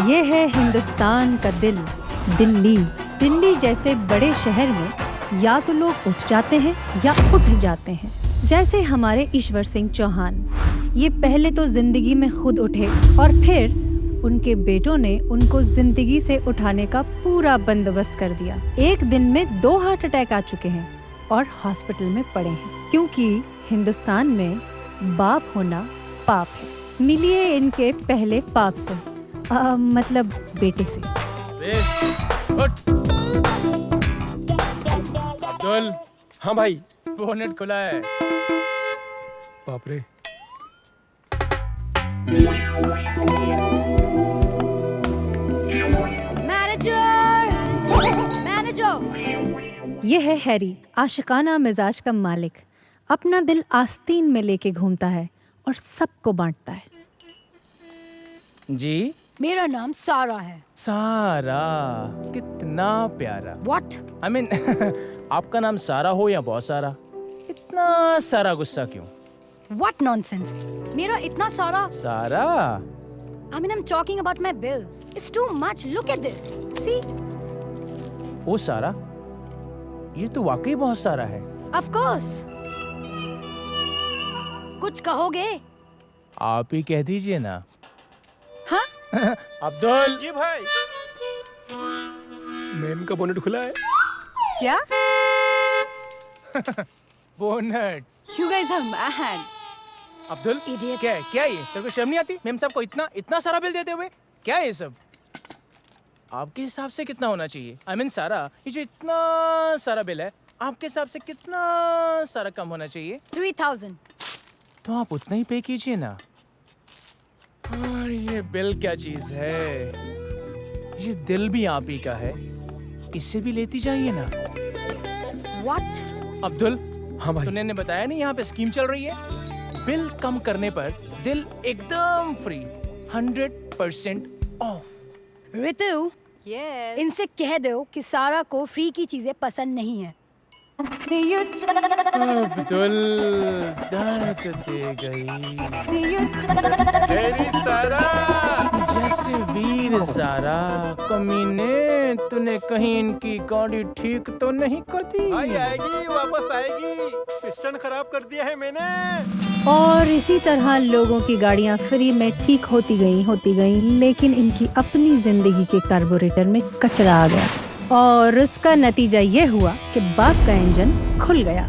ये है हिंदुस्तान का दिल, दिल्ली। दिल्ली जैसे बड़े शहर में या तो लोग उठ जाते हैं या उठ जाते हैं। जैसे हमारे ईश्वर सिंह चौहान, ये पहले तो जिंदगी में खुद उठे और फिर उनके बेटों ने उनको जिंदगी से उठाने का पूरा बंदोबस्त कर दिया। एक दिन में 2 हार्ट अटैक आ चुके हैं और हॉस्पिटल में पड़े हैं, क्योंकि हिंदुस्तान में बाप होना पाप है। मिलिए इनके पहले पाप से, मतलब बेटे से। अब्दुल। हाँ भाई। बोनेट खुला है। बाप रे। ये है हैरी, आशिकाना मिजाज का मालिक। अपना दिल आस्तीन में लेके घूमता है और सबको बांटता है। जी, मेरा नाम सारा है। सारा, कितना प्यारा। What? I mean, आपका नाम सारा हो या बहुत सारा, इतना सारा गुस्सा क्यों? What nonsense? मेरा इतना सारा? सारा? I mean, I'm talking about my bill. It's too much. Look at this. See? ओ सारा, ये तो वाकई बहुत सारा है। Of course. कुछ कहोगे? आप ही कह दीजिए ना। हाँ? अब्दुल जी भाई। मैम का बोनेट खुला है। क्या? Bonnet. You guys are mad. Abdul, Idiot. क्या है? क्या है ये? तेरे को शर्म नहीं आती? मेम साहब को इतना सारा बिल देते हुए? क्या है ये सब? आपके हिसाब से कितना होना चाहिए? I mean, सारा, ये जो इतना सारा बिल है, आपके हिसाब से कितना सारा कम होना चाहिए? 3,000. तो आप उतना ही पे कीजिए ना। हाँ, ये बिल क्या चीज है? ये दिल भी आप ही का है, इससे भी लेती जाइए ना। What? अब्दुल, हाँ भाई। तूने बताया नहीं यहाँ पे स्कीम चल रही है? बिल कम करने पर दिल एकदम फ्री, 100% ऑफ। रितु, इनसे कह दो कि सारा को फ्री की चीजें पसंद नहीं है। अब्दुल, दर्द दे गई। तेरी सारा। जैसे वीर ज़ारा, कमीने, तूने कहीं इनकी गाड़ी ठीक तो नहीं कर दी? भाई आएगी, वापस आएगी। पिस्टन खराब कर दिया है मैंने। और इसी तरह लोगों की गाड़ियां फ्री में ठीक होती गई, लेकिन इनकी अपनी जिंदगी के कार्बोरेटर में कचरा आ गया और उसका नतीजा ये हुआ कि बाप का इंजन खुल गया।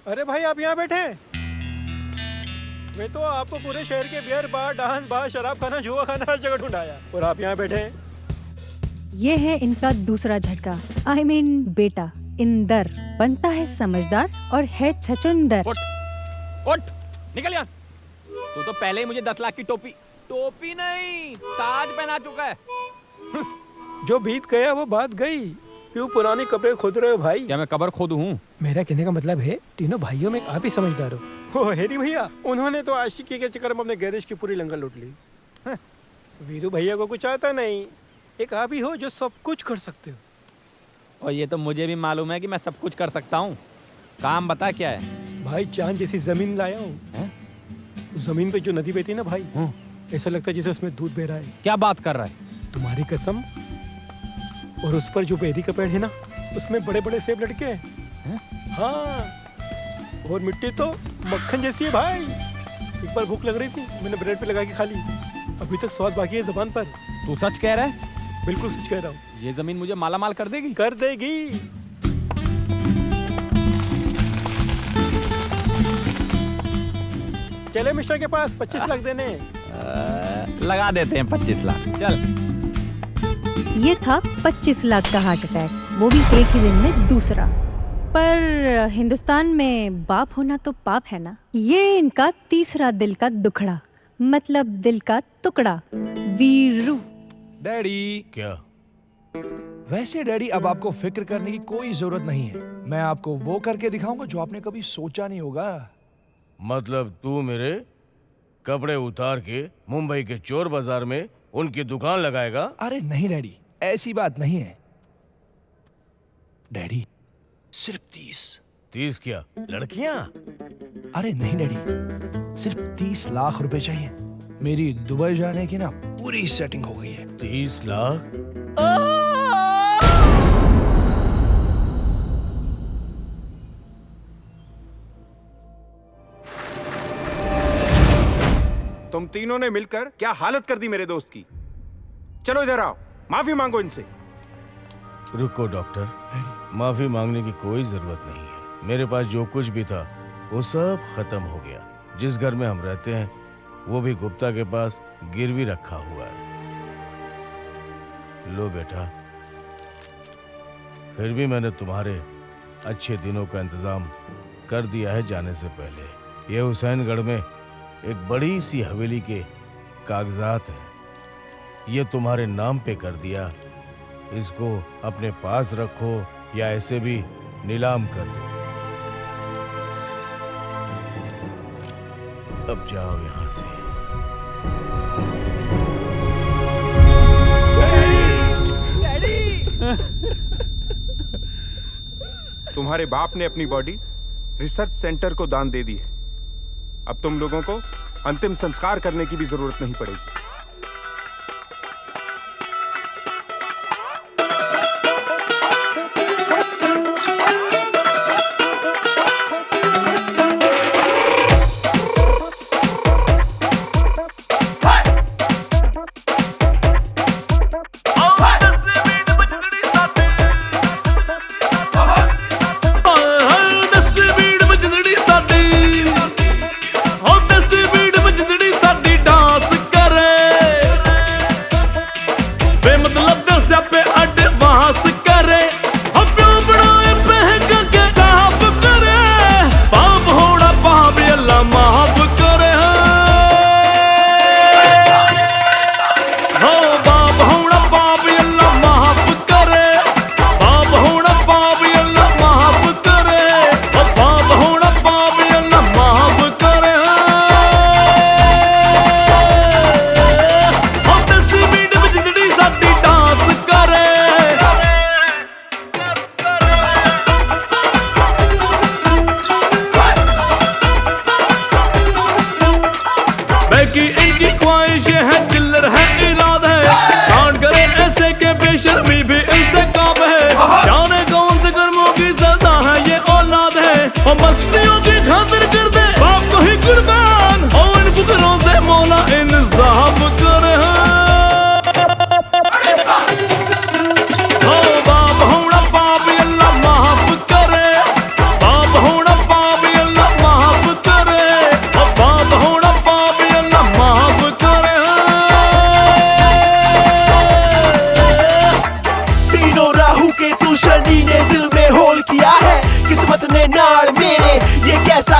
अरे भाई, आप यहाँ बैठे हैं? मैं तो आपको पूरे शहर के बियर बार, डांस बार, शराब खाना, जुआ खाना हर जगह ढूंढाया, और आप यहाँ बैठे हैं। ये है इनका दूसरा झटका। I mean, बेटा इंदर बनता है समझदार और है छचुंदर। उठ, निकल यहाँ। तू तो पहले ही मुझे 10 लाख की टोपी नहीं, ताज पहना चुका है। जो बीत गया वो बात गई। क्यों पुराने कपड़े खोद रहे हो भाई? क्या मैं कबर खोदू हूँ? मेरा कहने का मतलब है, तीनों भाइयों में आप ही समझदार हो। ओ हेरी भैया, उन्होंने तो आशिकी के चक्कर में अपने गैरेज की पूरी लंगर लूट ली। वीरू भैया को कुछ आता नहीं। एक आप ही हो जो सब कुछ कर सकते हो। और ये तो मुझे भी मालूम है कि मैं सब कुछ कर सकता हूँ। काम बता क्या है? भाई चांद जैसी जमीन लाया हूँ। जमीन पे जो नदी बहती है ना भाई, ऐसा लगता है जैसे उसमें दूध बह रहा है। क्या बात कर रहा है? तुम्हारी कसम। और उस पर जो बेरी का पेड़ है ना, उसमें बड़े बड़े सेब लटके हैं। हाँ, और मिट्टी तो मक्खन जैसी है भाई। एक बार भूख लग रही थी, मैंने ब्रेड पे लगा के खा ली। अभी तक स्वाद बाकी है जुबान पर। तू सच कह रहा है? बिल्कुल सच कह रहा हूँ। ये जमीन मुझे माला माल कर देगी? कर देगी। चले मिस्टर के पास 25 लाख देने। लगा देते हैं 25 लाख। चल। ये था 25 लाख का हार्ट अटैक, वो भी एक ही दिन में दूसरा। पर हिंदुस्तान में बाप होना तो पाप है ना। ये इनका तीसरा दिल का दुखड़ा, मतलब दिल का टुकड़ा, वीरू। डैडी। क्या? वैसे डैडी, अब आपको फिक्र करने की कोई जरूरत नहीं है। मैं आपको वो करके दिखाऊंगा जो आपने कभी सोचा नहीं होगा। मतलब तू मेरे कपड़े उतार के मुंबई के चोर बाजार में उनकी दुकान लगाएगा? अरे नहीं डैडी, ऐसी बात नहीं है। डैडी, सिर्फ 30। 30 क्या, लड़कियां? अरे नहीं डैडी, सिर्फ 30 लाख रुपए चाहिए। मेरी दुबई जाने की ना पूरी सेटिंग हो गई है। 30 लाख? तुम तीनों ने मिलकर क्या हालत कर दी मेरे दोस्त की। चलो इधर आओ, माफी मांगो इनसे। रुको डॉक्टर, माफी मांगने की कोई जरूरत नहीं है। मेरे पास जो कुछ भी था वो सब खत्म हो गया। जिस घर में हम रहते हैं वो भी गुप्ता के पास गिरवी रखा हुआ है। लो बेटा, फिर भी मैंने तुम्हारे अच्छे दिनों का इंतजाम कर दिया है जाने से पहले। ये हुसैनगढ़ में एक बड़ी सी हवेली के कागजात हैं। ये तुम्हारे नाम पे कर दिया। इसको अपने पास रखो या ऐसे भी नीलाम कर दो। अब जाओ यहां से। तुम्हारे बाप ने अपनी बॉडी रिसर्च सेंटर को दान दे दी है। अब तुम लोगों को अंतिम संस्कार करने की भी जरूरत नहीं पड़ेगी।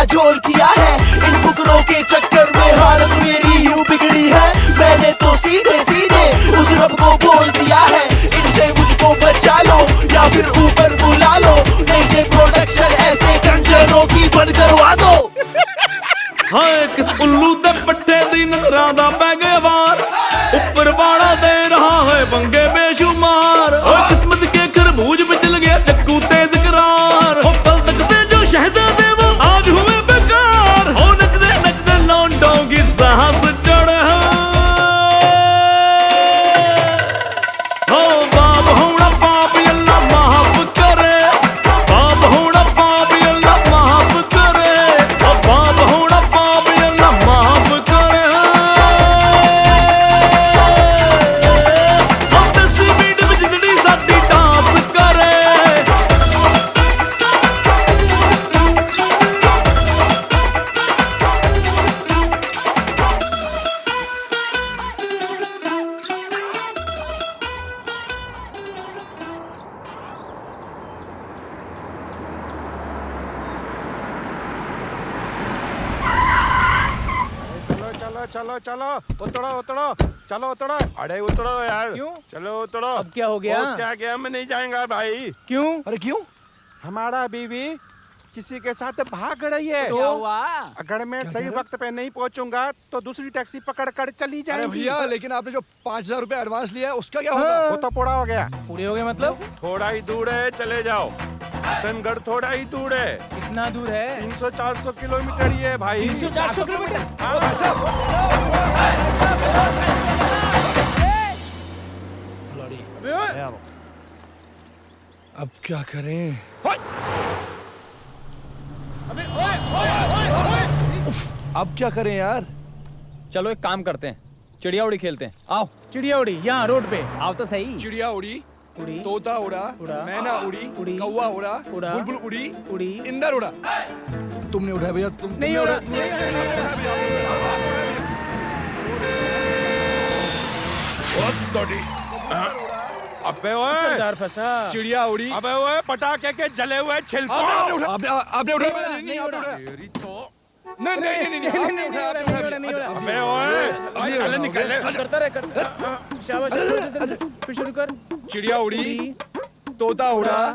झोल किया है इन फुकरों के चक्कर में हालत मेरी यूं बिगड़ी है। मैंने तो सीधे सीधे उस रब को बोल दिया है इनसे मुझको बचा लो या फिर ऊपर बुला लो, नहीं ये प्रोडक्शन ऐसे कंजरों की बंद करवा दो। हाय किस उल्लू दे पट्टे दी नजरां दा पै गए वार, ऊपर वाला दे रहा है पंगे बेशुमार। और किस्मत के खरबूज में चल गया चक्कू तेज करार। हो कल तक दे जो शहजादे वो आज हुए बेकार। हो नचते लौंडों की सांस चढ़े हो बाप होना पाप अल्लाह माफ करे। बाप होना पाप अल्लाह माफ करे। ओ बाप होना पाप अल्लाह माफ करे। हम दसी बीट में जितनी साडी डांस करे। चलो चलो चलो उतरो उतरो चलो उतरो। अरे उतरो यार। क्यों? चलो उतरो। अब क्या हो गया? बॉस क्या गया मैं नहीं जाएगा भाई। क्यों? अरे क्यों? हमारा बीवी किसी के साथ भाग रही है। क्या हुआ? अगर मैं सही वक्त पे नहीं पहुंचूंगा तो दूसरी टैक्सी पकड़ कर चली अरे जाएगी। भैया, लेकिन आपने जो 5000 रुपए एडवांस लिया है उसका क्या होगा? वो तो पूरा हो गया। पूरे हो गए मतलब? थोड़ा ही दूर है, चले जाओ। हुसैनगढ़ थोड़ा ही दूर है। कितना दूर है? 300-400 किलोमीटर ही है भाई। 300-400 किलोमीटर? ओ भाई साहब, अबे ओए! अब क्या करें? अबे ओए ओए ओए ओए! अब क्या करें यार? चलो एक काम करते हैं, चिड़िया उड़ी खेलते हैं। आओ। चिड़िया उड़ी यहाँ रोड पे। आओ तो सही। चिड़िया उड़ी, उड़ी, तोता उड़ा, उड़ा, मैना उड़ी, उड़ी, कौवा उड़ा, उड़ा, बुलबुल उड़ी, उड़ी, इंदर उड़ा। तुमने उड़ाया भैया? नहीं उड़ा। अबे ओए, सरदार फंसा। चिड़िया उड़ी। अबे ओए, पटाखे के जले हुए छिलकों। आपने उठाया? नहीं उड़ा। तेरी तो। नहीं नहीं नहीं आपने उठाया, आपने उठाया। नहीं उड़ा। अबे ओए, चल निकल ले। करता रहे शाबाश शाबाश। फिर शुरू कर। चिड़िया उड़ी, तोता उड़ा,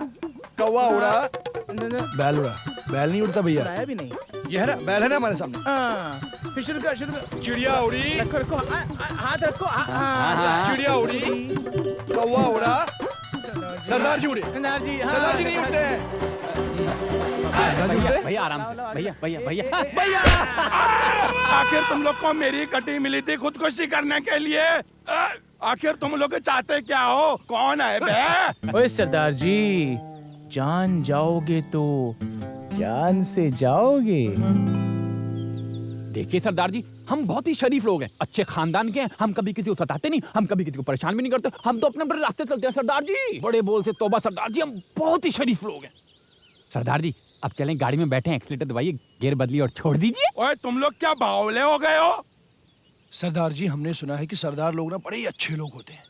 कौवा उड़ा, बैल उड़ा। बैल नहीं उड़ता भैया। उड़ाया भी नहीं। ये है ना, बैल है ना हमारे सामने। हाँ, फिर शुरू कर शुरू कर। चिड़िया उड़ी, रखो रखो हाथ रखो। चिड़िया उड़ी, कौवा उड़ा, सरदार जी उड़े। सरदार जी सरदार जी नहीं उड़ते हैं। भैया आराम से। भैया भैया भैया भैया, आखिर तुम लोग को मेरी कटी मिली थी खुदकुशी करने के लिए। आखिर तुम लोग चाहते क्या हो? कौन है बे? ओए सरदार जी, जान जाओगे तो जान से जाओगे। देखिए सरदार जी, हम बहुत ही शरीफ लोग हैं, अच्छे खानदान के हैं। हम कभी किसी को सताते नहीं, हम कभी किसी को परेशान भी नहीं करते। हम तो अपने बड़े रास्ते चलते हैं सरदार जी। बड़े बोल से तौबा सरदार जी, हम बहुत ही शरीफ लोग हैं। सरदार जी अब चलें, गाड़ी में बैठे, एक्सीलेटर दबाइए, गियर बदलिए और छोड़ दीजिए। ओए तुम लोग क्या बावले हो गए हो? सरदार जी, हमने सुना है कि सरदार लोग ना बड़े ही अच्छे लोग होते हैं।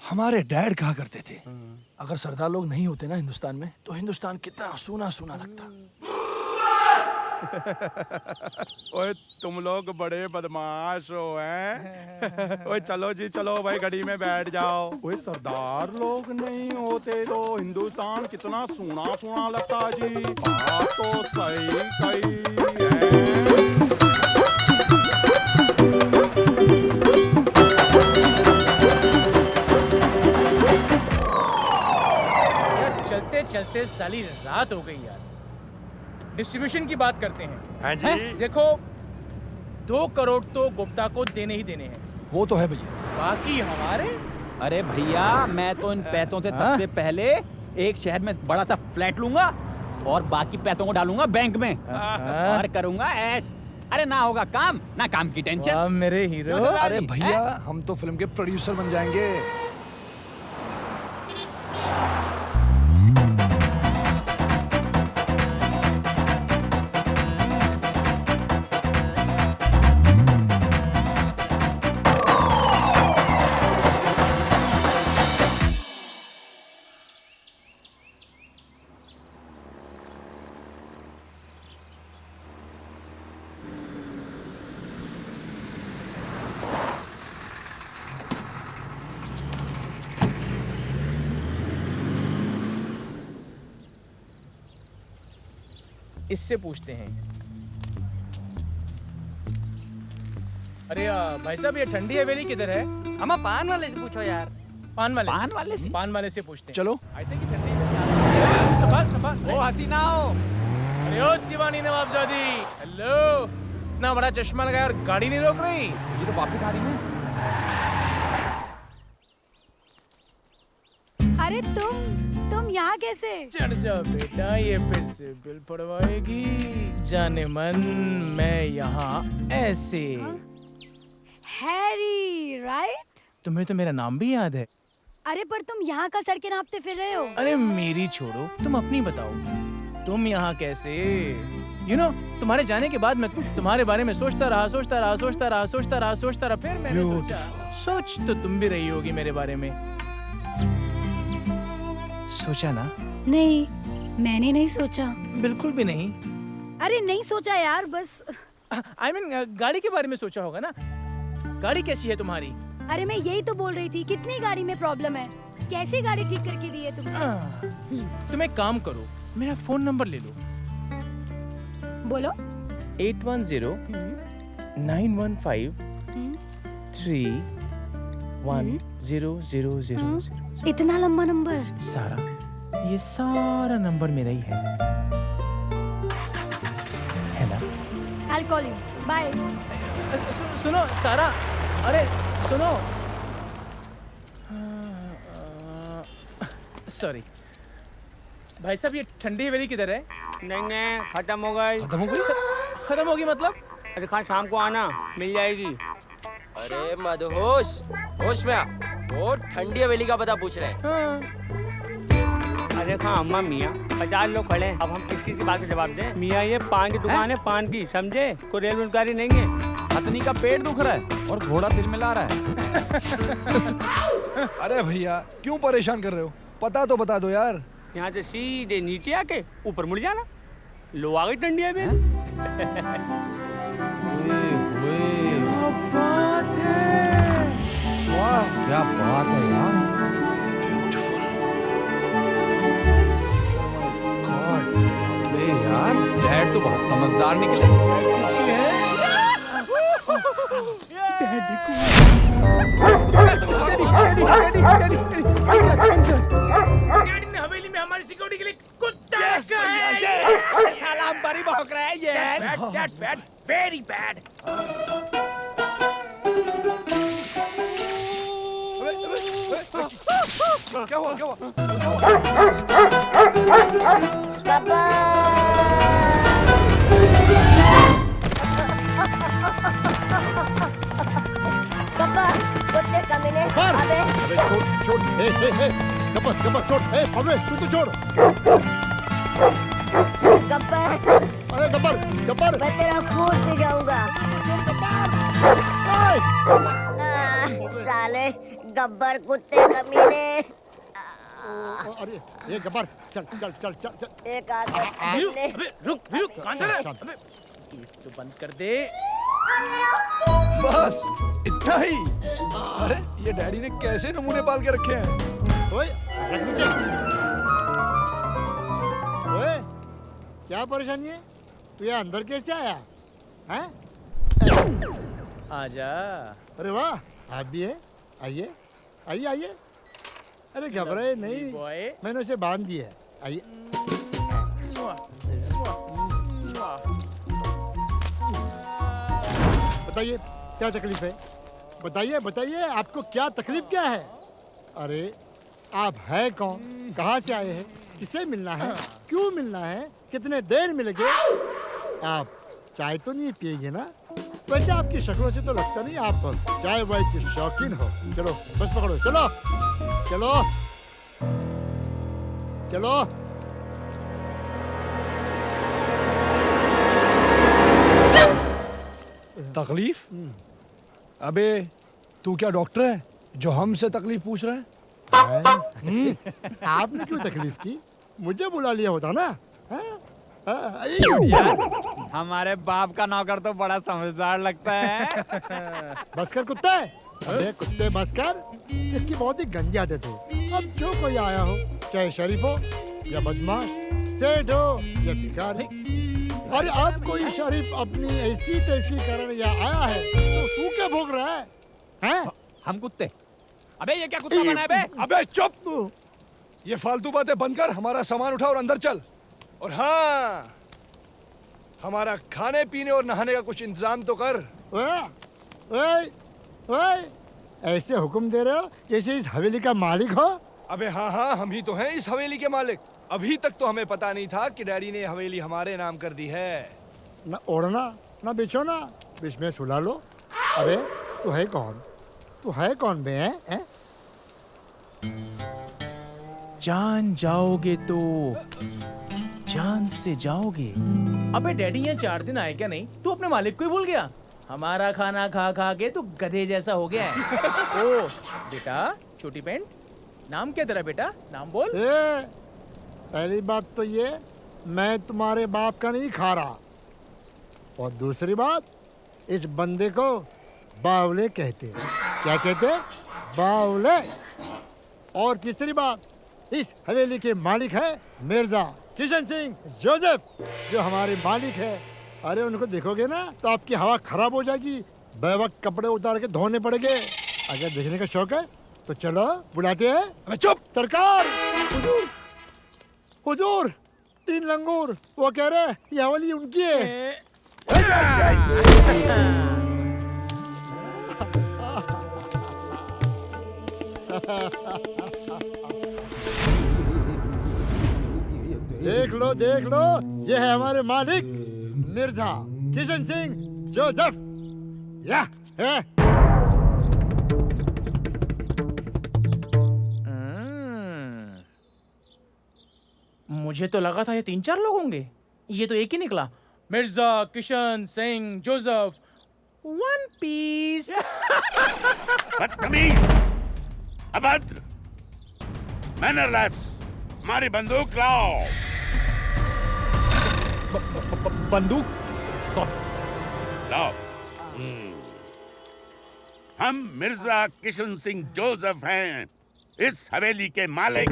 हमारे डैड कहा करते थे, अगर सरदार लोग नहीं होते ना हिंदुस्तान में, तो हिंदुस्तान कितना सूना सूना लगता। ओए तुम लोग बड़े बदमाश हो हैं। ओए चलो जी चलो भाई, गाड़ी में बैठ जाओ। ओए सरदार लोग नहीं होते तो हिंदुस्तान कितना सूना सूना लगता जी। बात तो सही कही है। यार चलते चलते साली रात हो गई यार। डिस्ट्रीब्यूशन की बात करते हैं। हाँ जी। हैं? देखो 2 करोड़ तो गुप्ता को देने ही देने हैं, वो तो है भैया। बाकी हमारे। अरे भैया, मैं तो इन पैसों से सबसे पहले एक शहर में बड़ा सा फ्लैट लूंगा और बाकी पैसों को डालूंगा बैंक में और करूंगा ऐश। अरे ना होगा काम, ना काम की टेंशन। वाह मेरे हीरो। अरे भैया, हम तो फिल्म के प्रोड्यूसर बन जाएंगे। इससे पूछते हैं। अरे भाई साहब, ये ठंडी हवेली किधर है? हम पान वाले से पूछो यार। पान वाले पान वाले से? पान वाले से पूछते हैं। चलो। आई थिंक ठंडी हवेली। संभाल संभाल। ओ हसीना हो। अरे ओ दीवानी नवाबजादी, हेलो। इतना बड़ा चश्मा लगाया और गाड़ी नहीं रोक रही। ये तो वापस आ रही है। अरे तुम यहाँ कैसे? चढ़ जाओ बेटा, ये फिर से बिल पड़वाएगी। जाने मन मैं यहाँ ऐसे। Harry, right? तुम्हें तो मेरा नाम भी याद है। अरे पर तुम यहाँ का सड़कें नापते फिर रहे हो। अरे मेरी छोड़ो, तुम अपनी बताओ। तुम यहाँ कैसे? तुम्हारे जाने के बाद मैं तुम्हारे बारे में सोचता रहा। फिर मैंने सोच तो तुम भी रही होगी मेरे बारे में। सोचा ना? नहीं, मैंने नहीं सोचा। बिल्कुल भी नहीं। अरे नहीं सोचा यार, बस I mean, गाड़ी के बारे में सोचा होगा ना। गाड़ी कैसी है तुम्हारी? अरे मैं यही तो बोल रही थी, कितनी गाड़ी में प्रॉब्लम है, कैसी गाड़ी ठीक करके दी है तुमने? तुम एक काम करो, मेरा फोन नंबर ले लो। बोलो। 810 915 31000। इतना लंबा नंबर? सारा, ये सारा नंबर मेरा ही है। I'll call you. Bye. सुनो सारा, अरे सुनो। सॉरी भाई साहब, ये ठंडी हवेली किधर है? नहीं खत्म हो गई। खत्म हो गई? खत्म होगी मतलब? अरे कहाँ शाम को आना, मिल जाएगी। अरे मदहोश, होश में आ। वो ठंडी हवेली का पता पूछ रहे हैं। अरे कहाँ अम्मा मियाँ, 50 लोग खड़े हैं, अब हम किस बात का जवाब दें? मियाँ ये पान की दुकान है, पान की, समझे? कोई रेल रोजगारी नहीं है। हथनी का पेट दुख रहा है और घोड़ा दिल में ला रहा है। अरे भैया क्यों परेशान कर रहे हो? पता तो बता दो यार। यहाँ से सीधे नीचे आके ऊपर मुड़ जाना। लो आ गई ठंडी हवेली। वाह क्या बात है यार। अबे यार डैड तो बहुत समझदार निकले। डैडी ने हवेली में हमारी सिक्योरिटी के लिए कुत्ता रखा है। साला हम बारी भौंक रहा है ये। That's bad, very bad. क्या हुआ क्या हुआ? गब्बर, कुत्ते कमीने, अबे छोड़ गब्बर गब्बर छोड़, अबे तू तो छोड़। गब्बर, अरे गब्बर गब्बर, मैं तेरा खून पी जाऊंगा। साले गब्बर कुत्ते कमीने। अरे ये गब्बर चल चल चल चल चल। एक आदमी अबे रुक कहाँ जा रहा है? अबे गेट तो बंद कर दे। बस इतना ही? अरे ये डैडी ने कैसे नमूने पाल के रखे हैं? ओए रख नीचे। ओए क्या परेशानी है? तू यहाँ अंदर कैसे आया? हैं? आजा। अरे वाह आप भी है, आइए आइए आइए। अरे घबराए नहीं, बॉय। मैंने उसे बांध दिया है, आइए। बताइए क्या तकलीफ है? बताइए बताइए आपको क्या तकलीफ क्या है? अरे आप है कौन? कहाँ से आए हैं? किसे मिलना है? क्यों मिलना है? कितने देर मिलेंगे? आप चाय तो नहीं पिएंगे ना? वैसे आपकी शक्लों से तो लगता नहीं आप चाय वाय के शौकीन हो। चलो बस पकड़ो, चलो चलो चलो। तकलीफ? अबे तू क्या डॉक्टर है जो हमसे तकलीफ पूछ रहा है? आपने क्यों तकलीफ की? मुझे बुला लिया होता ना। हमारे बाप का नौकर तो बड़ा समझदार लगता है। बस कर कुत्ते। अबे कुत्ते बस कर। इसकी बहुत ही गंदी आदत है। अब जो कोई आया हो, चाहे शरीफ हो या बदमाश, सेठ हो या भिखारी, अरे अब कोई शरीफ अपनी ऐसी तैसी करने या आया है तो तू क्या भोग रहा है? हैं? हम कुत्ते? अबे ये क्या कुत्ता बना है बे? अबे चुप! ये फालतू बातें बंद कर, हमारा सामान उठा और अंदर चल। और हाँ, हमारा खाने पीने और नहाने का कुछ इंतजाम तो कर। ओए, ओए, ऐसे हुक्म दे रहे हो जैसे इस हवेली का मालिक हो? अबे हाँ हम ही तो हैं इस हवेली के मालिक। अभी तक तो हमें पता नहीं था कि डैडी ने हवेली हमारे नाम कर दी है। ना ओढ़ना ना बिछोना, बीच में सुला लो। अबे तू है कौन? तू है कौन बे? हैं? जान जाओगे तो जान से जाओगे। अबे डैडी यहाँ 4 दिन आए क्या नहीं? तू अपने मालिक को ही भूल गया? हमारा खाना खा खा के तू गधे जैसा हो गया है। ओ बेटा, छोटी पैंट, नाम क्या तेरा बेटा? नाम बोल। पहली बात तो ये, मैं तुम्हारे बाप का नहीं खा रहा। और दूसरी बात, इस बंदे को बावले कहते हैं। क्या कहते हैं? बावले। और तीसरी बात, इस हवेली के मालिक है मिर्जा किशन सिंह जोसेफ, जो हमारे मालिक है। अरे उनको देखोगे ना तो आपकी हवा खराब हो जाएगी, बेवक्त कपड़े उतार के धोने पड़ेंगे। अगर देखने का शौक है तो चलो बुलाते हैं। अबे चुप! सरकार, हुजूर, हुजूर, 3 लंगूर, वो कह रहे ये हवेली उनकी है। देख लो ये है हमारे मालिक मिर्जा किशन सिंह जोसेफ। या है मुझे तो लगा था ये 3-4 लोग होंगे, ये तो एक ही निकला। Mirza Kishan Singh Joseph, one piece. बदतमीज, अभद्र, मैनरलेस, हमारी बंदूक लाओ। बंदूक लाओ। हम मिर्जा किशन सिंह जोसेफ हैं, इस हवेली के मालिक।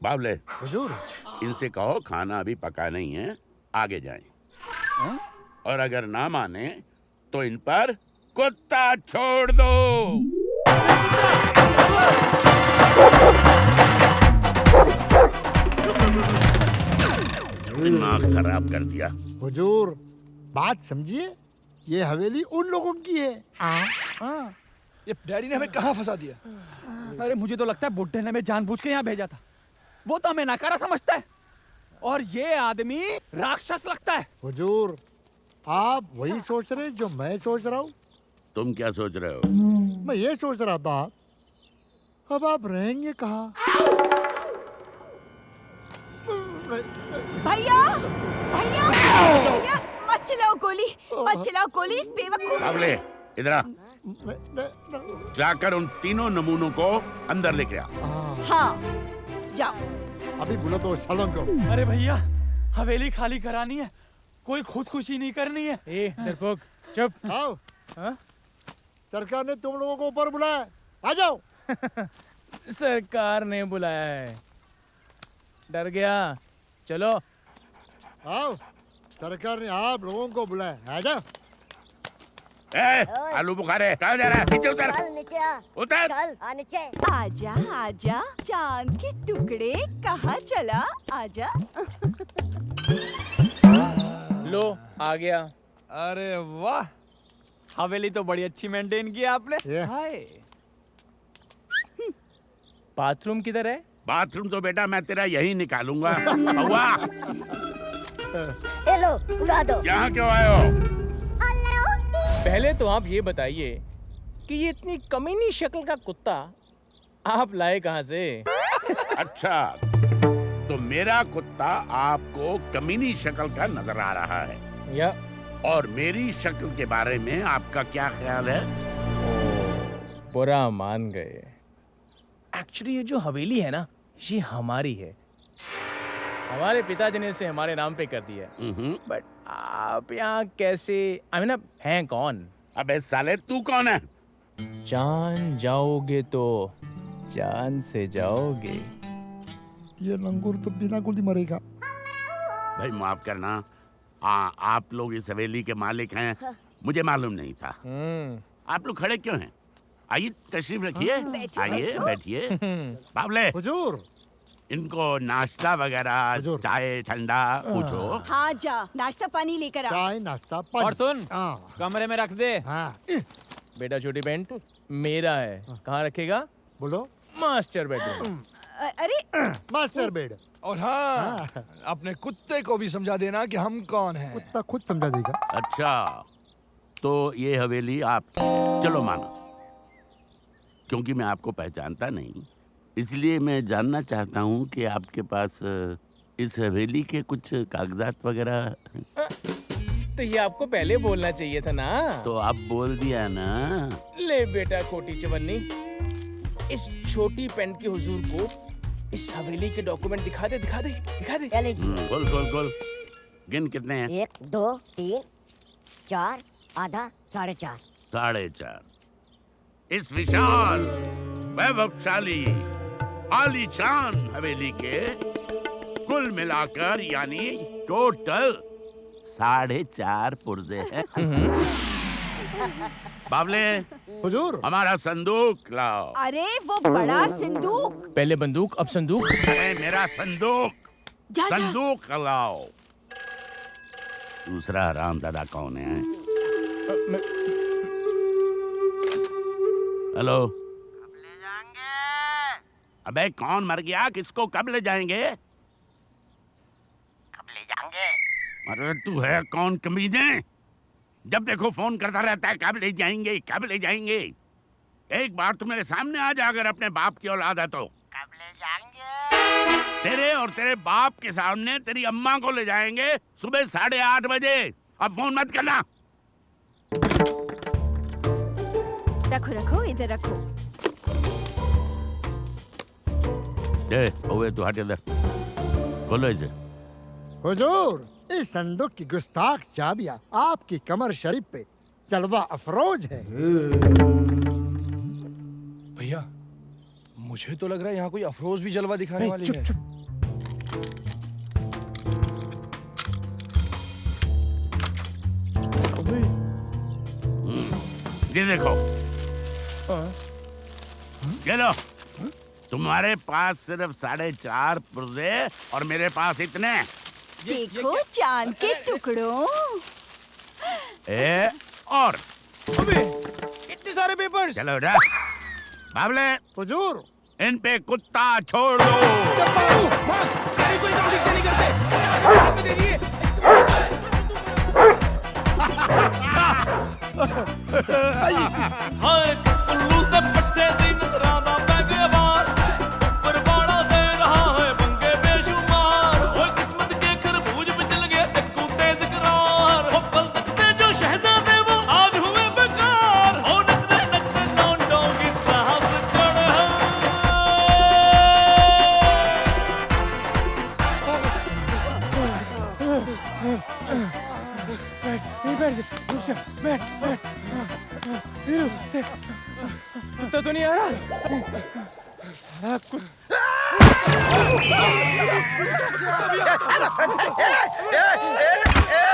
बावले, हुजूर, इनसे कहो खाना अभी पका नहीं है, आगे जाएं। और अगर ना माने तो इन पर कुत्ता छोड़ दो। दिमाग खराब कर दिया। हुजूर बात समझिए, ये हवेली उन लोगों की है। ये डैडी ने हमें कहाँ फंसा दिया? अरे मुझे तो लगता है बुड्ढे ने हमें जानबूझ के यहाँ भेजा था। वो तो हमें नकारा समझता है और ये आदमी राक्षस लगता है। हुजूर आप वही सोच रहे जो मैं सोच रहा हूँ। तुम क्या सोच रहे हो? मैं ये सोच रहा था अब आप रहेंगे कहाँ? भैया भैया भैया मत चलाओ गोली, मत चलाओ गोली इस बेवकूफ। बावले, इधर आ। जाकर उन तीनों नमूनों को अंदर लेके आ। हाँ जाओ। अभी बोलो तो सालों को। अरे भैया हवेली खाली करानी है, कोई खुदकुशी नहीं करनी है। ए डरपोक, चुप। आओ। सरकार ने तुम लोगों को ऊपर बुलाया, आ जाओ। सरकार ने बुलाया है, डर गया। चलो आओ, सरकार ने आप लोगों को बुलाया, आ जाओ। आलू बुखारे, कहाँ जा रहा है? नीचे उतर। उतर। आजा आजा चांद के टुकड़े, कहाँ चला? आजा। लो आ गया। अरे वाह, हवेली तो बड़ी अच्छी मेंटेन की है आपने। हाय। बाथरूम किधर है? बाथरूम तो बेटा मैं तेरा यही निकालूंगा। बउआ, लो उड़ा दो। यहाँ क्यों आए हो? पहले तो आप ये बताइए कि ये इतनी कमीनी शक्ल का कुत्ता आप लाए कहाँ से? अच्छा, तो मेरा कुत्ता आपको कमीनी शक्ल का नजर आ रहा है, या और मेरी शक्ल के बारे में आपका क्या ख्याल है? बुरा मान गए। एक्चुअली ये जो हवेली है ना, ये हमारी है। हमारे पिताजी ने इसे हमारे नाम पे कर दिया। बट आप यहाँ कैसे, हैं कौन? अबे साले तू कौन है? जान जाओगे तो जान से जाओगे। ये लंगूर तो बिना गोली मरेगा। भाई माफ करना, आप लोग इस हवेली के मालिक हैं, मुझे मालूम नहीं था। आप लोग खड़े क्यों हैं? आइए तशरीफ रखिए, आइए बैठिए। बावले, हुजूर इनको नाश्ता वगैरह, चाय ठंडा पूछो। हाँ जा, नाश्ता पानी लेकर आ। चाय नाश्ता पानी। और सुन, कमरे में रख दे। बेटा छोटी पेंट मेरा है, कहाँ रखेगा? बोलो। Master bedroom. अरे मास्टर बेड। और हाँ, अपने कुत्ते को भी समझा देना कि हम कौन हैं। कुत्ता खुद समझा देगा। अच्छा, तो ये हवेली आप, चलो मानो, क्योंकि मैं आपको पहचानता नहीं, इसलिए मैं जानना चाहता हूँ कि आपके पास इस हवेली के कुछ कागजात वगैरह। तो ये आपको पहले बोलना चाहिए था ना। तो आप बोल दिया ना। ले बेटा खोटी चवन्नी, इस छोटी पेंट के हुजूर को इस हवेली के डॉक्यूमेंट दिखा दे, दिखा दे, दिखा दे। खोल खोल खोल। गिन कितने हैं? 1 2 3 4 आधा 4.5। 4.5। इस विशाल वैभवशाली आलीशान हवेली के कुल मिलाकर यानी टोटल 4.5 पुर्जे हैं। बावले, हुजूर हमारा संदूक लाओ। अरे वो बड़ा संदूक। पहले बंदूक अब संदूक। मेरा संदूक। जा, संदूक लाओ। दूसरा हरामजादा कौन है? हेलो, कब ले जाएंगे? अबे कौन मर गया? किसको कब ले जाएंगे? कब ले जाएंगे? अरे तू है कौन कमीने? जब देखो फोन करता रहता है कब ले जाएंगे, कब ले जाएंगे। एक बार तू मेरे सामने आ जा, अगर अपने बाप की औलाद है तो। कब ले जाएंगे? तेरे और तेरे बाप के सामने तेरी अम्मा को ले जाएंगे सुबह 8:30 बजे। अब फोन मत करना। रखो रखो, इधर रखो। दे ओए, तू हट इधर। खोलो इसे। हुजूर, इस संदूक की गुस्ताख चाबियां आपकी कमर शरीफ पे जलवा अफरोज है। भैया, मुझे तो लग रहा है यहाँ कोई अफरोज भी जलवा दिखाने वाली है। चुप। ये देखो, ये लो। तुम्हारे पास सिर्फ 4.5 पुर्जे और मेरे पास इतने। देखो चांद के टुकड़ों। और अबे इतने सारे पेपर्स। चलो उठा। बाबले, हुजूर, इन पे कुत्ता छोड़ दो। कोई काम ठीक से नहीं करते। दे दिए। हाय उल्लू से पट्टे दी नजरां दा बैगे वार, ऊपर वाला दे रहा है पंगे बेशुमार। ओए किस्मत के खरबूज पे चल गए चक्कू तेज करार। हो पल तकते जो शहजादे वो आज हुए बेकार। हो नचते नचते लौंडों की साहस चढ़ है। कुत्ता तो नहीं आ रहा। साला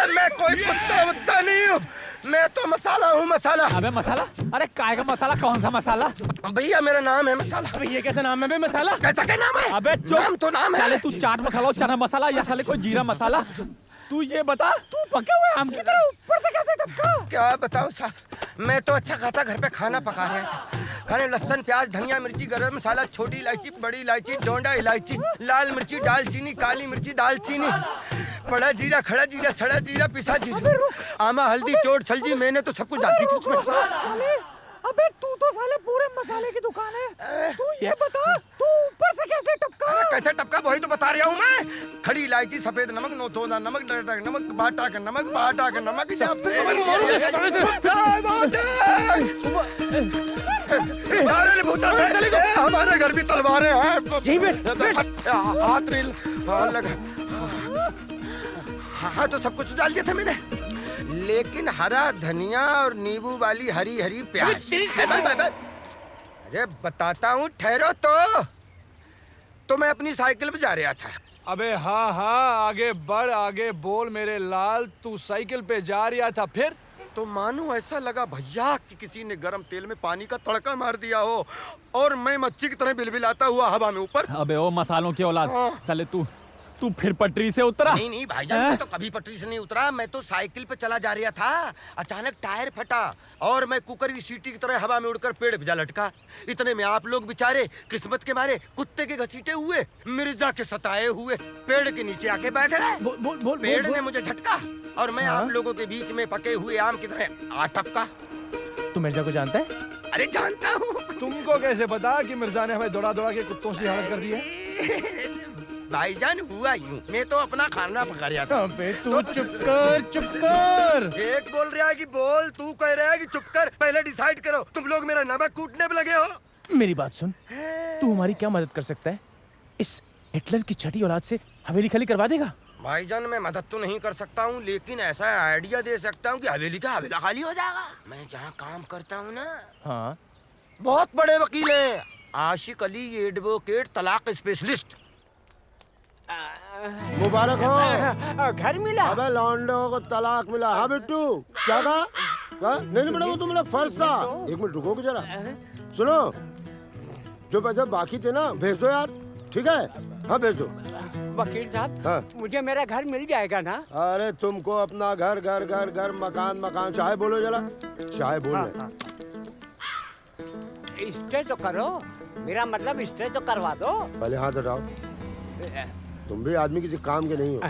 मैं कोई कुत्ता वत्ता नहीं हूँ, मैं तो मसाला हूँ, मसाला। अबे मसाला? अरे काय का मसाला? कौन सा मसाला? भैया मेरा नाम है मसाला। अबे ये कैसा नाम है बे मसाला? कैसा क्या नाम है? अबे नाम तो नाम है। साले तू चाट मसाला, चना मसाला या साले कोई जीरा मसाला? तू ये बता, तू पके हुए आम की तरह ऊपर से कैसे टपका? क्या बताऊँ साहब, मैं तो अच्छा खासा घर पे खाना पका रहा था। खाने लहसुन, प्याज, धनिया, मिर्ची, गरम मसाला, छोटी इलायची, बड़ी इलायची, डोंडा इलायची, लाल मिर्ची, दालचीनी, काली मिर्ची, दालचीनी, बड़ा जीरा, खड़ा जीरा, सड़ा जीरा, पिसा जीरा, आमा, हल्दी, चोट, छलजी, मैंने तो सब कुछ डाल दी थी उसमें। अबे तू तो साले पूरे मसाले की दुकान है। तू ये बता, तू ऊपर से कैसे टपका? अरे कैसे टपका वही तो बता रहा हूँ मैं। खड़ी इलायची, सफेद नमक, नौतोदा नमक, डरडक नमक, बाटा का नमक, बाटा का नमक। हमारे घर भी तलवारें हैं। हाथ रेल लगा। हाँ तो सब कुछ डाल दिया था मैंने, लेकिन हरा धनिया और नींबू वाली हरी हरी प्याज। अरे बताता हूँ, ठहरो तो मैं अपनी साइकिल पे जा रहा था। अबे हाँ हाँ, आगे बढ़, आगे बोल मेरे लाल। तू साइकिल पे जा रहा था, फिर? तो मानो ऐसा लगा भैया कि किसी ने गरम तेल में पानी का तड़का मार दिया हो और मैं मच्छी की तरह बिलबिलाता हुआ हवा में ऊपर। अबे ओ मसालों की औलाद, साले तू फिर पटरी से उतरा? नहीं भाईजान, मैं तो कभी पटरी से नहीं उतरा। मैं तो साइकिल पे चला जा रहा था, अचानक टायर फटा और मैं कुकर की सीटी की तरह हवा में उड़कर पेड़ पे जा लटका। इतने में आप लोग बेचारे किस्मत के मारे कुत्ते के घसीटे हुए, मिर्जा के सताए हुए पेड़ के नीचे आके बैठे। पेड़ ने मुझे झटका और मैं आप लोगों के बीच में पके हुए आम की तरह आ टपका। तू मिर्जा को जानता है? अरे जानता हूँ। तुमको कैसे पता कि मिर्जा ने हमें दौड़ा दौड़ा के कुत्तों से हालत कर दी है? भाईजान हुआ यूं, मैं तो अपना खाना पका रहा था। अबे तू चुप कर। एक बोल रहा है कि बोल, तू कह रहा है कि चुप कर। पहले डिसाइड करो, तुम लोग मेरा नमक कूटने पे लगे हो। मेरी बात सुन, तू हमारी क्या मदद कर सकता है? इस हिटलर की छठी औलाद से हवेली खाली करवा देगा? भाईजान मैं मदद तो नहीं कर सकता हूँ, लेकिन ऐसा आइडिया दे सकता हूँ कि हवेली का हवेला खाली हो जाएगा। मैं जहाँ काम करता हूँ ना, हाँ, बहुत बड़े वकील हैं, आशिक अली एडवोकेट, तलाक स्पेशलिस्ट। मुबारक हो। घर मिला? अबे लौंडों को तलाक मिला। हाँ बिट्टू, क्या कहा? नहीं बेटा, वो तो मेरा फर्ज था। एक मिनट रुको जरा, सुनो, जो पैसे बाकी थे ना भेज दो यार, ठीक है? हाँ भेज दो। वकील साहब, हाँ। मुझे मेरा घर मिल जाएगा ना? अरे तुमको अपना घर घर घर घर मकान मकान चाहे बोलो जरा, चाहे बोल हाँ, रहे। स्टे तो करो, मेरा मतलब स्टे तो करवा दो। पहले हाथ हटाओ। तुम भी आदमी किसी काम के नहीं हो,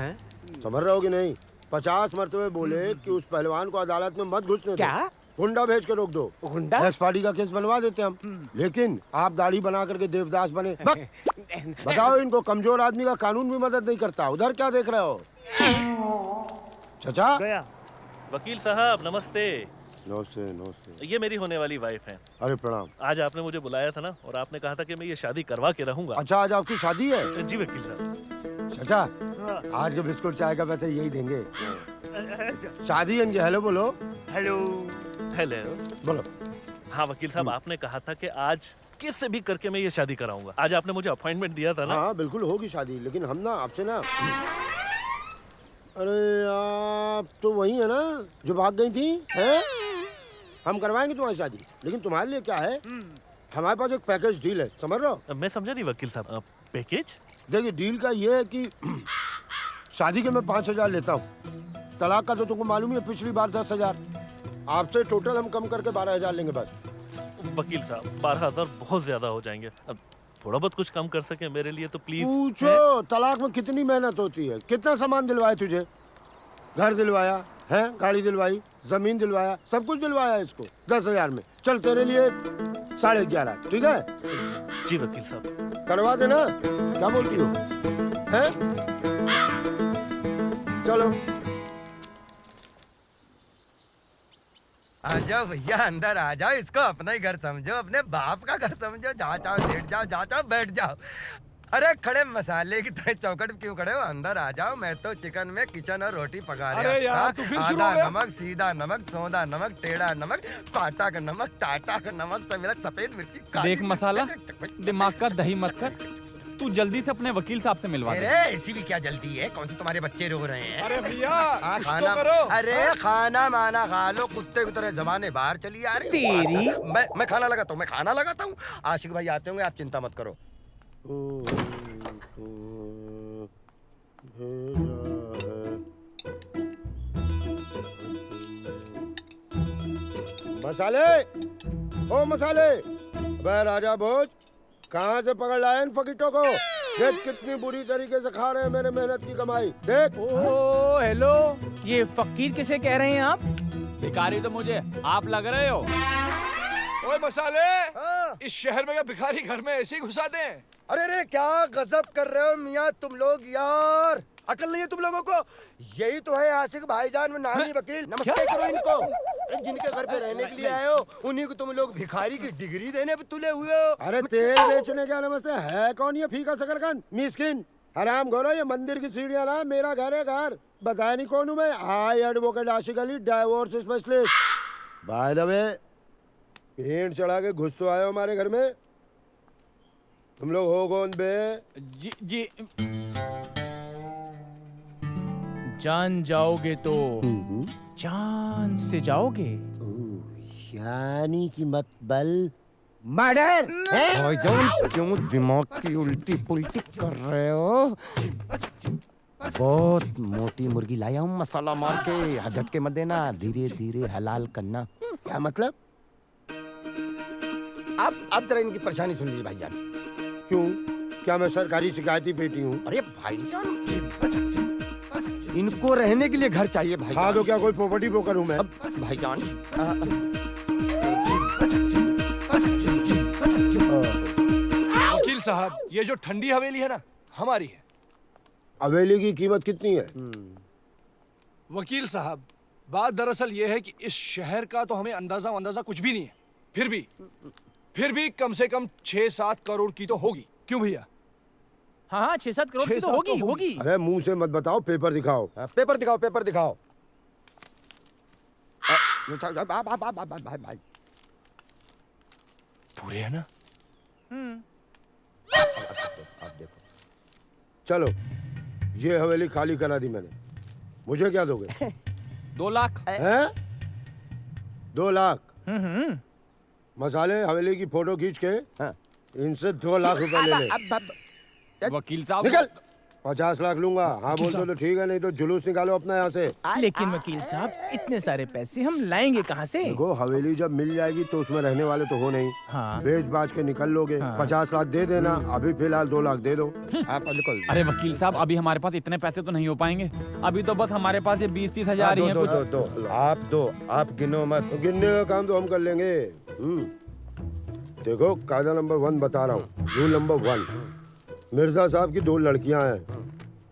समझ रहे हो कि नहीं? 50 मरतबे बोले कि उस पहलवान को अदालत में मत घुसने दो। क्या? गुंडा भेज के रोक दो। गुंडा? एक्स पार्टी का केस बनवा देते हम, लेकिन आप दाढ़ी बना करके देवदास बने। बताओ, इनको कमजोर आदमी का कानून भी मदद नहीं करता। उधर क्या देख रहे हो? चाचा गया। वकील साहब नमस्ते। नमस्ते नमस्ते। ये मेरी होने वाली वाइफ है। अरे प्रणाम। आज आपने मुझे बुलाया था ना, और आपने कहा था कि मैं ये शादी करवा के रहूंगा। अच्छा, आज आपकी शादी है? जी वकील साहब। चाचा, आज के बिस्कुट चाय का पैसे यही देंगे। शादी है इनकी। हेलो बोलो। हेलो हेलो बोलो। हाँ वकील साहब, आपने कहा था कि आज किससे भी करके मैं ये शादी कराऊंगा। आज आपने मुझे अपॉइंटमेंट दिया था ना? हाँ बिल्कुल होगी शादी, लेकिन हम ना आपसे ना, अरे आप तो वही है ना जो भाग गई थी, हैं? हम करवाएंगे तुम्हारी शादी, लेकिन तुम्हारे लिए क्या है, हमारे पास एक पैकेज डील है, समझ रहे हो? मैं समझा नहीं वकील साहब। पैकेज? देखिए, डील का ये है कि शादी के मैं 5,000 लेता हूँ, तलाक का तो तुमको मालूम ही है, पिछली बार 10,000। आपसे टोटल हम कम करके 12,000 लेंगे बस। वकील साहब 12,000 बहुत ज्यादा हो जाएंगे। अब थोड़ा बहुत कुछ कम कर सके मेरे लिए तो प्लीज। पूछो, तलाक में कितनी मेहनत होती है, कितना सामान दिलवाया तुझे? घर दिलवाया है, गाड़ी दिलवाई, जमीन दिलवाया, सब कुछ दिलवाया इसको 10,000 में। चल तेरे लिए 11,500, ठीक है? जी वकील साहब। करवा देना, क्या बोलती हो? हैं? चलो आ जाओ भैया, अंदर आ जाओ। इसको अपना ही घर समझो, अपने बाप का घर समझो। जहाँ चाहो लेट जाओ, जहाँ चाहो बैठ जाओ। अरे खड़े मसाले की तरह चौकट क्यों खड़े हो? अंदर आ जाओ। मैं तो चिकन में किचन और रोटी पका रहा। अरे यार, तू फिर शुरू हो आधा गया? नमक, सीधा नमक, सौंधा नमक, टेढ़ा नमक, पाटा का नमक, टाटा का नमक, सब मिला सफेद मिर्ची, काली देख मसाला, दिमाग का दही मत कर। तू जल्दी से अपने वकील साहब से मिलवा दे। अरे ऐसी भी क्या जल्दी है? कौन से तुम्हारे बच्चे रो रहे हैं? अरे भैया, कुछ तो खाना करो। अरे खाना माना खा लो, कुत्ते की तरह जमाने बाहर चली आ रही हो। तेरी। मैं खाना लगाता हूँ, मैं खाना लगाता हूँ। आशिक भाई आते होंगे, आप चिंता मत करो। मसाले, ओ मसाले, बे राजा भोज, कहाँ से पकड़ लाए इन फकीटों को? देख कितनी बुरी तरीके से खा रहे हैं मेरे मेहनत की कमाई। देख। ओह हेलो, ये फकीर किसे कह रहे हैं आप? भिखारी तो मुझे आप लग रहे हो। ओए मसाले, इस शहर में क्या भिखारी घर में ऐसे ही घुसाते हैं? अरे रे, क्या गजब कर रहे हो मियाँ तुम लोग यार। अकल नहीं है तुम लोगों को? यही तो है आशिक भाईजान में नामी वकील। नमस्ते करो इनको। अरे जिनके घर पे रहने के लिए आए हो, उन्हीं को तुम लोग भिखारी की डिग्री देने पे तुले हुए हो। अरे तेल बेचने क्या नमस्ते है? कौन ये फीका शकरकंद मिस्किन हराम खोरो? ये मंदिर की सीढ़ियाँ ना, मेरा घर है घर। बताया नहीं कौन हूँ मैं? Hi advocate Ashiq Ali, divorce specialist. By the way, paint चढ़ा के घुस तो आए हो हमारे घर में। तुम लोग हो कौन बे? जी जान जाओगे तो जान से जाओगे। यानी कि मतलब मर्डर है? भाईजान क्यों दिमाग की उल्टी पुल्टी कर रहे हो? बहुत मोटी मुर्गी लाया हूँ मसाला मार के। झटके मत देना, धीरे धीरे हलाल करना। क्या मतलब? अब जरा इनकी परेशानी सुन लीजिए भाईजान। क्यों? क्या मैं सरकारी शिकायती बेटी हूँ? अरे भाईजान, इनको रहने के लिए घर चाहिए भाई। हाँ तो क्या कोई प्रॉपर्टी ब्रोकर हूँ मैं? भाईजान वकील साहब, ये जो ठंडी हवेली है ना, हमारी है। हवेली की कीमत कितनी है? वकील साहब, बात दरअसल ये है कि इस शहर का तो हमें अंदाजा कुछ भी नहीं है। फिर भी कम से कम 6-7 करोड़ की तो होगी। क्यों भैया? हाँ 6-7 करोड़ की तो होगी। अरे मुंह से मत बताओ, पेपर दिखाओ। पेपर दिखाओ, पेपर दिखाओ। भाई पूरे है ना? अब देखो। चलो, ये हवेली खाली करा दी मैंने। मुझे क्या दोगे? 2 लाख। हैं? 2 लाख? मसाले, हवेली की फोटो खींच के इनसे 2 लाख रुपए ले ले। वकील साहब निकल। 50 लाख लूंगा। हाँ बोल दो तो ठीक है, नहीं तो जुलूस निकालो अपना यहाँ से। लेकिन वकील साहब इतने सारे पैसे हम लाएंगे कहाँ से? देखो हवेली जब मिल जाएगी तो उसमें रहने वाले तो हो नहीं। हाँ। बेच बाज के निकल लोगे। 50 लाख दे देना, अभी फिलहाल 2 लाख दे दो। आप निकल। अरे वकील साहब, अभी हमारे पास इतने पैसे तो नहीं हो पाएंगे। अभी तो बस हमारे पास ये 20-30 हजार ही हैं कुछ। आप गिनो मत। गिनने का काम तो हम कर लेंगे। देखो कायदा नंबर 1 बता रहा हूँ। रूल नंबर 1, मिर्जा साहब की 2 लड़कियां हैं,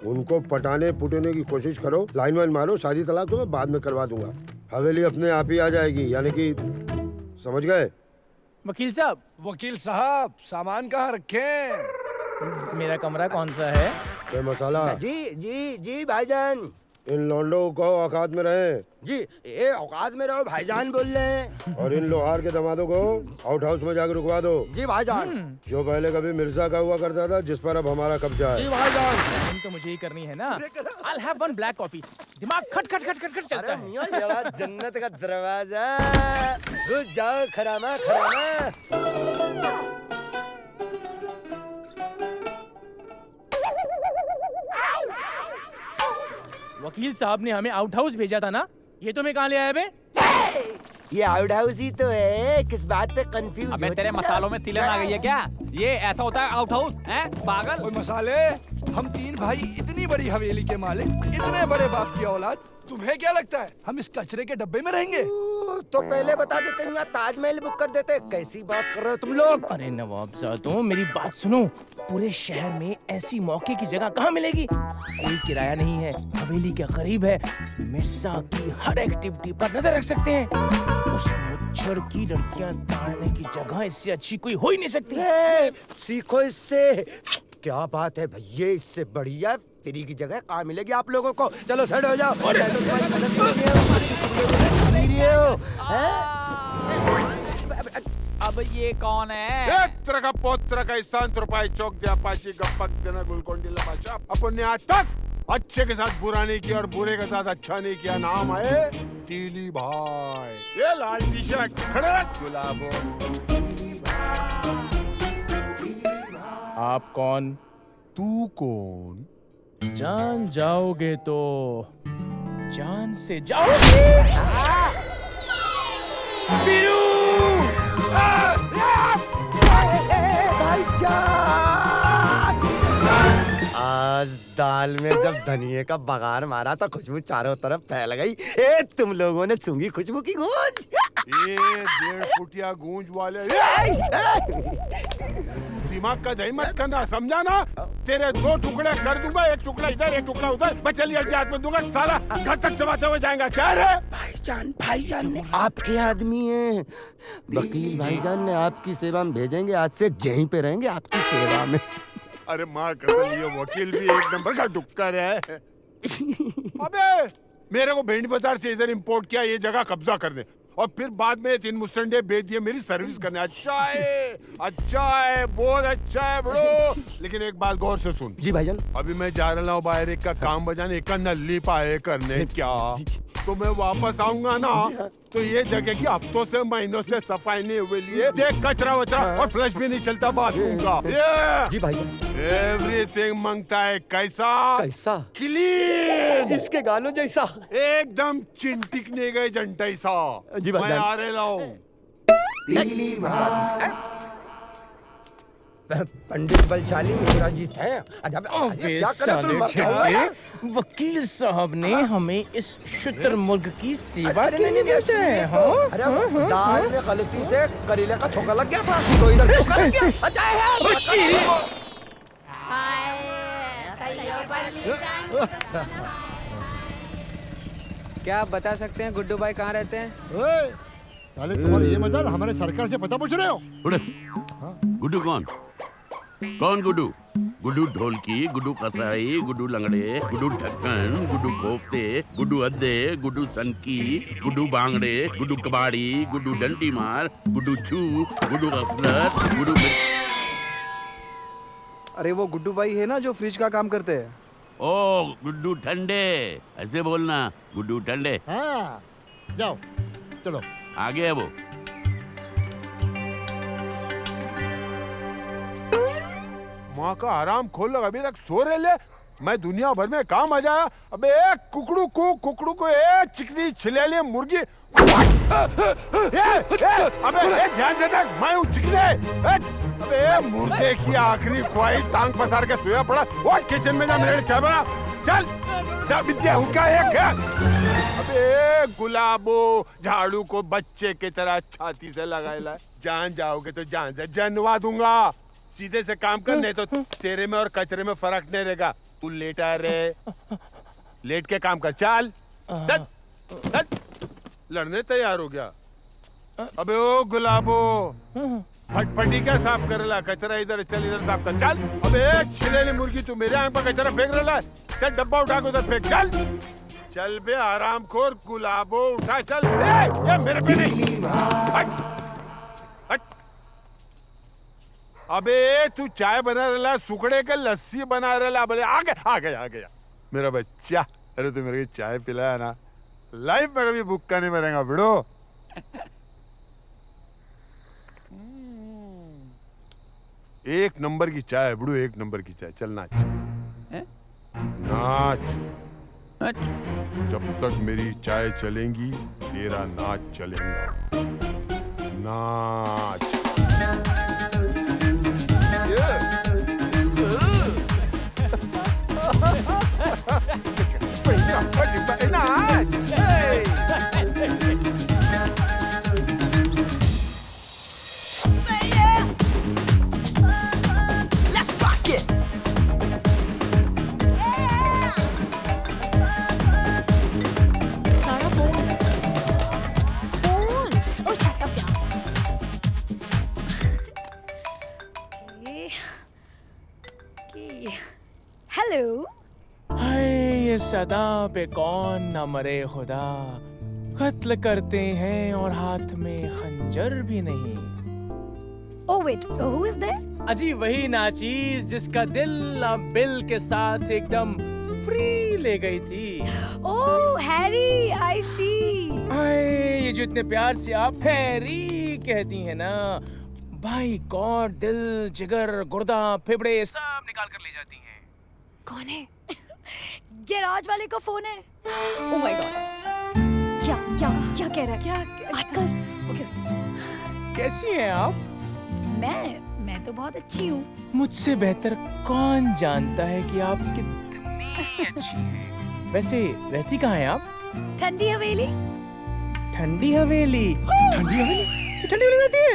उनको पटाने पुटने की कोशिश करो, लाइन वाइन मारो, शादी तलाक तो मैं बाद में करवा दूंगा। हवेली अपने आप ही आ जाएगी, यानी कि समझ गए? वकील साहब सामान कहाँ रखे? मेरा कमरा कौन सा है? ये मसाला जी भाईजान। इन लौंडों को औकात में रहे जी, ये औकात में रहो भाईजान बोल रहे हैं। और इन लोहार के दमादों को आउट हाउस में जाकर रुकवा दो। जी भाईजान। जो पहले कभी मिर्जा का हुआ करता था, जिस पर अब हमारा कब्जा है। जी भाईजान। हम तो मुझे ही करनी है ना। I'll have one black coffee। दिमाग खट खट खट खट खट चलता है। मियां जरा जन्नत का दरवाजा। घुस जाओ खरामा खरामा। वकील साहब ने हमें आउट हाउस भेजा था ना, ये तो मैं कहाँ ले आया बे? ये आउट हाउस ही तो है। किस बात पे कंफ्यूज? अबे तेरे मसालों में सिलन आ गई है क्या? ये ऐसा होता है आउट हाउस हैं? पागल। ओए मसाले, हम 3 भाई इतनी बड़ी हवेली के मालिक, इतने बड़े बाप की औलाद, तुम्हें क्या लगता है हम इस कचरे के डब्बे में रहेंगे? तो पहले बता देते यहाँ ताजमहल बुक कर देते। कैसी बात कर रहे हो तुम लोग? अरे नवाब साहब, मेरी बात सुनो। पूरे शहर में ऐसी मौके की जगह कहाँ मिलेगी? कोई किराया नहीं है, हवेली के करीब है, मिर्जा की हर एक्टिविटी पर नजर रख सकते हैं। उस मुच्छर की लड़कियां ताड़ने की जगह इससे अच्छी कोई हो ही नहीं सकती। सीखो इससे। क्या बात है भैया, इससे बढ़िया फ्री की जगह कहाँ मिलेगी आप लोगों को? चलो सेट हो जाओ। अब ये कौन है? एक का पोत्र का शांत रुपये चौक दिया पाची गप्पक देना गुलकोंडी लमाशा। अपन ने आज तक अच्छे के साथ बुरा नहीं किया और बुरे के साथ अच्छा नहीं किया। नाम है तीली भाई। ये लाल टी शर्ट खड़े रख गुलाबो। आप कौन? तू कौन? जान जाओगे तो जान से जाओगे। बीरू! आज दाल में जब धनिये का बघार मारा तो खुशबू चारों तरफ फैल गई। ए तुम लोगों ने सूंघी खुशबू की गूंज? ये 1.5 फुटिया गूंज वाले दिमाग का दही मत करना, समझा ना? तेरे 2 टुकड़े कर दूंगा, 1 टुकड़ा इधर 1 टुकड़ा उधर। बचलिए हाथ में दूंगा, साला घर तक चबाते हुए जाएगा। क्या रे भाईजान ने आपके आदमी हैं। वकील भाईजान ने आपकी सेवा में भेजेंगे। आज से यहीं पे रहेंगे आपकी सेवा में। अरे माँ कसम, ये वकील भी 1 नंबर का डुक्कर है। अबे मेरे को भेंड बाजार से इधर इंपोर्ट किया ये जगह कब्जा करने, और फिर बाद में 3 मुस्टंडे बेच दिए मेरी सर्विस करने। अच्छा है, बहुत अच्छा है ब्रो। लेकिन एक बात गौर से सुन। जी भाईजान। अभी मैं जा रहा हूँ बाहर एक का काम बजाने, एक का नल्ली पाए करने। क्या तो मैं वापस आऊंगा ना, तो ये जगह की हफ्तों से महीनों से सफाई नहीं हुई लिए देख, कचरा वचरा और फ्लश भी नहीं चलता बाथरूम का। जी भाईजान। एवरीथिंग मांगता है कैसा? क्लीन, इसके गालों जैसा, एकदम चिंटिकने गए जंटई सा। जी मैं भाईजान। आ रहे लाऊं। पंडित बलशाली मिश्रा जी थे। वकील साहब ने हमें इस शुतुरमुर्ग की सेवा देने भेजा है। अरे दाल में गलती से करेले का छोका लग गया था, तो इधर छोका लग गया। क्या आप बता सकते हैं गुड्डू भाई कहाँ रहते हैं? साले तुम्हारी ये मजाल हमारे सरकार से पता पूछ रहे हो? गुड्डू कौन? कौन गुड्डू? गुड्डू ढोलकी, गुड्डू कसाई, गुड्डू लंगड़े, गुड्डू ढक्कन, गुड्डू कोफ्ते, गुड्डू अद्दे, गुड्डू सनकी, गुड्डू बांगड़े, गुड्डू कबाड़ी, गुड्डू डंडी मार, गुड्डू छू, गुड्डू गफलत, गुड्डू। अरे वो गुड्डू भाई है ना जो फ्रिज का काम करते हैं। ओ गुड्डू ठंडे, ऐसे बोलना, गुड्डू ठंडे। हाँ, जाओ चलो आगे है वो। माँ का आराम खोल लो, अभी तक सो रहे ले। मैं दुनिया भर में काम आ जाया। अबे एक कुकड़ू को एक चिकनी छिलेली मुर्गी। अबे ध्यान से देख, मैं हूँ चिकने। अबे मुर्गे की आखिरी ख्वाहिश टांग पसार के सोया पड़ा। वो किचन में जा, मेरे चाय बना। चल जा, विद्या हुक्का एक है। अबे गुलाबो, झाड़ू को बच्चे की तरह छाती से लगाएला। जान जाओगे तो जान से जनवा दूंगा। सीधे से काम कर, नहीं तो तेरे में और कचरे में फर्क नहीं रहेगा। तू लेटा रे, लेट के काम कर। चल लड़ने तैयार हो गया। अबे ओ गुलाबो, फटफटी क्या साफ करेला? कचरा इधर चल, इधर साफ कर। चल। अबे छिलेली मुर्गी, तू मेरे आंख पर कचरा फेंक रहा है। चल डब्बा उठा के उधर फेंक। चल चल बे आरामखोर गुलाबो, उठा चल। ये मेरे पे नहीं। हट। अबे तू चाय बना रहा, सुखड़े के लस्सी बना रहा। बोले आ गया मेरा बच्चा। अरे तू मेरे को चाय पिलाया ना, लाइफ में कभी भूखा नहीं मरेगा बिड़ो। एक नंबर की चाय बुड़ू, एक नंबर की चाय। चल नाच नाच। जब तक मेरी चाय चलेंगी तेरा नाच चलेगा। नाच। हेलो। हाय ये सदा पे कौन न मरे खुदा, कत्ल करते हैं और हाथ में खंजर भी नहीं। Oh wait, who is there? अजी वही नाचीज जिसका दिल अब बिल के साथ एकदम फ्री ले गई थी। Oh Harry, I see। हाय ये जो इतने प्यार से आप हैरी कहती हैं ना, भाई गॉड दिल जिगर गुर्दा फेफड़े सब निकाल कर ले जाती हैं। कौन है? गैराज वाले का फोन है। Oh my God। क्या कह रहा है? क्या बात कर? कैसी हैं आप? मैं तो बहुत अच्छी हूँ। मुझसे बेहतर कौन जानता है कि आप कितनी अच्छी हैं। वैसे रहती कहाँ हैं आप? ठंडी हवेली। ठंडी हवेली? ठंडी हवेली? ठंडी हवेली रहती है?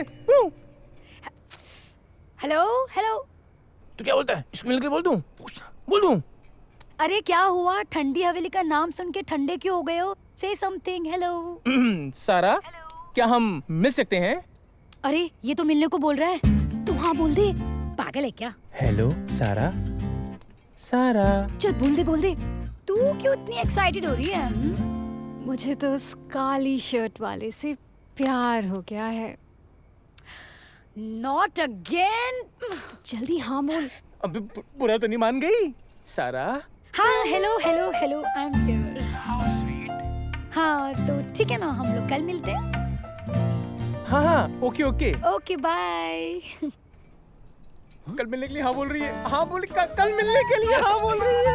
हेलो। तू क्या बोलता है? इसको मिलकर बोल दूं? अरे क्या हुआ? ठंडी हवेली का नाम सुन के ठंडे क्यों हो गए हो? Say something, hello। सारा, क्या हम मिल सकते हैं? अरे ये तो मिलने को बोल रहा है। तू हाँ बोल दे। पागल है क्या? हेलो सारा। चल बोल दे। तू क्यों इतनी एक्साइटेड हो रही है? मुझे तो उस काली शर्ट वाले से प्यार हो गया है। Not again। जल्दी हाँ बोल। अभी बुरा तो नहीं मान गई सारा? हाँ हेलो आई एम हियर। हाँ तो ठीक है ना, हम लोग कल मिलते हैं। हाँ ओके बाय। कल मिलने के लिए हाँ बोल रही है। हाँ बोल, कल मिलने के लिए हाँ बोल रही है।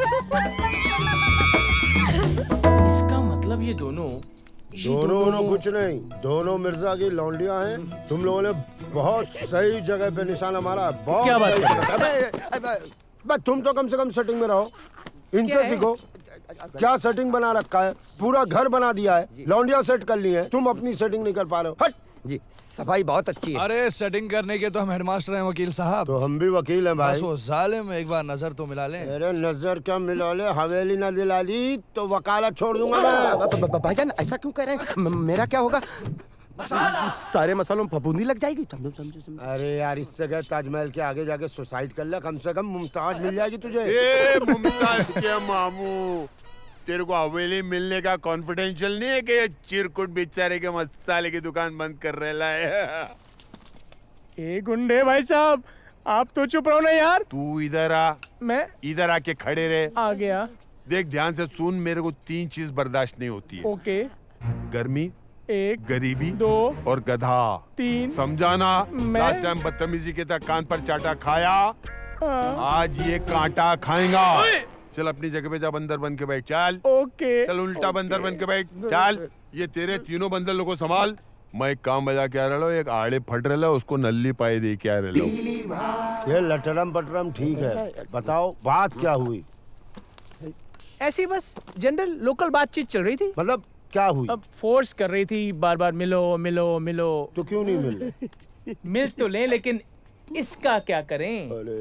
इसका मतलब ये दोनों कुछ नहीं, दोनों मिर्जा की लौंडियां हैं। तुम लोगों ने बहुत सही जगह पे निशाना मारा। बहुत क्या बात है? तुम तो कम से कम सेटिंग में रहो, इनसे सीखो। क्या सेटिंग बना रखा है, पूरा घर बना दिया है, लौंडिया सेट कर ली है, तुम अपनी सेटिंग नहीं कर पा रहे हो। हट जी, सफाई बहुत अच्छी है। अरे सेटिंग करने के तो हम हेडमास्टर हैं वकील साहब। तो हम भी वकील हैं भाई। बस वो जालिम एक बार नजर तो मिला ले। अरे नजर क्या मिला ले, हवेली ना दिला दी तो वकालत छोड़ दूंगा मैं। भाईजान ऐसा क्यों कह रहे हैं? मेरा क्या होगा? सारे मसालों में फफूंदी लग जाएगी। समझो। अरे यार इससे गए ताजमहल के आगे जाके सुसाइड कर ले, कम से कम मुमताज मिल जाएगी तुझे। मुमताज के मामू, तेरे को हवेली मिलने का कॉन्फिडेंशियल नहीं है कि ये चिरकुट बेचारे के मसाले की दुकान बंद कर रहा है? ए गुंडे भाई साहब, आप तो चुप रहो ना यार। तू इधर आ। मैं इधर आके खड़े रहे। आ गया। देख ध्यान से सुन, मेरे को 3 चीज बर्दाश्त नहीं होती है। ओके। गर्मी, 1, गरीबी, 2 और गधा। 3 समझाना? लास्ट टाइम बदतमीजी के तक कान पर चाटा खाया, आज ये कांटा खाएगा। चल अपनी जगह पे जा, बंदर बन के बैठ। चल ओके। चल उल्टा बंदर बन के बैठ। चल ये तेरे तीनों बंदर लोगों को संभाल। मैं एक काम बजा के आ रहा हूँ, एक आड़े फट रहा उसको नल्ली पाए दे के आ रहा हूँ। ये लटरम पटरम ठीक है, बताओ बात क्या हुई? ऐसी बस जनरल लोकल बातचीत चल रही थी। मतलब क्या हुई? अब फोर्स कर रही थी बार बार, मिलो मिलो मिलो। तो क्यों नहीं मिल रहे? मिल तो लें, लेकिन इसका क्या करें? अरे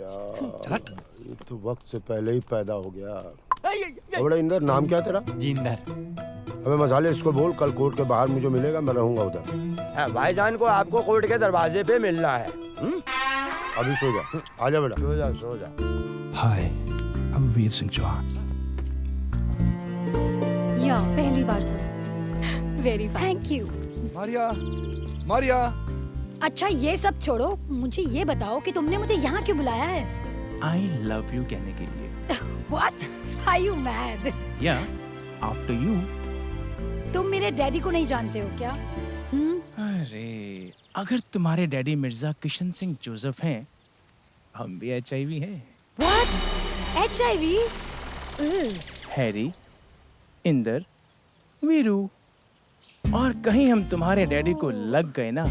यार, ये तो वक्त से पहले ही पैदा हो गया। बड़ा इंदर, नाम क्या तेरा? जिंदर। अबे मसाले, इसको बोल कल कोर्ट के बाहर मुझे मिलेगा, मैं रहूंगा उधर। भाईजान को आपको कोर्ट के दरवाजे पे मिलना है। अभी सो जा, आजा बेटा। सो जा सो जा। हाय, आई एम वीर सिंह चौहान। या पहली बार सुना। Very fine. Thank you. Maria, Maria. अच्छा ये सब छोड़ो, मुझे ये बताओ कि तुमने मुझे यहाँ क्यों बुलाया है? आई लव यू कहने के लिए। What? Are you mad? या आफ्टर यू। तुम मेरे डैडी को नहीं जानते हो क्या? अरे अगर तुम्हारे डैडी मिर्जा किशन सिंह जोसेफ हैं, हम भी HIV हैं। What? HIV? Harry, Inder, Veeru, और कहीं हम तुम्हारे डैडी को लग गए ना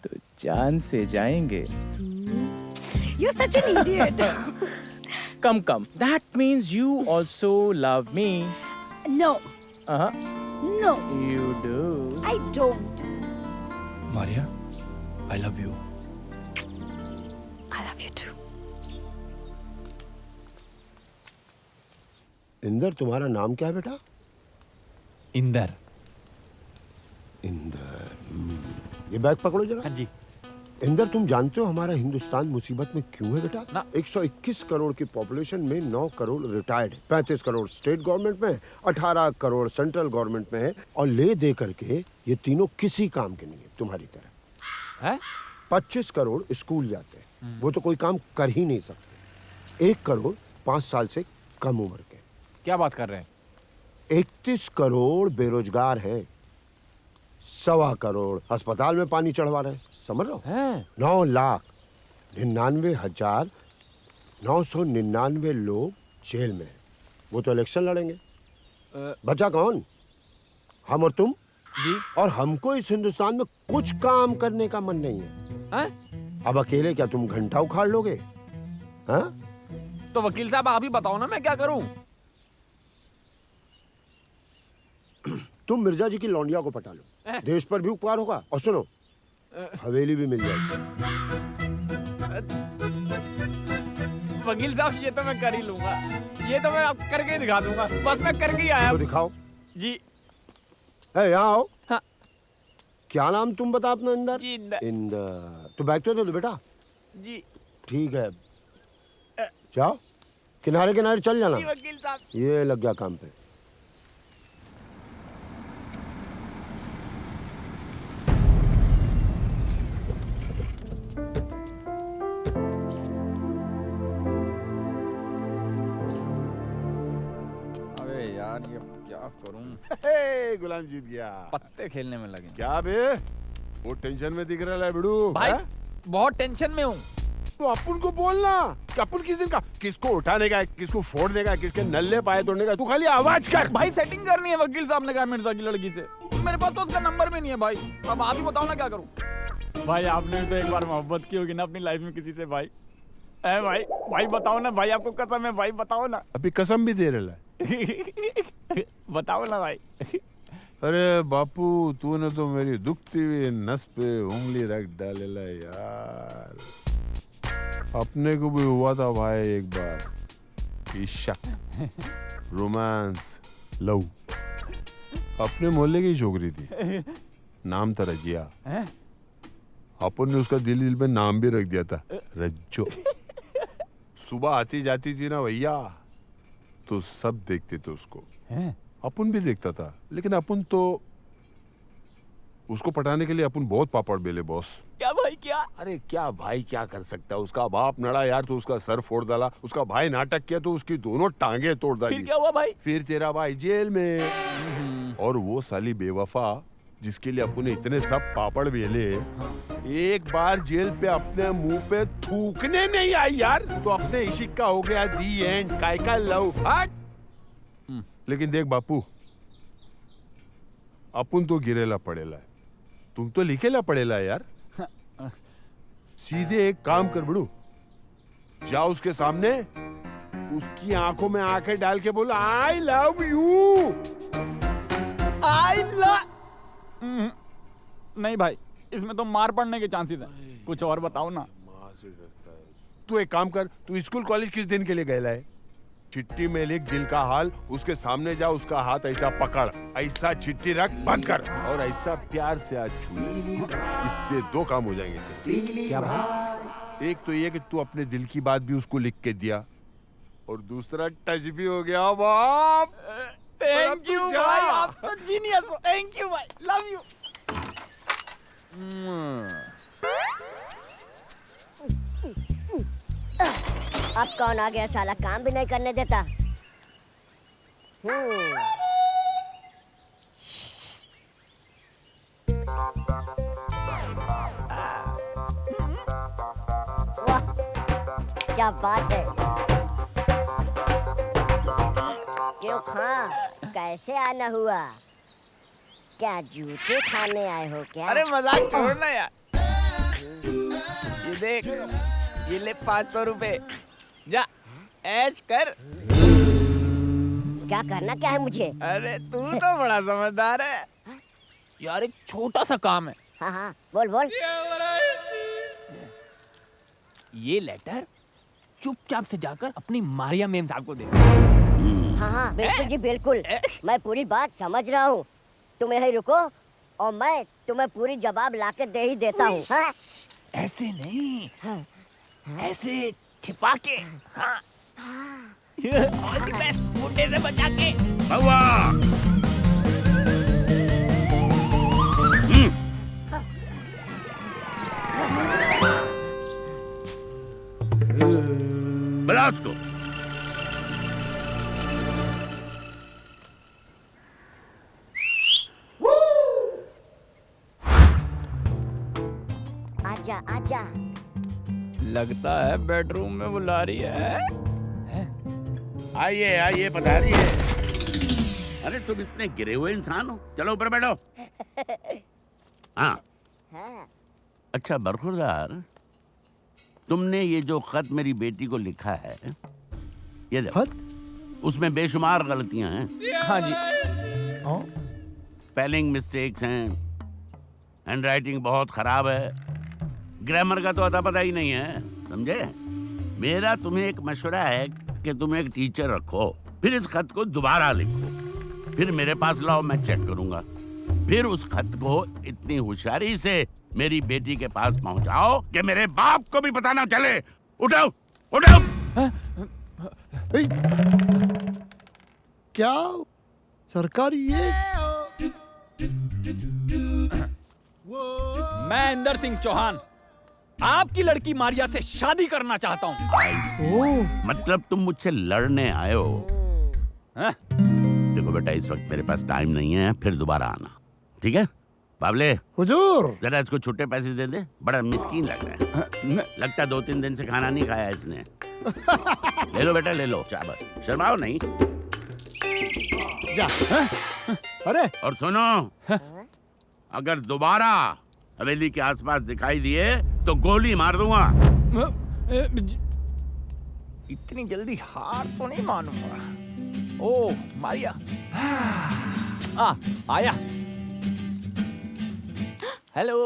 तो जान से जाएंगे। You're such an idiot. Come. That means you also love me. No. No. You do. I don't. Maria, I love you. I love you too. Inder, तुम्हारा नाम क्या है बेटा? इंदर। इंदर। ये बैग पकड़ो जरा। हाँ जी। इंदर, तुम जानते हो हमारा हिंदुस्तान मुसीबत में क्यों है बेटा? 121 करोड़ की पॉपुलेशन में 9 crore retired, 35 crore state government में, 18 करोड़ सेंट्रल गवर्नमेंट में है, और ले दे करके ये तीनों किसी काम के नहीं है तुम्हारी तरह। है? 25 करोड़ स्कूल जाते हैं, वो तो कोई काम कर ही नहीं सकते। 1 करोड़ 5 साल से कम उम्र के। क्या बात कर रहे हैं? 31 करोड़ बेरोजगार हैं, 1.25 करोड़ अस्पताल में पानी चढ़वा रहे हैं, समझ रहे हो? 9,99,999 लोग जेल में हैं। वो तो इलेक्शन लड़ेंगे। बचा कौन? हम और तुम जी। और हमको इस हिंदुस्तान में कुछ काम करने का मन नहीं है। अब अकेले क्या तुम घंटा उखाड़ लोगे? तो वकील साहब आप ही बताओ ना, मैं क्या करूं? तुम मिर्जा जी की लौंडिया को पटा लो, देश पर भी उपकार होगा, और सुनो हवेली भी मिल जाएगी। वकील साहब ये तो मैं कर ही लूंगा, ये तो मैं अब करके ही दिखा दूंगा, बस मैं करके ही आया। तो दिखाओ जी। यहाँ आओ। हाँ। क्या नाम तुम बता अपना? इंदर। जी इंदर। इंदर, तो बैग तो दे दो बेटा। जी ठीक है, जाओ किनारे किनारे चल जाना। जी वकील साहब। ये लग गया काम पे। यार ये क्या करूं? गुलाम जीत गया। पत्ते खेलने में लगे। क्या बे, वो टेंशन में दिख रहा है बिड़ू भाई? बहुत टेंशन में हूँ। तो अपन को बोलना कि अपन किस दिन का, किसको उठाने का है, किसको फोड़ने का है, किसके नल्ले पाए तोड़ने का। तू खाली आवाज कर। भाई सेटिंग करनी है, वकील साहब ने कहा मिर्जा की लड़की से। मेरे पास तो उसका नंबर भी नहीं है भाई। अब आप ही बताओ ना क्या करूं? भाई आपने भी तो एक बार मोहब्बत की होगी ना अपनी लाइफ में किसी से भाई। है भाई? भाई बताओ ना भाई, आपको कसम है भाई, बताओ ना। अभी कसम भी दे रहा है। बताओ ना भाई। अरे बापू, तूने तो मेरी दुखती हुई नस पे उंगली रख डालेला यार। अपने को भी हुआ था भाई एक बार इश्क, रोमांस, लव। अपने मोहल्ले की छोकरी थी, नाम था रजिया। अपन ने उसका दिल में नाम भी रख दिया था, रज्जो। सुबह आती जाती थी ना भैया, तो सब देखते थे उसको। अपन भी देखता था, लेकिन अपन तो उसको पटाने के लिए अपन बहुत पापड़ बेले बॉस। क्या भाई क्या? अरे क्या भाई क्या कर सकता है? उसका बाप नड़ा यार तो उसका सर फोड़ डाला, उसका भाई नाटक किया तो उसकी दोनों टांगे तोड़ डाली। फिर क्या हुआ भाई? फिर तेरा भाई जेल में, और वो साली बेवफा जिसके लिए अपन ने इतने सब पापड़ बेले, एक बार जेल पे अपने मुंह पे थूकने नहीं आई यार, तो अपने इशिक का हो गया दी एंड, काय का लव। लेकिन देख बापू, अपन तो गिरेला पड़ेला है, तुम तो लिखेला पड़ेला यार। सीधे एक काम कर बड़ू, जाओ उसके सामने, उसकी आंखों में आंखें डाल के बोलो I love you. I love. नहीं भाई, इसमें तो मार पड़ने के चांसेस हैं। कुछ और बताओ ना। तू एक काम कर, तू स्कूल कॉलेज किस दिन के लिए गया है? चिट्ठी में लिख दिल का हाल, उसके सामने जा, उसका हाथ ऐसा पकड़, ऐसा चिट्ठी रख, बंद कर और ऐसा प्यार से आज छू। इससे दो काम हो जाएंगे। क्या भाई? एक तो ये कि तू अपने दिल की बात भी उसको लिख के दिया, और दूसरा टच भी हो गया। बाप थैंक यू भाई, आप तो जीनियस हो। थैंक यू भाई, लव यू। अब कौन आ गया साला, काम भी नहीं करने देता। वाह क्या बात है। क्यों खां, कैसे आना हुआ? क्या जूते खाने आए हो क्या? अरे मजाक छोड़ना यार। ये देख, ये ले 500 रुपए, जा ऐश कर। क्या करना क्या है मुझे? अरे तू तो बड़ा समझदार है यार। एक छोटा सा काम है। हाँ हाँ बोल बोल। ये लेटर चुपचाप से जाकर अपनी मारिया मेम साहब को दे। हाँ हाँ बिल्कुल जी बिल्कुल, मैं पूरी बात समझ रहा हूँ। तुम यहीं रुको और मैं तुम्हें पूरी जवाब लाके दे ही देता हूँ। हाँ? ऐसे नहीं, ऐसे छिपा के। हाँ। मुंडे से बचा के। बउआ बुला उसको। आजा आजा। लगता है बेडरूम में बुला रही है। आइए आइए, पधारिए। अरे तुम इतने गिरे हुए इंसान हो, चलो ऊपर बैठो। हाँ अच्छा बरखुरदार, तुमने ये जो खत मेरी बेटी को लिखा है, ये खत, उसमें बेशुमार गलतियां हैं। हाँ जी। स्पेलिंग मिस्टेक्स हैं, हैंडराइटिंग बहुत खराब है, ग्रामर का तो अता पता ही नहीं है, समझे? मेरा तुम्हें एक मशवरा है कि तुम एक टीचर रखो, फिर इस खत को दोबारा लिखो, फिर मेरे पास लाओ, मैं चेक करूंगा, फिर उस खत को इतनी होशियारी से मेरी बेटी के पास पहुंचाओ कि मेरे बाप को भी पता ना चले। उठाओ उठाओ। क्या सरकारी ये? मैं इंदर सिंह चौहान आपकी लड़की मारिया से शादी करना चाहता हूँ। मतलब तुम मुझसे लड़ने आए हो? देखो बेटा, इस वक्त मेरे पास टाइम नहीं है, फिर दोबारा आना, ठीक है? बाबले हुजूर, जरा इसको छुट्टे पैसे दे दे, बड़ा मिस्कीन लग रहा है। लगता है 2-3 दिन से खाना नहीं खाया इसने। ले लो बेटा, ले लो, चावल, शर्माओ नहीं। जा। अरे और सुनो, अगर दोबारा हवेली के आसपास दिखाई दिए तो गोली मार दूंगा। इतनी जल्दी हार तो नहीं मानूंगा। ओ मारिया, आया। हेलो।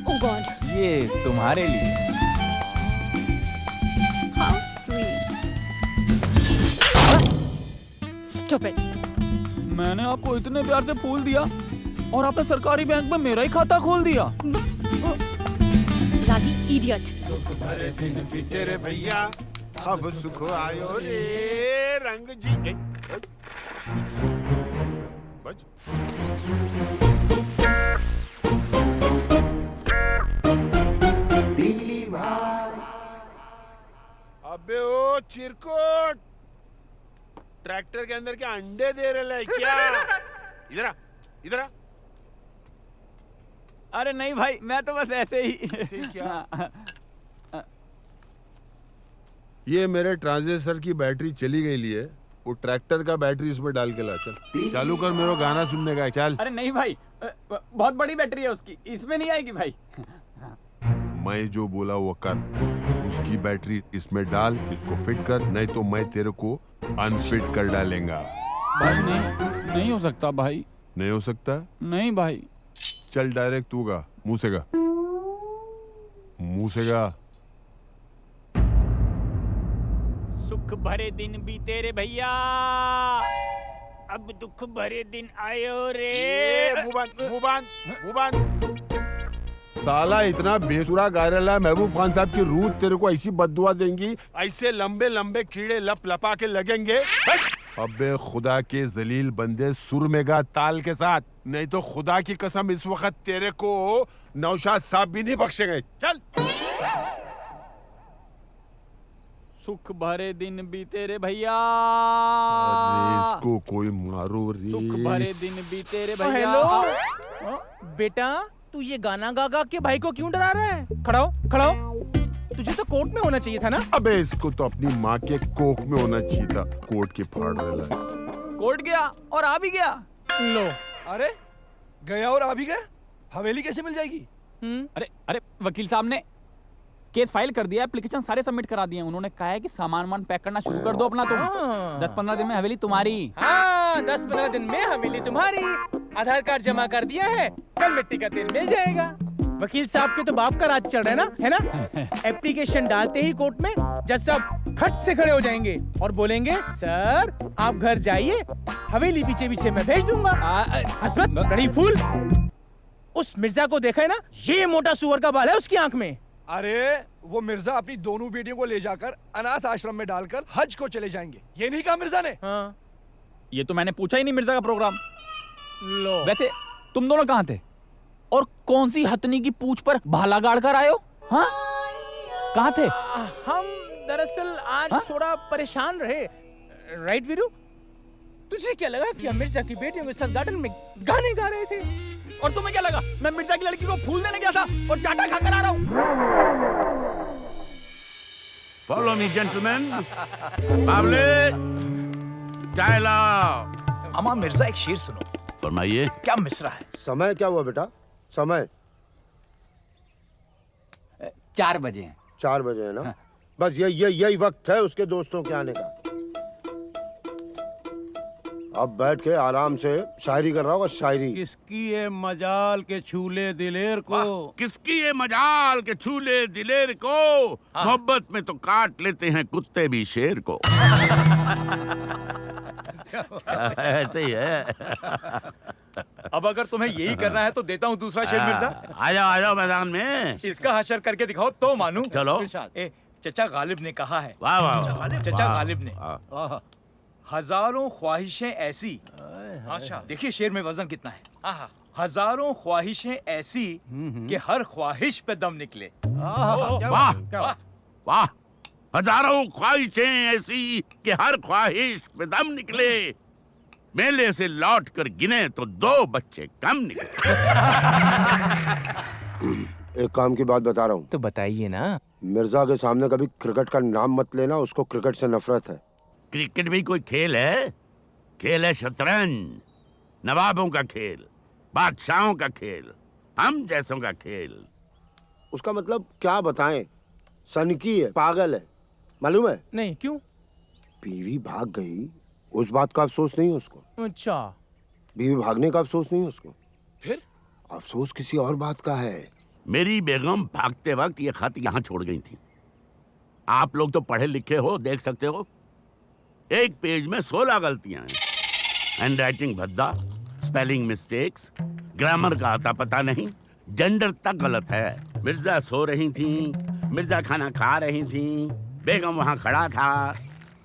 ओह गॉड, ये तुम्हारे लिए। How sweet. Stop it. मैंने आपको इतने प्यार से फूल दिया और आपने सरकारी बैंक में मेरा ही खाता खोल दिया। Bloody idiot. तुम्हारे दिन बीते रे भैया, अब सुख आयो रे रंग जी। बच। अबे ओ चिरकुट, ट्रैक्टर के अंदर के अंडे दे रहे क्या? इधर आ, इधर आ। अरे नहीं भाई, मैं तो बस ऐसे ही। क्या? ये मेरे ट्रांजिस्टर की बैटरी चली गई ली है, वो ट्रैक्टर का बैटरी इसमें डाल के ला। चल चालू कर, मेरे को गाना सुनने का है। चल। अरे नहीं भाई, बहुत बड़ी बैटरी है उसकी, इसमें नहीं आएगी भाई। मैं जो बोला वो कर, उसकी बैटरी इसमें डाल, इसको फिट कर, नहीं तो मैं तेरे को अनफिट कर डालेंगा। भाई नहीं हो सकता भाई। नहीं हो सकता? नहीं भाई। चल डायरेक्ट तू गा, मुंह से गा, मुंह से गा। सुख भरे दिन बीते रे भैया, अब दुख भरे दिन आयो रे। साला इतना बेसुरा गा रहा है, महबूब खान साहब की रूह तेरे को ऐसी बद्दुआ देंगी, ऐसे लंबे लंबे कीड़े लप लपा के लगेंगे। अबे खुदा के जलील बंदे, सुर में गा ताल के साथ, नहीं तो खुदा की कसम इस वक्त तेरे को नौशाद साहब भी नहीं बख्शेंगे। चल। सुख भरे दिन बीते रे भैया, इसको कोई मारो रे। सुख भरे दिन बीते रे भैया। हेलो बेटा, तू ये गाना गा गा के भाई को क्यों डरा रहा है? खड़ा हो, खड़ा हो। तुझे तो कोर्ट में होना चाहिए था ना। अबे इसको तो अपनी माँ के कोख में होना चाहिए था, कोर्ट के फाड़ रहा है। कोर्ट गया और आ भी गया। लो। अरे गया और आ भी गया, हवेली कैसे मिल जाएगी? अरे वकील साहब ने केस फाइल कर दिया, एप्लीकेशन सारे सबमिट करा दिए। उन्होंने कहा है कि सामान पैक करना शुरू कर दो अपना। तुम 10-15 दिन में हवेली तुम्हारी। हाँ, 10-15 दिन में हवेली तुम्हारी। आधार कार्ड जमा कर दिया है, कल मिट्टी का तेल मिल जाएगा। वकील साहब के तो बाप का राज चढ़ रहा है ना, है ना? एप्लीकेशन डालते ही कोर्ट में जज साहब खट से खड़े हो जाएंगे और बोलेंगे, सर आप घर जाइए, हवेली पीछे पीछे मैं भेज दूंगा। हसमत बड़ी फूल। उस मिर्जा को देखा है ना, ये मोटा सुअर का बाल है उसकी आंख में। अरे वो मिर्जा अपनी दोनों बेटियों को ले जाकर अनाथ आश्रम में डालकर हज को चले जाएंगे, ये नहीं कहा मिर्जा ने? हाँ। ये तो मैंने पूछा ही नहीं मिर्जा का प्रोग्राम। लो। वैसे तुम दोनों कहाँ थे और कौन सी हथनी की पूंछ पर भाला गाड़ कर आए हो? हाँ, कहाँ थे? हम दरअसल आज थोड़ा परेशान रहे। राइट वीरू? तुझे क्या लगा कि हम मिर्जा की बेटियों के साथ गार्डन में गाने गा रहे थे? और तुम्हें क्या लगा मैं मिर्जा की लड़की को फूल देने गया था और चाटा खाकर आ रहा हूँ? Follow me gentleman. बावले चाय लाओ। अम्मा मिर्जा एक शेर सुनो। फरमाइए। क्या मिसरा है? समय क्या हुआ बेटा? समय 4 बजे हैं। 4 बजे है ना? बस यही वक्त है उसके दोस्तों के आने का। अब बैठ के आराम से शायरी कर रहा होगा, शायरी। किसकी ये मजाल के छूले दिलेर को, किसकी ये मजाल के छूले दिलेर को, मोहब्बत में तो काट लेते हैं कुत्ते भी शेर को। ऐसे ही है। अब अगर तुम्हें यही करना है तो देता हूँ दूसरा शेर मिर्जा। आ जाओ मैदान में। इसका हशर करके दिखाओ तो मानूं। चलो। चचा गालिब ने कहा है। वाह वाह। चचा गालिब ने, हजारों ख्वाहिशें ऐसी। अच्छा देखिए शेर में वजन कितना है। हजारों ख्वाहिशें ऐसी कि हर ख्वाहिश पे दम निकले। वाह वाह। हजारों ख्वाहिशें ऐसी कि हर ख्वाहिश पे दम निकले, मेले से लौट कर गिने तो 2 बच्चे कम निकले। एक काम की बात बता रहा हूँ। तो बताइए ना। मिर्जा के सामने कभी क्रिकेट का नाम मत लेना, उसको क्रिकेट से नफरत है। क्रिकेट भी कोई खेल है? खेल है शतरंज, नवाबों का खेल, बादशाहों का खेल, हम जैसों का खेल। उसका मतलब क्या बताएं? सनकी है, पागल है, मालूम है? नहीं, क्यों? बीवी भाग गई, उस बात का अफसोस नहीं है उसको। अच्छा। बीवी भागने का अफसोस नहीं है उसको। फिर अफसोस किसी और बात का है। मेरी बेगम भागते वक्त ये खत यहाँ छोड़ गई थी। आप लोग तो पढ़े लिखे हो, देख सकते हो। एक पेज में 16 गलतियां हैं। हैंड राइटिंग भद्दा, स्पेलिंग मिस्टेक्स, ग्रामर का आता पता नहीं, जेंडर तक गलत है। मिर्जा सो रही थी, मिर्जा खाना खा रही थी, बेगम वहां खड़ा था।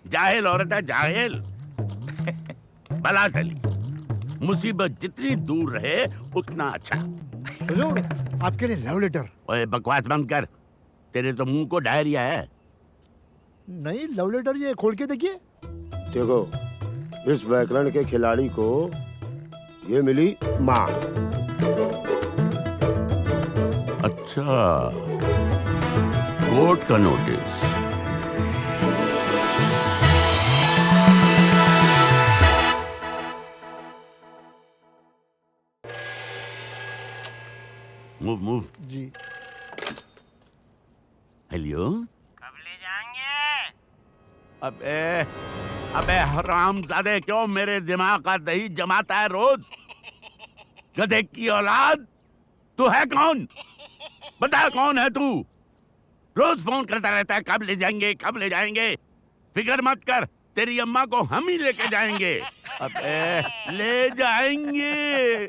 जाहिल औरत है, जाहिल। बला टली। मुसीबत जितनी दूर रहे उतना अच्छा। हुजूर, आपके लिए लव लेटर। ओए बकवास बंद कर, तेरे तो मुंह को डायरिया है। नहीं, लव लेटर ये खोल के देखिए। देखो, इस व्याकरण के खिलाड़ी को ये मिली माँ। अच्छा, कोर्ट का नोटिस। मूव मूव जी। हेलो, कब ले जाएंगे? अबे हरामजादे, क्यों मेरे दिमाग का दही जमाता है रोज? गधे की औलाद, तू है कौन? बता कौन है तू? रोज फोन करता रहता है, कब ले जाएंगे, कब ले जाएंगे। फिक्र मत कर, तेरी अम्मा को हम ही लेके जाएंगे। अबे ले जाएंगे।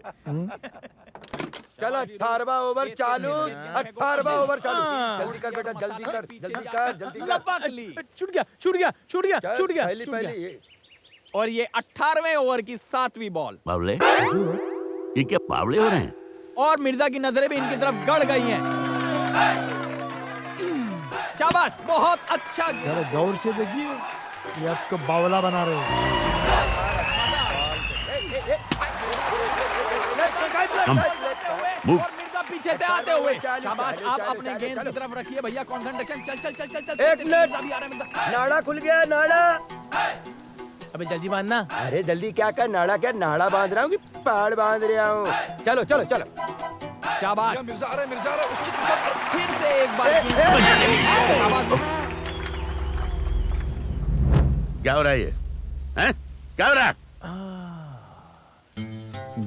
चल 18वां ओवर चालू, 18वां ओवर चालू। जल्दी कर बेटा, जल्दी कर, जल्दी कर, जल्दी कर। छूट गया। पहली पहली। और ये 18वें ओवर की 7वीं बॉल। बावले, ये क्या बावले हो रहे हैं? और मिर्जा की नजरें भी इनकी तरफ गड़ गई हैं। शाबाश, बहुत अच्छा। जरा गौर से देखिए, ये आपको बावला बना रहे हैं। और मिर्जा पीछे से आते हुए। शाबाश, आप अपने गेंद की तरफ रखिए भैया, कंसंट्रेशन। चल। एक मिनट, नाड़ा खुल गया, नाड़ा। अबे जल्दी बांधना। अरे जल्दी क्या कर, नाड़ा क्या नाड़ा बांध रहा हूँ कि पहाड़ बांध रहा हूँ। चलो चलो चलो। शाबाश, मिर्जा आ रहा है, उसकी तरफ। फिर से एक बार। क्या हो रहा है ये? हैं? क्या हो रहा है?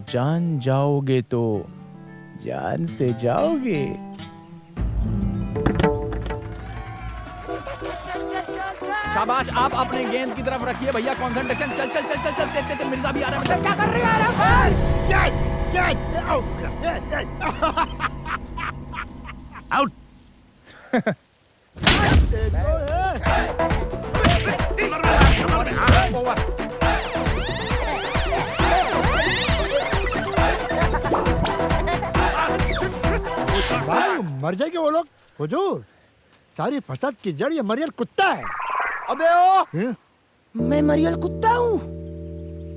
जान जाओगे तो जान से जाओगे। शाबाश, आप अपने गेंद की तरफ रखिए भैया, कंसंट्रेशन। चल। मिर्जा भी आ रहा है। क्या कर रहे हैं? आउट। मर जाएंगे वो लोग। हुजूर, सारी फसाद की जड़ ये मरियल कुत्ता है। अबे ओ, मैं मरियल कुत्ता हूँ?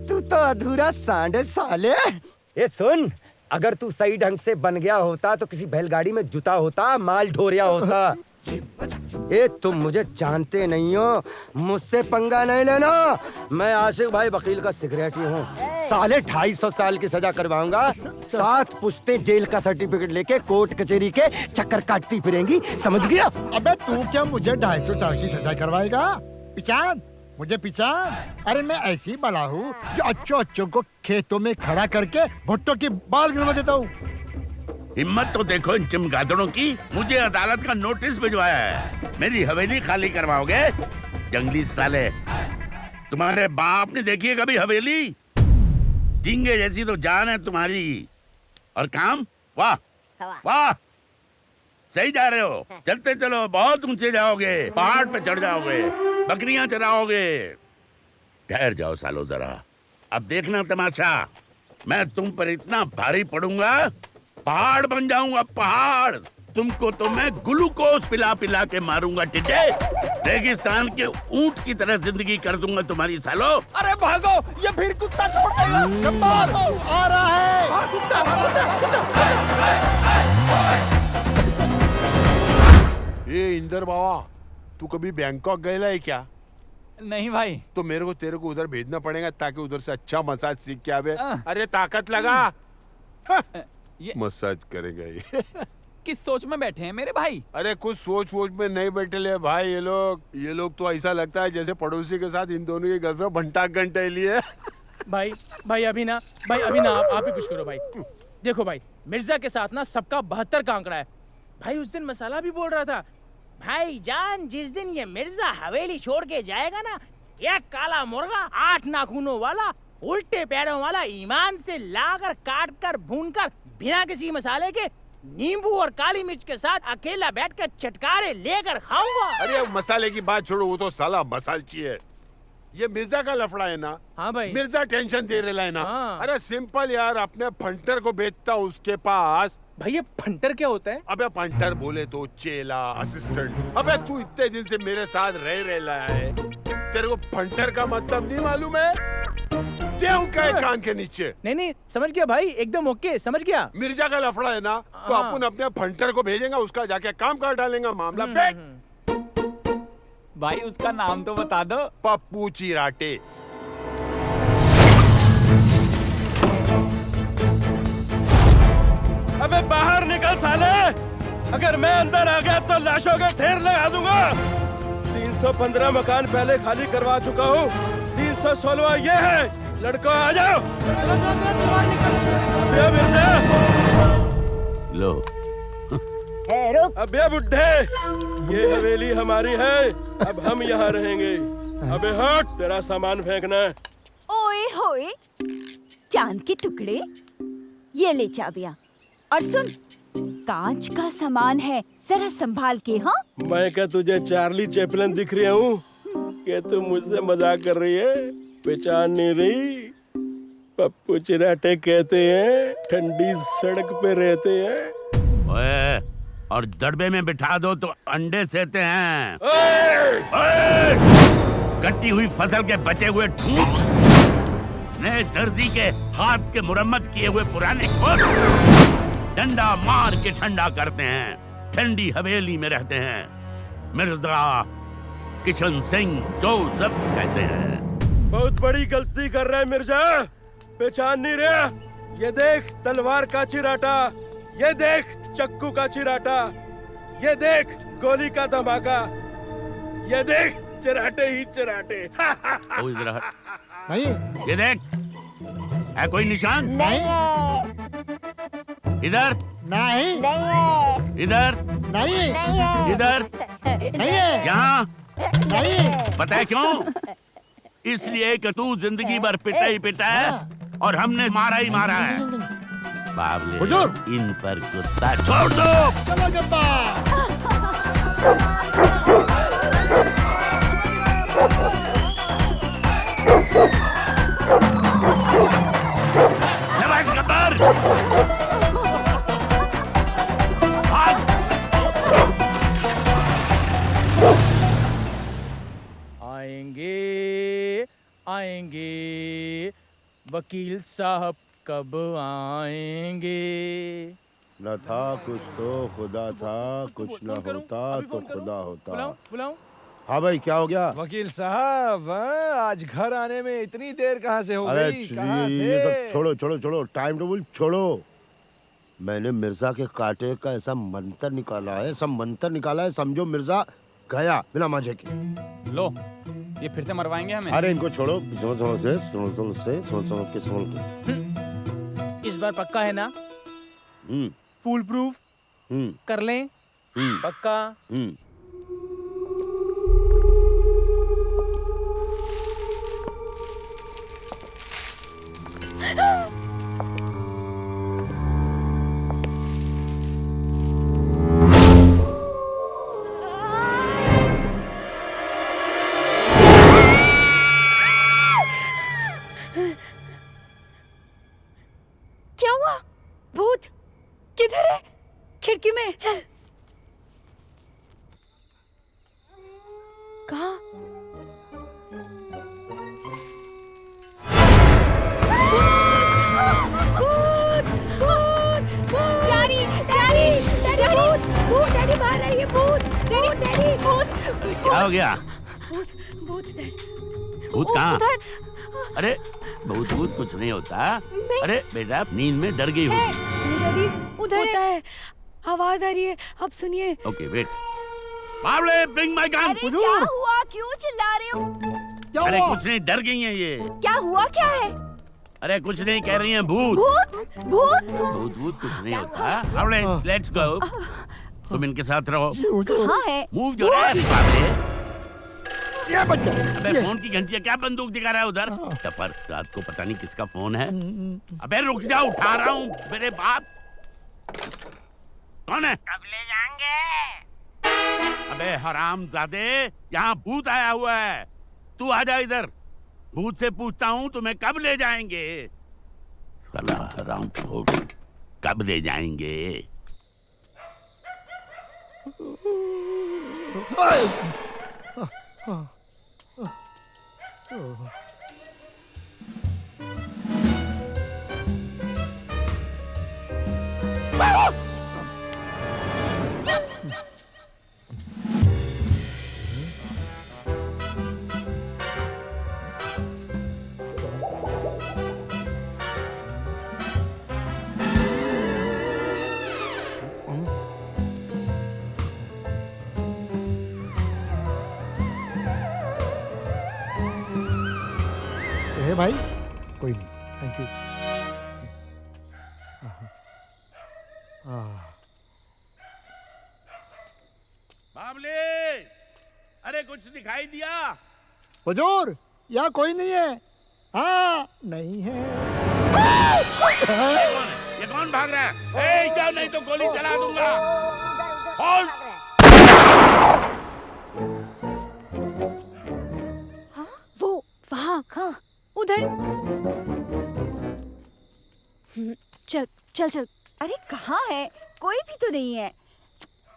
तू तो अधूरा सांड है साले। ये सुन, अगर तू सही ढंग से बन गया होता तो किसी बैलगाड़ी में जुता होता, माल ढोरिया होता। ये तुम मुझे जानते नहीं हो, मुझसे पंगा नहीं लेना। मैं आशिक भाई वकील का सिक्योरिटी हूँ। साले 250 साल की सजा करवाऊंगा। 7 पुश्तें जेल का सर्टिफिकेट लेके कोर्ट कचहरी के चक्कर काटती फिरेंगी, समझ गया? अबे तू क्या मुझे 250 साल की सजा करवाएगा? पिचान, मुझे पिचान। अरे मैं ऐसी बला हूँ जो अच्छों को खेतों में खड़ा करके भुट्टो की बाल गिरवा देता हूँ। हिम्मत तो देखो इन चमगादड़ों की। मुझे अदालत का नोटिस भिजवाया है, मेरी हवेली खाली करवाओगे? जंगली साले, तुम्हारे बाप ने देखी है कभी हवेली? झींगे जैसी तो जान है तुम्हारी, और काम वाह वाह, सही जा रहे हो। चलते चलो, बहुत ऊंचे जाओगे, पहाड़ पे चढ़ जाओगे, बकरियां चराओगे। ठहर जाओ सालो जरा, अब देखना तमाशा। मैं तुम पर इतना भारी पड़ूंगा, पहाड़ बन जाऊंगा पहाड़। तुमको तो मैं ग्लूकोज पिला पिला के मारूंगा टिड्डे। रेगिस्तान के ऊंट की तरह जिंदगी कर दूंगा तुम्हारी सालो। अरे भागो, ये फिर कुत्ता छपट गया। आ रहा है। ये इंदर बाबा, तू कभी बैंकॉक गया है क्या? नहीं भाई। तो मेरे को तेरे को उधर भेजना पड़ेगा ताकि उधर से अच्छा मसाज सीख के आवे। अरे ताकत लगा। मसाज करेगा ये। किस सोच में बैठे हैं मेरे भाई? अरे कुछ सोच वोच में नहीं बैठे ले भाई ये लोग तो ऐसा लगता है जैसे पड़ोसी के साथ इन दोनों की गर्लफ्रेंड भंटा घंटे लिए। भाई अभी ना आप ही कुछ करो भाई। देखो भाई, मिर्जा के साथ ना सबका 72 का आंकड़ा है भाई। उस दिन मसाला भी बोल रहा था, भाई जान जिस दिन ये मिर्जा हवेली छोड़ के जाएगा ना, एक काला मुर्गा 8 नाखूनों वाला, उल्टे पैरों वाला, ईमान से लाकर काट कर भून कर बिना किसी मसाले के नींबू और काली मिर्च के साथ अकेला बैठकर चटकारे लेकर खाऊंगा। अरे मसाले की बात छोड़ो, वो तो साला मसालची है। ये मिर्जा का लफड़ा है ना? हाँ भाई। मिर्जा टेंशन दे रहा है ना? हाँ। अरे सिंपल यार, अपने फंटर को बेचता उसके पास। भाई ये फंटर क्या होता है? अबे फंटर बोले तो चेला, असिस्टेंट। अबे तू इतने दिन से मेरे साथ रह रहा है, तेरे को फंटर का मतलब नहीं मालूम है? देव का एक कान के नीचे। नहीं नहीं समझ गया भाई, एकदम ओके, समझ गया। मिर्जा का लफड़ा है ना, तो हाँ। अपन अपने फंटर को भेजेंगे, उसका जाके काम कर डालेंगे, मामला फेंक। भाई उसका नाम तो बता दो। पप्पू चिराटे। अबे बाहर निकल साले, अगर मैं अंदर आ गया तो लाशों का ढेर लगा दूंगा। 315 मकान पहले खाली करवा चुका हूँ, 316 ये है। लड़को आ जाओ। अबे मिर्जा लो। अबे बुड्ढे, ये हवेली हमारी है, अब हम यहाँ रहेंगे। अबे हट, तेरा सामान फेंकना। ओए होए, चांद के टुकड़े, ये ले चाबियां। और सुन, कांच का सामान है, जरा संभाल के। हाँ, मैं क्या तुझे चार्ली चैपलिन दिख रही हूँ कि तू मुझसे मजाक कर रही है? पहचान नहीं रही? पप्पू चिराटे कहते हैं, ठंडी सड़क पे रहते हैं। ओए, और दड़बे में बिठा दो तो अंडे सेते हैं। ओए! कटी हुई फसल के बचे हुए ठूठ, नए दर्जी के हाथ के मुरम्मत किए हुए पुराने कोट डंडा मार के ठंडा करते हैं। ठंडी हवेली में रहते हैं। मिर्जा किशन सिंह जोसेफ कहते हैं। बहुत बड़ी गलती कर रहा है मिर्जा, पहचान नहीं रहा? ये देख तलवार का चिराटा, ये देख चक्कू का चिराटा, ये देख गोली का धमाका, ये देख चिराटे ही चिराटे। ओ इधर हट। नहीं, ये देख, है कोई निशान? नहीं है। इधर नहीं, इधर नहीं, इधर नहीं है, यहाँ नहीं। पता है क्यों? इसलिए कि तू जिंदगी भर पिटा ही पिटा है और हमने मारा ही मारा है। बाबले, हुजूर। इन पर कुत्ता छोड़ दो। चलो गप्पा। शाबाश गब्बर। आएंगे आएंगे वकील साहब कब आएंगे? न था कुछ तो खुदा था, कुछ न होता तो खुदा होता। बुलाऊं? हाँ भाई, क्या हो गया? वकील साहब, आज घर आने में इतनी देर कहाँ से हो अरे गई? कहाँ ये सब थे? छोड़ो छोड़ो छोड़ो, टाइम टेबल छोड़ो। मैंने मिर्जा के कांटे का ऐसा मंत्र निकाला है, सब मंत्र निकाला है, समझो मिर्जा गया बिना मांझे के। लो, ये फिर से मरवाएंगे हमें। अरे इनको छोड़ो, सुनो के। इस बार पक्का है ना? फुल प्रूफ कर लें? पक्का? क्या हुआ? भूत किधर है? खिड़की में चल। कहाँ? भूत! भूत! भूत! डैडी! डैडी! डैडी! भूत! भूत! डैडी बाहर आइए! भूत! डैडी! डैडी! भूत! क्या हो गया? भूत! भूत! डैडी! भूत कहाँ? उधर! अरे भूत भूत कुछ नहीं होता। नहीं। अरे बेटा, नींद में डर गई होगी। डैडी उधर है, आवाज आ रही है। अब सुनिए। Okay wait. बावले, ब्रिंग माय गन। अरे क्या हुआ? क्यों चिल्ला रहे हो? अरे कुछ नहीं, डर गई हैं ये। क्या हुआ? क्या है? अरे कुछ नहीं, कह रही हैं भूत। भूत! भूत! भूत भूत कुछ नहीं होता। बावले, लेट्स गो। तुम इनके साथ रहो। कहाँ है? मूव योर एस बावले। ये बच्चा। अबे फोन की घंटी है, क्या बंदूक दिखा रहा है उधर? टपर, रात को पता नहीं किसका फोन है। अबे रुक जा, उठा रहा हूँ। मेरे बाप। कौन है? कब ले जाएंगे? अबे हरामजादे, यहाँ भूत आया हुआ है। तू आजा इधर। भूत से पूछता हूँ तुम्हें कब ले जाएंगे? साला हराम खोर, कब ले जाएंगे? गए भाई? कोई नहीं, थैंक यू। बाबले, अरे कुछ दिखाई दिया? हुजूर, यहाँ कोई नहीं है। हाँ, नहीं है। ये कौन भाग रहा है? जाओ नहीं तो गोली चला दूंगा। और वो वहाँ हाँ उधर। चल चल चल। अरे कहाँ है? कोई भी तो नहीं है।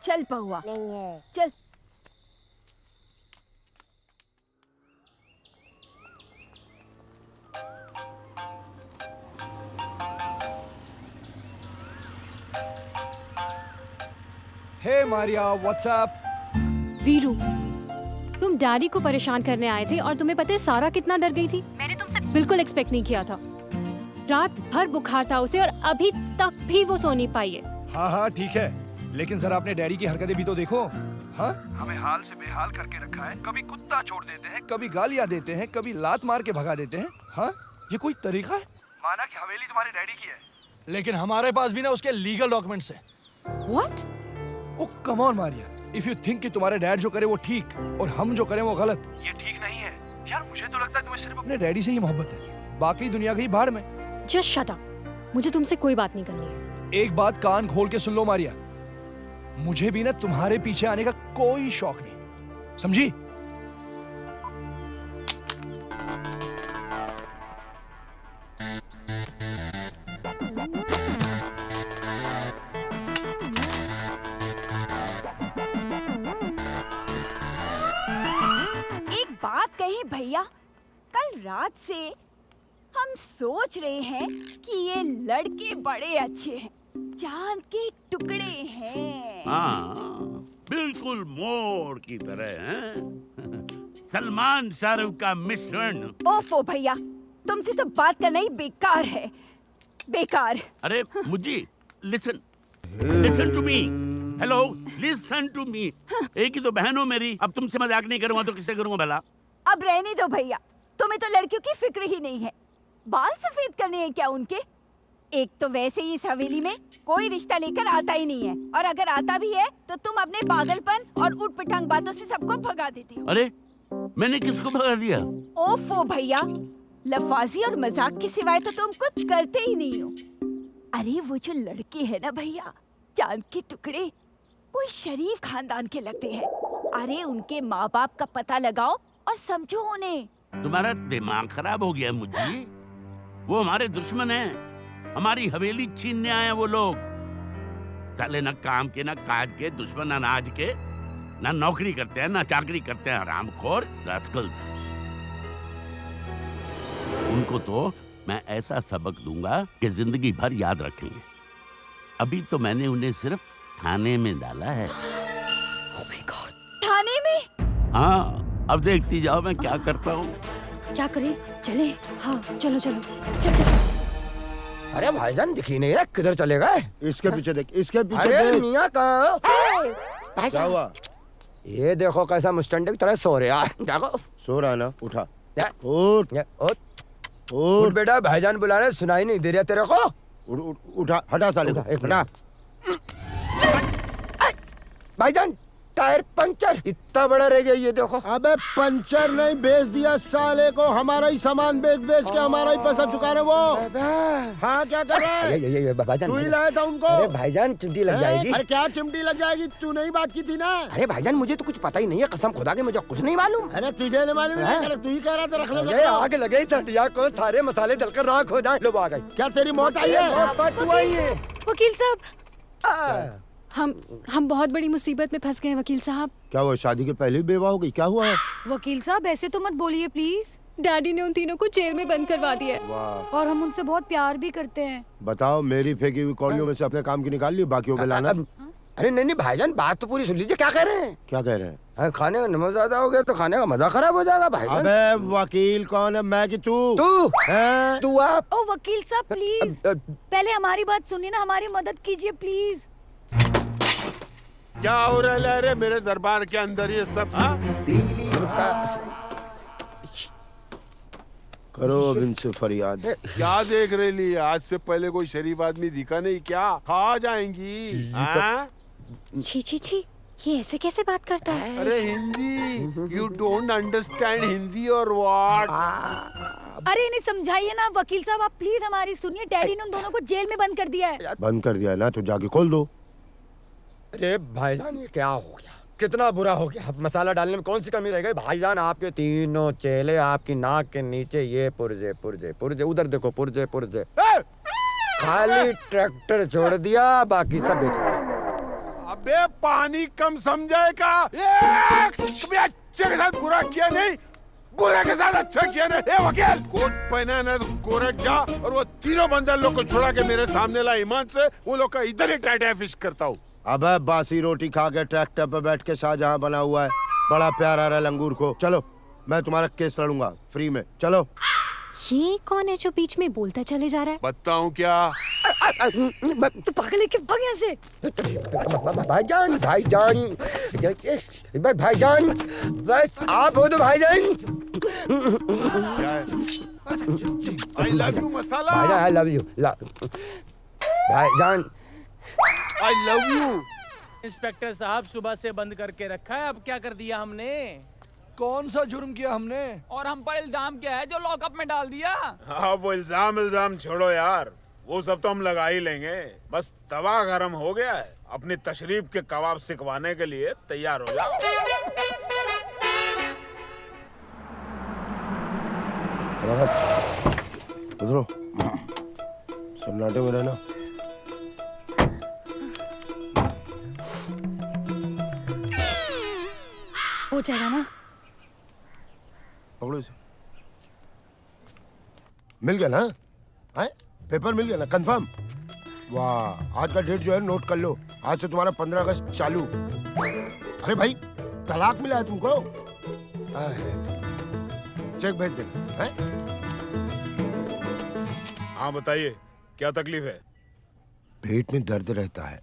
चल पहुआ, नहीं है। चल। हे मारिया, व्हाट्सएप? वीरू, तुम डैडी को परेशान करने आए थे और तुम्हें पता है सारा कितना डर गई थी। मैंने तुमसे बिल्कुल एक्सपेक्ट नहीं किया था। रात भर बुखार था उसे और अभी तक भी वो सो नहीं पाई है। हाँ हाँ ठीक है, लेकिन सर आपने डैडी की हरकतें भी तो देखो। हाँ, हमें हाल से बेहाल करके रखा है। कभी कुत्ता छोड़ देते हैं, कभी गालियाँ देते हैं, कभी लात मार के भगा देते हैं। हाँ, ये कोई तरीका है? माना कि हवेली तुम्हारे डैडी की है, लेकिन हमारे पास भी ना उसके लीगल डॉक्यूमेंट्स हैं। What? Oh come on Maria, if you think कि तुम्हारे डैड जो करे वो ठीक और हम जो करें वो गलत, ये ठीक नहीं है। यार मुझे तो लगता है तुम्हें सिर्फ अपने डैडी से ही मोहब्बत है, बाकी दुनिया गई भाड़ में। Just shut up. मुझे तुमसे कोई बात नहीं करनी है। एक बात कान खोल के सुन लो मारिया, मुझे भी ना तुम्हारे पीछे आने का कोई शौक नहीं, समझी? एक बात कहे भैया, कल रात से हम सोच रहे हैं कि ये लड़के बड़े अच्छे हैं, चांद के टुकड़े हैं। हाँ, बिल्कुल मोर की तरह हैं। सलमान शाहरुख का मिश्रण। ओफो भैया, तुमसे तो बात करना ही बेकार है, बेकार। अरे मुझे listen, listen to me. Hello, listen to me. एक ही तो बहन हो मेरी, अब तुमसे मजाक नहीं करूंगा तो किससे करूंगा भला? अब रहने दो भैया, तुम्हें तो लड़कियों की फिक्र ही नहीं है। बाल सफेद करने हैं क्या उनके? एक तो वैसे ही इस हवेली में कोई रिश्ता लेकर आता ही नहीं है, और अगर आता भी है तो तुम अपने पागलपन और उठपटांग बातों से सबको भगा देते हो। अरे मैंने किसको भगा दिया? ओफो भैया, लफाजी और मजाक के सिवाय तो तुम कुछ करते ही नहीं हो। अरे वो जो लड़के हैं ना भैया, चांद के टुकड़े, कोई शरीफ खानदान के लगते हैं। अरे उनके माँ बाप का पता लगाओ और समझो उन्हें। तुम्हारा दिमाग खराब हो गया मुझे। वो हमारे दुश्मन हैं, हमारी हवेली छीनने आए हैं वो लोग। साले ना काम के ना काज के, दुश्मन अनाज के, ना नौकरी करते हैं ना चाकरी करते हैं, हरामखोर रास्कल्स। उनको तो मैं ऐसा सबक दूंगा कि जिंदगी भर याद रखेंगे। अभी तो मैंने उन्हें सिर्फ थाने में डाला है। Oh my God, थाने में? हाँ, अब देखती जाओ मैं क्या करता हूँ। क्या करें? चले? हाँ चलो चलो। चल चल चल। अरे भाईजान दिख ही नहीं रहा, किधर चले गए? इसके पीछे देख, इसके पीछे अरे देख। मियाँ कहाँ? क्या हुआ? ये देखो कैसा मुस्टंडे की तरह सो रहा है। देखो सो रहा है ना, उठा। उठ उठ बेटा, भाईजान बुला रहे, सुनाई नहीं दे रहा तेरे को? उठा, हटा साले को, हटा। भाईजान टायर पंचर, इतना बड़ा रह गया ये देखो। अबे पंचर नहीं, बेच दिया साले को। हमारा ही सामान बेच बेच के हमारा ही पैसा चुका रहे वो। हाँ क्या कर रहा है? ये भाईजान, तू ही लाया था उनको। अरे भाईजान चिमटी लग जाएगी। अरे क्या चिमटी लग जाएगी? तू नहीं बात की थी ना? अरे भाईजान मुझे तो कुछ पता ही नहीं है, कसम खुदा के मुझे कुछ नहीं मालूम। अरे तुझे नहीं मालूम है? तू ही कह रहा था रख ले। आग लगे सटिया को, सारे मसाले जलकर राख हो जाए। लो आ गई। क्या तेरी मौत आई है? तू आई है वकील साहब, हम बहुत बड़ी मुसीबत में फंस गए हैं वकील साहब। क्या हुआ? शादी के पहले ही बेवा हो गई? क्या हुआ है? वकील साहब ऐसे तो मत बोलिए प्लीज। डैडी ने उन तीनों को जेल में बंद करवा दिया है। वाह। और हम उनसे बहुत प्यार भी करते हैं। बताओ, मेरी फेंकी हुई कौड़ियों में से अपने काम की निकाल ली, बाकियों में लाना। अरे नहीं भाईजान, बात तो पूरी सुन लीजिए। क्या कह रहे हैं? क्या कह रहे हैं? खाने का नमक ज्यादा हो गया तो खाने का मजा खराब हो जाएगा भाईजान। अबे वकील कौन है, मैं कि तू? तू आप। ओ वकील साहब प्लीज, पहले हमारी बात सुनिए ना, हमारी मदद कीजिए प्लीज। क्या हो रहा है रे मेरे दरबार के अंदर ये सब? करो अब इनसे फरियाद। क्या देख रही ली? आज से पहले कोई शरीफ आदमी दिखा नहीं क्या? खा जाएंगी। हाँ? छी छी छी, ये ऐसे कैसे बात करता है? अरे Hindi, you don't understand Hindi और व्हाट? अरे इन्हें समझाइए ना वकील साहब, आप प्लीज हमारी सुनिए। डैडी ने उन दोनों को जेल में बंद कर दिया है। बंद कर दिया है ना, तो जाके खोल दो। अरे भाईजान ये क्या हो गया? कितना बुरा हो गया। अब मसाला डालने में कौन सी कमी रह गई? भाईजान आपके तीनों चेले आपकी नाक के नीचे ये पुर्जे पुर्जे पुर्जे, उधर देखो पुर्जे पुर्जे। खाली ट्रैक्टर छोड़ दिया, बाकी सब बेच दिया। अबे पानी कम समझाए का? कभी अच्छे के साथ बुरा किया नहीं, बुरा के साथ अच्छा किया नहीं। ए वकील, कोट पहना ना तो कोर्ट जा और वो तीनों बंदर लोग को छुड़ा के मेरे सामने ला। ईमान से वो लोग का इधर ही टाटा फिश करता हूँ। अबे बासी रोटी खा के ट्रैक्टर पे बैठ के शाहजहां बना हुआ है। बड़ा प्यार आ रहा है लंगूर को। चलो मैं तुम्हारा केस लड़ूंगा फ्री में। चलो। ये कौन है जो बीच में बोलता चले जा रहा है? बताऊं क्या? तो पागल है कि भाग यहाँ से। भाईजान भाईजान भाईजान, बस आप हो तो भाईजान। आई लव यू मसाला। भाईजान आई लव यू। भाईजान आई लव यू। इंस्पेक्टर साहब सुबह से बंद करके रखा है, अब क्या कर दिया हमने? कौन सा जुर्म किया हमने? और हम पर इल्जाम क्या है जो लॉकअप में डाल दिया? हाँ वो इल्जाम छोड़ो यार, वो सब तो हम लगा ही लेंगे। बस तवा गरम हो गया है, अपनी तशरीफ के कबाब सिकवाने के लिए तैयार हो जाओ। उधरो सन्नाटे में रहना। हो जाएगा ना? पकड़ो इसे। मिल गया ना? है? पेपर मिल गया ना? कंफर्म? वाह, आज का डेट जो है नोट कर लो। आज से तुम्हारा 15 अगस्त चालू। अरे भाई तलाक मिला है तुमको? चेक भेज देना। है? हाँ बताइए क्या तकलीफ है? पेट में दर्द रहता है,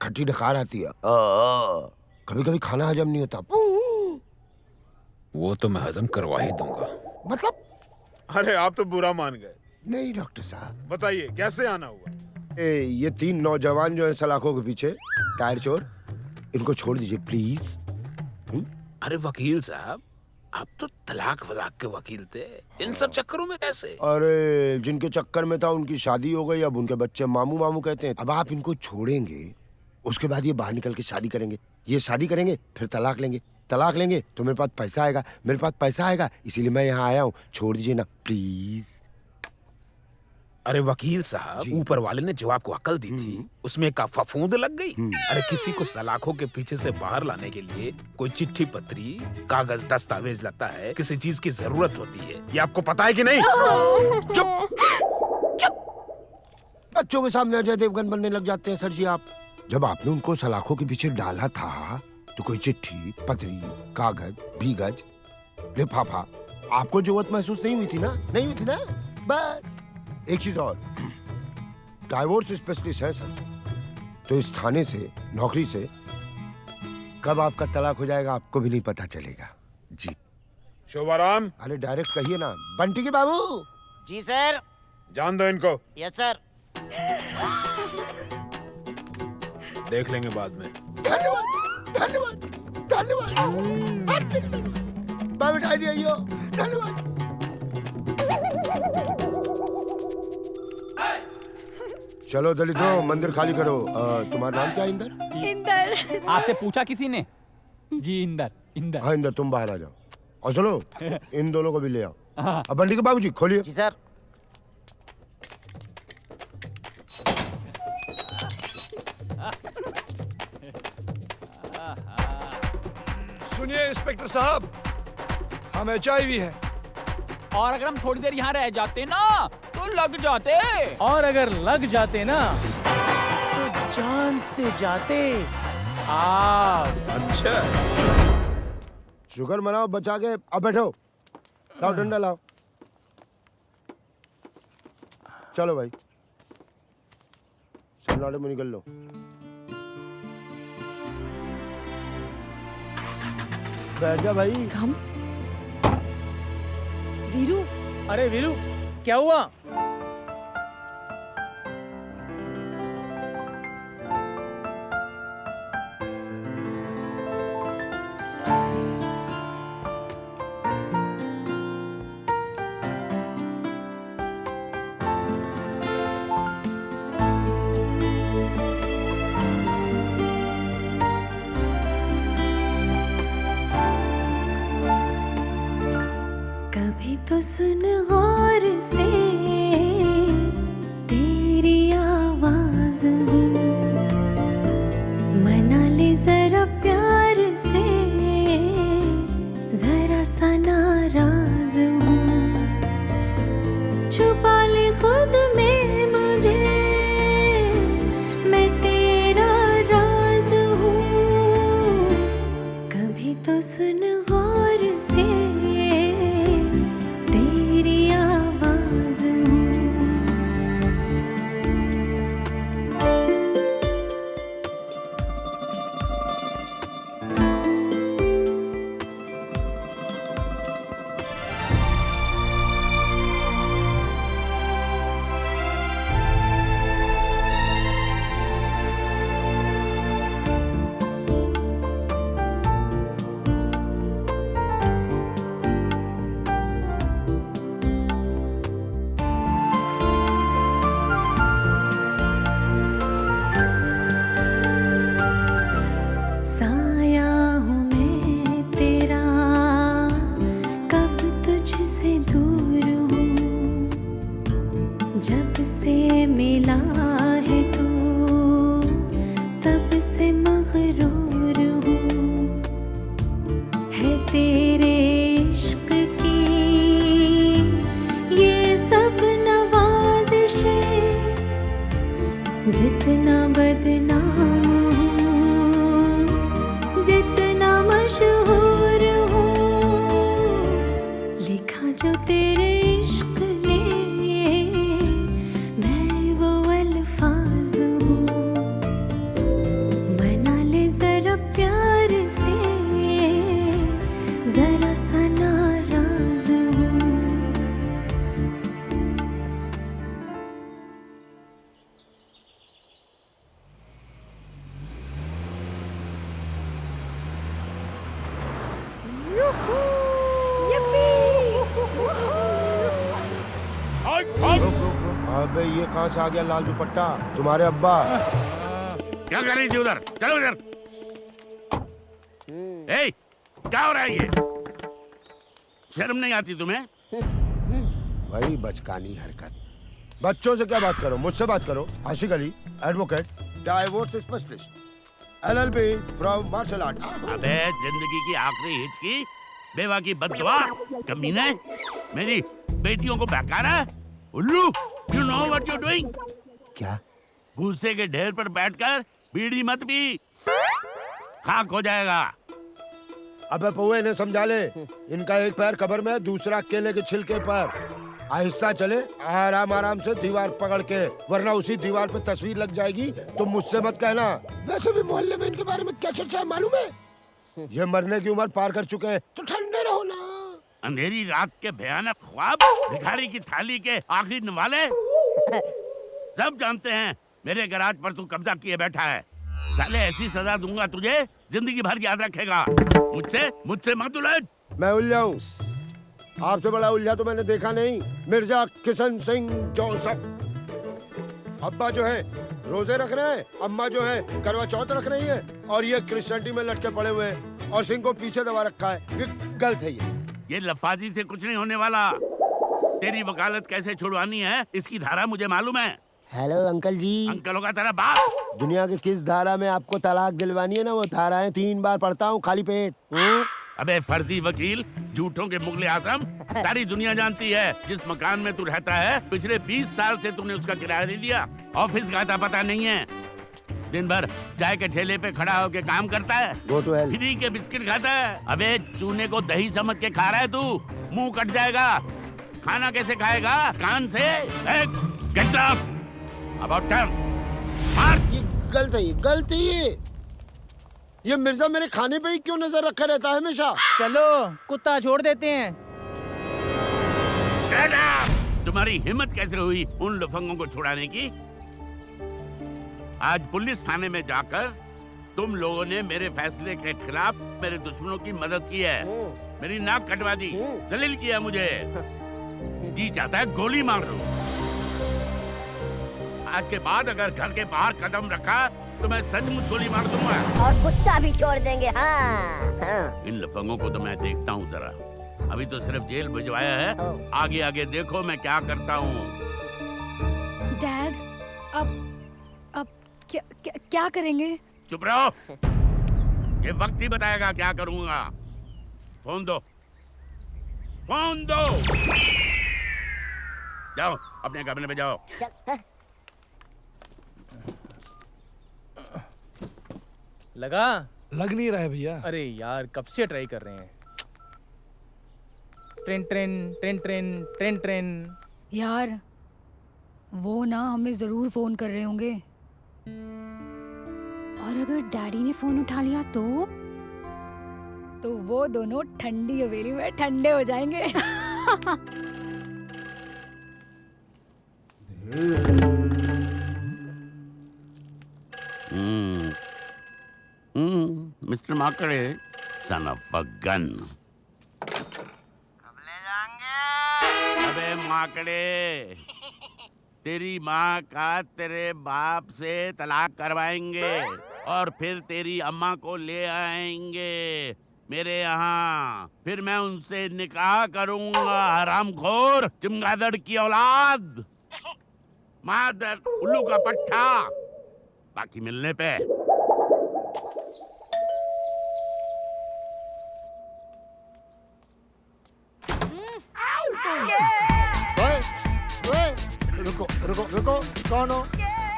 खट्टी डकार आती है, कभी कभी खाना हजम नहीं होता। वो तो मैं हजम करवा ही दूंगा। मतलब? अरे आप तो बुरा मान गए। नहीं डॉक्टर साहब। बताइए कैसे आना हुआ? ये 3 नौजवान जो है सलाखों के पीछे, टायर चोर, इनको छोड़ दीजिए प्लीज। अरे वकील साहब, आप तो तलाक वलाक के वकील थे, इन सब चक्करों में कैसे? अरे जिनके चक्कर में था उनकी शादी हो गई, अब उनके बच्चे मामू मामू कहते हैं। अब आप इनको छोड़ेंगे, उसके बाद ये बाहर निकल के शादी करेंगे, ये शादी करेंगे, फिर तलाक लेंगे, तलाक लेंगे तो मेरे पास पैसा आएगा, मेरे पास पैसा आएगा, इसीलिए मैं यहाँ आया हूँ। छोड़ दीजिए ना प्लीज। अरे वकील साहब, ऊपर वाले ने जो आपको अकल दी थी उसमें का फफूंद लग गई। अरे किसी को सलाखों के पीछे से बाहर लाने के लिए कोई चिट्ठी पत्री, कागज, दस्तावेज लगता है, किसी चीज की जरूरत होती है। ये आपको पता है कि नहीं? चुप चुप। बच्चों के सामने अजय देवगन बनने लग जाते हैं सर जी आप। जब आपने उनको सलाखों के पीछे डाला था तो कोई चिट्ठी, पत्री, कागज, भीगज, लिफाफा आपको जरूरत महसूस नहीं हुई थी ना? नहीं हुई थी ना? बस एक चीज और, डाइवोर्स स्पेशलिस्ट है सर, तो इस थाने से, नौकरी से कब आपका तलाक हो जाएगा आपको भी नहीं पता चलेगा जी। शोभाराम। अरे डायरेक्ट कहिए ना, बंटी के बाबू। जी सर। जान दो इनको। Yes sir. देख लेंगे बाद में। धन्यवाद धन्यवाद धन्यवाद। बाबू बिठाई दिया। धन्यवाद। चलो दलितों, मंदिर खाली करो। तुम्हारा नाम क्या है? इंदर। इंदर। आपसे पूछा किसी ने? जी इंदर। इंदर। हाँ इंदर, तुम बाहर आ जाओ और सुनो, इन दोनों को भी ले आओ। अब बंटी के बाबूजी खोलिए। जी सर। सुनिए इंस्पेक्टर साहब, हम HIV हैं। और अगर हम थोड़ी देर यहाँ रह जाते ना तो लग जाते। और अगर लग जाते ना तो जान से जाते आप। अच्छा, शुगर मनाओ बचा के। अब बैठो, लाओ डंडा लाओ। चलो भाई, सन्नाटे में निकल लो। बैठ जा भाई। वीरू, अरे वीरू, क्या हुआ? कभी तो सुन गौर से तेरी आवाज मना ले जरा प्यार से, जरा सा नाराज हूँ, छुपा ले खुद में मुझे, मैं तेरा राज हूँ। कभी तो सुन गौर से तेरी आवाज हूँ। साया हूँ मैं तेरा, कब तुझसे दूर हूँ, जब से मिला है तू तब से मगरूर हूँ, है तेरे इश्क की ये सब नवाज़िशें, जितना बदनाम हूँ, जितना मशहूर हूँ, लिखा जो तेरे इश्क ने, मैं वो अल्फाज हूँ। मना ले जरा प्यार से, जरा सा नाराज हूँ। अबे ये कहाँ से आ गया लाल दुपट्टा? तुम्हारे अब्बा। क्या कर रही थी उधर? चलो उधर। ए, क्या हो रहा है ये? शर्म नहीं आती तुम्हें? वही बचकानी हरकत। बच्चों से क्या बात करो, मुझसे बात करो। Ashiq Ali, advocate, divorce specialist, LLB from martial art. अबे जिंदगी की आखिरी हिचकी, बेवा की बद्दुआ, कमीने, मेरी बेटियों को बहकारा है? उल्लू, you know what you're doing? क्या? गुस्से के ढेर पर बैठकर बीड़ी मत पी, खाक हो जाएगा। अबे पौए ने समझा ले, इनका एक पैर कब्र में, दूसरा केले के छिलके पर। आहिस्ता चले, आराम आराम से, दीवार पकड़ के, वरना उसी दीवार पे तस्वीर लग जाएगी तो मुझसे मत कहना। वैसे भी मोहल्ले में इनके बारे में क्या चर्चा है मालूम है? ये मरने की उम्र पार कर चुके हैं, तो ठंडे रहो ना। अंधेरी रात के भयानक ख्वाब, भिखारी की थाली के आखिरी नवाले, सब जानते हैं मेरे गराज पर तू कब्जा किए बैठा है। साले ऐसी सजा दूंगा तुझे, जिंदगी भर याद रखेगा। मुझसे मत उलझ। मैं उलझा हूँ? आपसे बड़ा उलझा तो मैंने देखा नहीं। मिर्जा किशन सिंह जोसफ। अब्बा जो है रोजे रख रहे हैं, अम्मा जो है करवा चौथ रख रही है, और ये क्रिश्चियनिटी में लटके पड़े हुए हैं, और सिंह को पीछे दबा रखा है। ये गलत है। ये लफाजी से कुछ नहीं होने वाला। तेरी वकालत कैसे छुड़वानी है, इसकी धारा मुझे मालूम है। हेलो अंकल जी। अंकल होगा तेरा बाप। दुनिया के किस धारा में आपको तलाक दिलवानी है ना, वो धाराएं 3 बार पढ़ता हूँ खाली पेट। अबे फर्जी वकील, झूठों के मुगले आजम, सारी दुनिया जानती है जिस मकान में तू रहता है पिछले 20 साल से तूने उसका किराया नहीं दिया। ऑफिस का आता पता नहीं है, दिन भर चाय के ठेले पे खड़ा होके काम करता है, फ्री के बिस्किट खाता है। अबे चूने को दही समझ के खा रहा है तू, मुंह कट जाएगा। खाना कैसे खाएगा? कान से। Get lost. About turn. मार। ये गलत है, गलत है ये मिर्जा मेरे खाने पे ही क्यों नजर रखा रहता है हमेशा? चलो कुत्ता छोड़ देते हैं। Shut up! तुम्हारी हिम्मत कैसे हुई उन लफंगों को छुड़ाने की? आज पुलिस थाने में जाकर तुम लोगों ने मेरे फैसले के खिलाफ मेरे दुश्मनों की मदद की है, मेरी नाक कटवा दी, जलील किया मुझे। जी चाहता है गोली मार दूं। आज के बाद अगर घर के बाहर कदम रखा तो मैं सचमुच गोली मार दूंगा। और कुत्ता भी छोड़ देंगे। हाँ। इन लफंगों को तो मैं देखता हूँ जरा। अभी तो सिर्फ जेल भिजवाया है, आगे आगे देखो मैं क्या करता हूँ। डैड, अब क्या करेंगे? चुप रहो, ये वक्त ही बताएगा क्या करूंगा। फोन दो, फोन दो। जाओ अपने कमरे में जाओ। लगा? लग नहीं रहा है भैया। अरे यार कब से ट्राई कर रहे हैं। Train train train train train train. यार वो ना हमें जरूर फोन कर रहे होंगे। और अगर डैडी ने फोन उठा लिया तो वो दोनों ठंडी हवेली में ठंडे हो जाएंगे। Mister Makde, son of a gun. अबे माकड़े, तेरी माँ का तेरे बाप से तलाक करवाएंगे और फिर तेरी अम्मा को ले आएंगे मेरे यहाँ। फिर मैं उनसे निकाह करूंगा। हरामखोर, चमगादड़ की औलाद, मादर उल्लू का पट्टा। बाकी मिलने पे। रुको रुको रुको, कौन हो?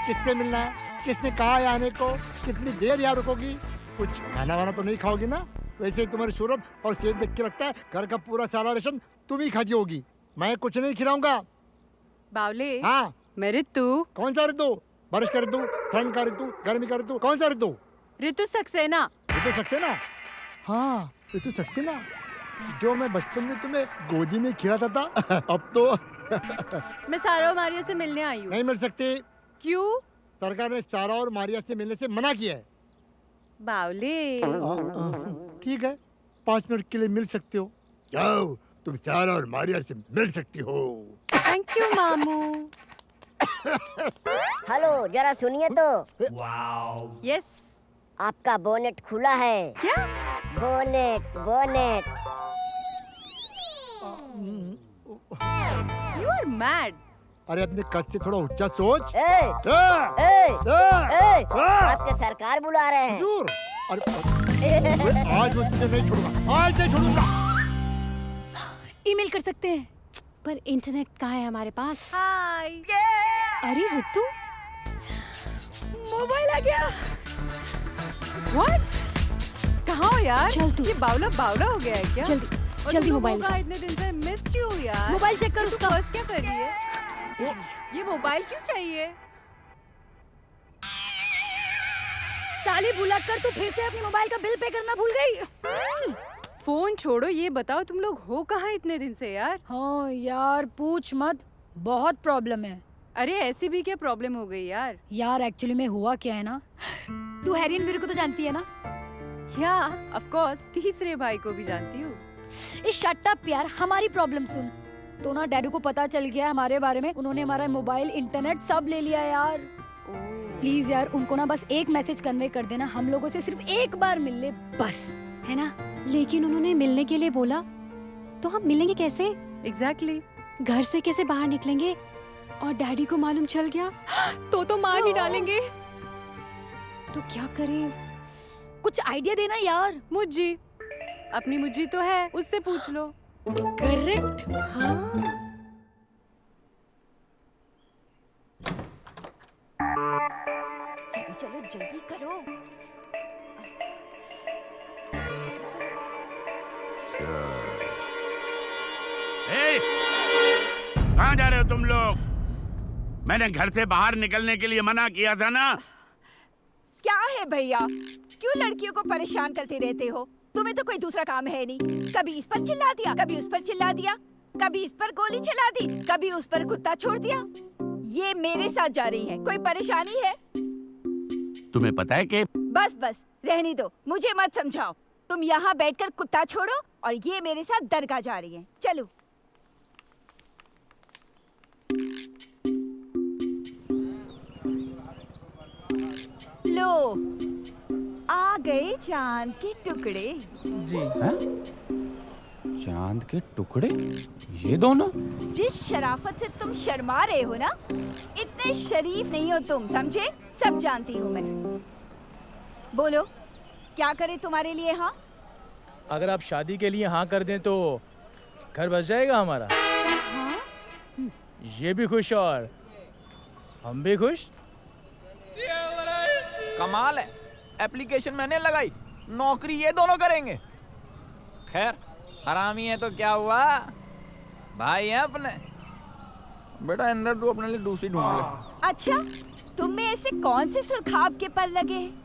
किससे मिलना है? किसने कहा है आने को? कितनी देर यहाँ रुकोगी? कुछ खाना वाना तो नहीं खाओगी ना? वैसे ही तुम्हारी सूरत और सेहत देख के लगता है घर का पूरा सारा राशन तुम ही खाती होगी। मैं कुछ नहीं खिलाऊंगा। बावले। हाँ मैं ऋतु। कौन सा ऋतु? बारिश का ऋतु, ठंड का ऋतु, गर्मी का ऋतु, कौन सा ऋतु? ऋतु सक्सेना। ऋतु सक्सेना? हाँ ऋतु सक्सेना, जो मैं बचपन में तुम्हें गोदी में खिलाता था। अब तो मैं सारा और मारिया से मिलने आई हूँ। नहीं मिल सकती। क्यों? सरकार ने सारा और मारिया से मिलने से मना किया है। बावले। ठीक है, 5 मिनट के लिए मिल सकते हो। जाओ, तुम सारा और मारिया से मिल सकती हो। थैंक यू मामू। हेलो, जरा सुनिए तो। यस। आपका बोनेट खुला है। क्या? Bonnet bonnet. You are mad. अरे अपने कद से थोड़ा ऊंचा सोच। आपके सरकार बुला रहे हैं। हुजूर, आज मैं तुझे नहीं छोड़ूंगा, आज नहीं छोड़ूंगा। ईमेल कर सकते हैं, पर इंटरनेट कहाँ है हमारे पास? हाय। अरे ऋतु, मोबाइल आ गया। What? कहाँ हो यार? चल तू। ये बावला हो गया है क्या? जल्दी मोबाइल का इतने दिन से मिस्ड यू यार। मोबाइल चेक कर उसका। बस क्या कर रही है? ये मोबाइल क्यों चाहिए? साली भुला कर तू फिर से अपने मोबाइल का बिल पे करना भूल गई। फोन छोड़ो, ये बताओ तुम लोग हो कहाँ इतने दिन से यार? हाँ यार पूछ मत, बहुत प्रॉब्लम है। अरे ऐसी भी क्या प्रॉब्लम हो गई यार? यार एक्चुअली में हुआ क्या है ना, तू हैरी वीर को तो जानती है ना? या ऑफ कोर्स, तीसरे भाई को भी जानती हूँ। शट अप यार, हमारी प्रॉब्लम सुन। तो ना डैडू को पता चल गया हमारे बारे में, उन्होंने हमारा मोबाइल इंटरनेट सब ले लिया यार। प्लीज यार उनको ना बस एक मैसेज कन्वे कर देना, हम लोगों से सिर्फ एक बार मिल ले बस, है ना? लेकिन उन्होंने मिलने के लिए बोला, तो हम मिलेंगे कैसे? एग्जैक्टली। घर से कैसे बाहर निकलेंगे? और डैडी को मालूम चल गया तो मार ही डालेंगे। तो क्या करें? कुछ आइडिया देना यार। मुज्जी, अपनी मुज्जी तो है, उससे पूछ लो। करेक्ट। हाँ चलो चलो जल्दी करो। कहाँ जा रहे हो तुम लोग? मैंने घर से बाहर निकलने के लिए मना किया था ना। क्या है भैया, क्यों लड़कियों को परेशान करते रहते हो? तुम्हें तो कोई दूसरा काम है नहीं। कभी इस पर चिल्ला दिया, कभी उस पर चिल्ला दिया। कभी इस पर गोली चला दी, कभी उस पर कुत्ता छोड़ दिया। ये मेरे साथ जा रही है, कोई परेशानी है? तुम्हें पता है कि बस बस रहने दो, मुझे मत समझाओ। तुम यहाँ बैठकर कुत्ता छोड़ो और ये मेरे साथ दरगाह जा रही है। चलो। लो, आ गए चांद के टुकड़े। जी। चांद के टुकड़े? ये दोनों? जिस शराफत से तुम शर्मा रहे हो ना, इतने शरीफ नहीं हो तुम, समझे? सब जानती हूँ मैं। बोलो, क्या करें तुम्हारे लिए? हाँ, अगर आप शादी के लिए हाँ कर दें तो घर बस जाएगा हमारा। हाँ? ये भी खुश और हम भी खुश। कमाल है, एप्लीकेशन मैंने लगाई, नौकरी ये दोनों करेंगे। खैर, हरामी है तो क्या हुआ, भाई है अपने। बेटा अंदर तू अपने लिए दूसरी ढूंढ ले। अच्छा, तुम में ऐसे कौन से सुरखाब के पर लगे हैं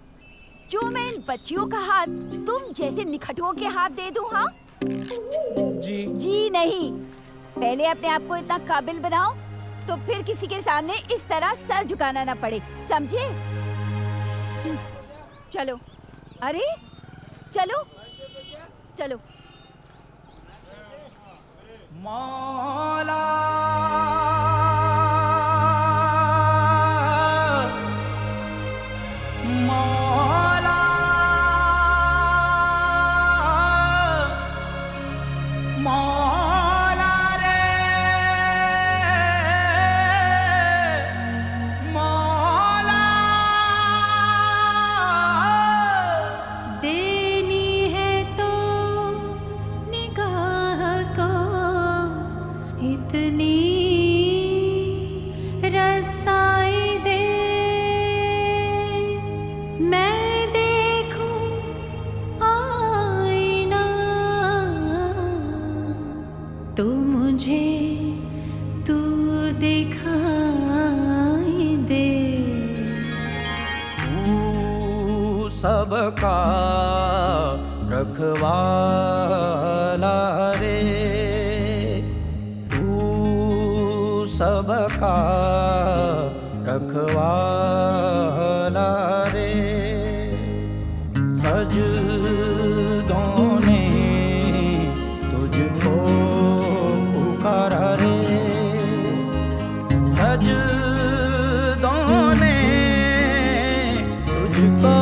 जो मैं इन बच्चियों का हाथ तुम जैसे निखटुओं के हाथ दे दूं? हाँ जी। जी नहीं, पहले अपने आप को इतना काबिल बनाओ तो फिर किसी के सामने इस तरह सर झुकाना ना पड़े, समझे? चलो। अरे चलो चलो। मौला मौला मौला रे मौला। देनी है तो निगाह को इतनी रसाई दे, मैं देखूं आईना तो मुझे तू दिखाई दे। तू सबका रखवाला रे, तू सबका रखवाला रे। सजदों ने तुझको पुकारा रे, सजदों ने तुझको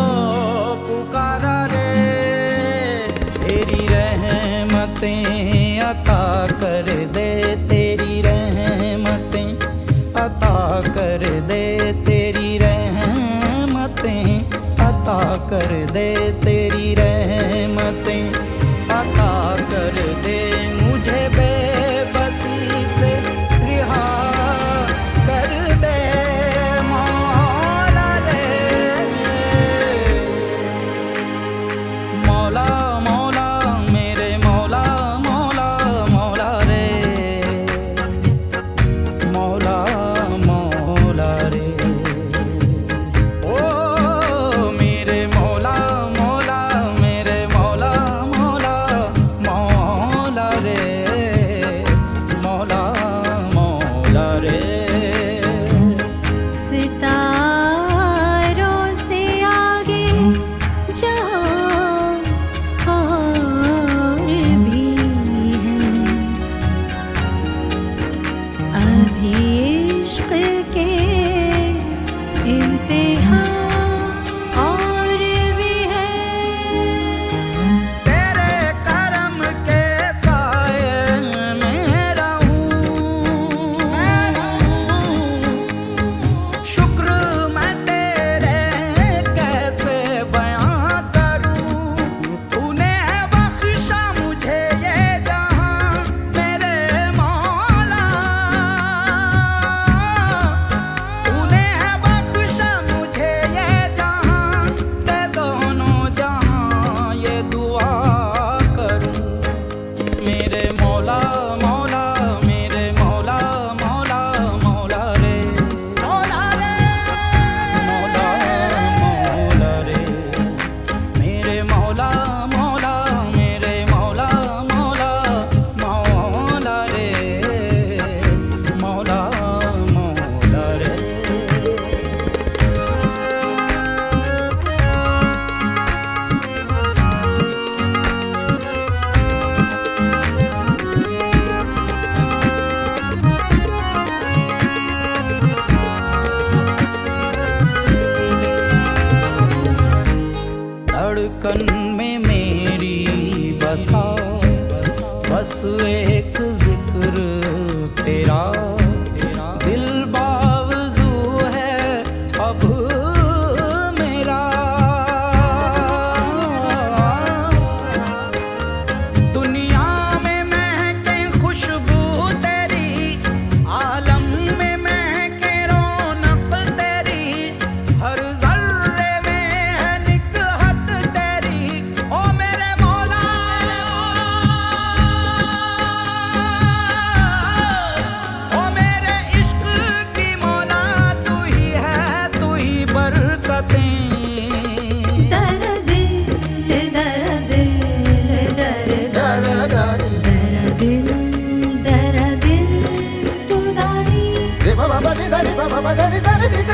पुकारा रे। तेरी रहमतें अता कर दे, तेरी रहमतें अता कर दे, तेरी रहमतें अता कर दे, तेरी रहमतें अता कर दे। मुझे बेबसी से रिहा कर दे मौला रे। मौला मौला मेरे मौला मौला मौला रे, मौला मौला रे। ओ मेरे मौला मौला मेरे मौला मौला मौला रे, मौला मौला रे। सितारों से आगे जहाँ और भी हैं, अभी इश्क के इम्तिहान और भी हैं। तेरे करम के साए में रहूं, शुक्र मैं तेरे कैसे बयां करूं। तूने बख्शा मुझे ये जहां मेरे मौला, तूने बख्शा मुझे ये जहां, ते दोनों जहां ये दुआ करूं। मेरे मौला मौला मेरे मौला मौला मौला रे, मौला रे मौला मौला रे। मेरे मौला मौला मेरे मौला मौला मौला रे, बस एक जिक्र तेरा दिल बावजू है अब मेरा। दुनिया में महके खुशबू तेरी, आलम में महके रौनक तेरी, हर जर्रे में है निकहत तेरी। ओ मेरे मौला, ओ मेरे इश्क की मौला, तू ही है, तू ही बरकतें। दर्द दर्द दर्द दर्द तू दानी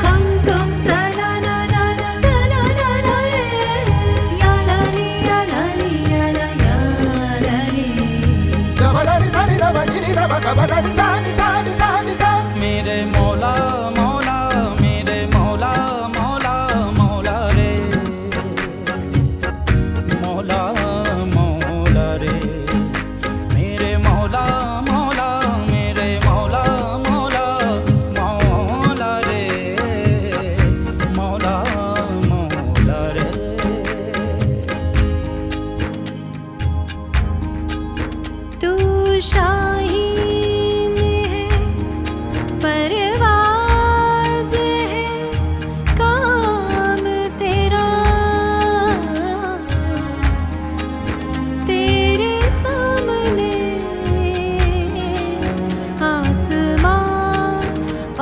हम तुम तना ना ना ना तना ना ना रे या लाली या लाली या ला या लाली। मेरे मौला मौला मेरे मौला मौला मौला रे, मौला मौला रे, मेरे मौला मौला मेरे मौला मौला मौला रे, मौला मौला रे। तू शाहीन है, परवाज़ है, काम तेरा। तेरे सामने आसमां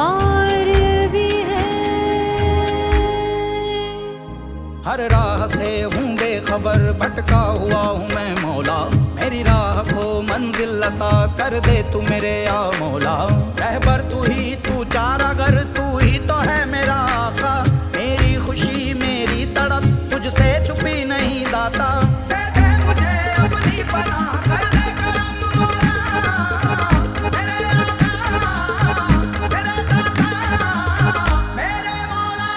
और भी है। हर राह से हूँ बेखबर, भटका हुआ हूँ मैं मौला, मेरी राह को मंजिल अता कर दे तू मेरे या मौला। रहबर तू ही, तू चारागर तू ही तो है मेरा आका, मेरी खुशी मेरी तड़प तुझसे छुपी नहीं दाता। दे दे मुझे अपनी पनाह, कर दे करम मौला, मेरे आका, मेरे दाता, मेरे मौला।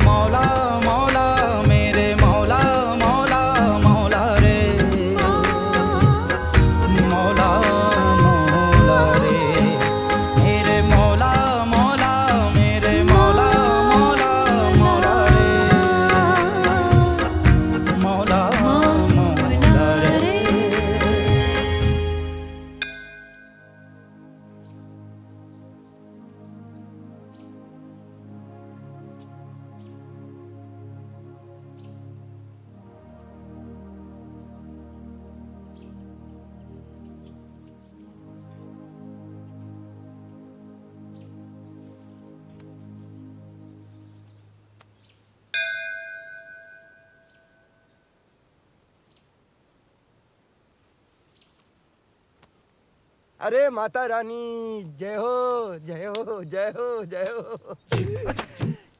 मौला मौला मेरे मौला मौला मौला रे, मौला मौला रे, मेरे मौला मौला मेरे मौला मौला मौला रे, मौला मौला रे। अरे माता रानी जय हो जय हो जय हो जय हो।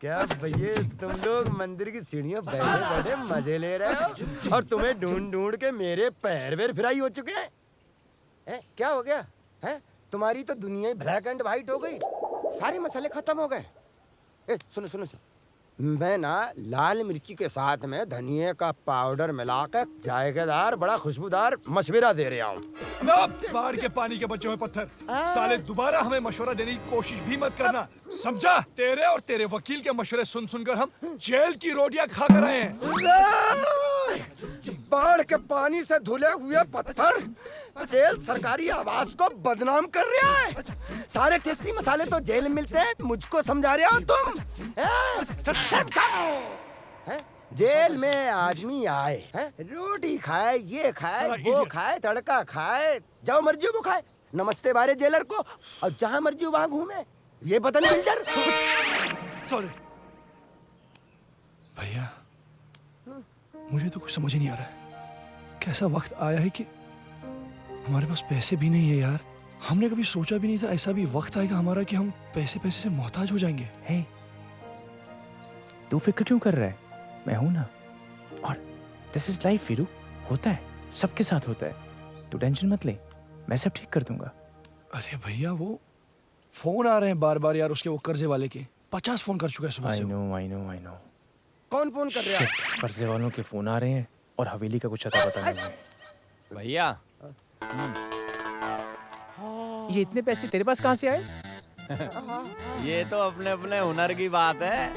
क्या भैया तुम लोग मंदिर की सीढ़ियों बैठे बैठे मजे ले रहे हो और तुम्हें ढूंढ ढूंढ के मेरे पैर वेर फ्राई हो चुके हैं। क्या हो गया है? तुम्हारी तो दुनिया ही ब्लैक एंड व्हाइट हो गई, सारे मसाले खत्म हो गए। सुनो सुनो सुनो, मैं ना लाल मिर्ची के साथ में धनिया का पाउडर मिलाकर जायकेदार बड़ा खुशबूदार मशवरा दे रहा हूँ। बाढ़ के पानी के बच्चों में पत्थर, साले दोबारा हमें मशवरा देने की कोशिश भी मत करना, समझा? तेरे और तेरे वकील के मशवरे सुन सुनकर हम जेल की रोटियां खा कर आए हैं। बाढ़ के पानी से धुले हुए पत्थर जेल सरकारी आवास को बदनाम कर रहा है। सारे टेस्टी मसाले तो जेल में मिलते हैं, मुझको समझा रहे हो तुम? जेल में आदमी आए, रोटी खाए, ये खाए, वो खाए, तड़का खाए, जाओ मर्जी वो खाए, नमस्ते बारे जेलर को, और जहां मर्जी वहां घूमे। ये पता नहीं बिल्डर। सॉरी भैया, मुझे तो कुछ समझ ही नहीं आ रहा है। कैसा वक्त आया है कि हमारे पास पैसे भी नहीं है यार। हमने कभी सोचा भी नहीं था ऐसा भी वक्त आएगा हमारा कि हम पैसे पैसे से मोहताज हो जाएंगे। हे, तू फिक्र क्यों कर रहा है? मैं हूं ना। और दिस इज लाइफ वीरू, होता है, सबके साथ होता है। तू टेंशन मत ले, मैं सब ठीक कर दूंगा। अरे भैया वो फोन आ रहे हैं बार बार यार, उसके वो कर्जे वाले के 50 फोन कर चुका है सुबह से। I know. कौन फोन कर रहा है? कर्जे वालों के फोन आ रहे हैं और हवेली का कुछ अता पता नहीं है। भैया ये इतने पैसे तेरे पास कहाँ से आए? ये तो अपने अपने हुनर की बात है।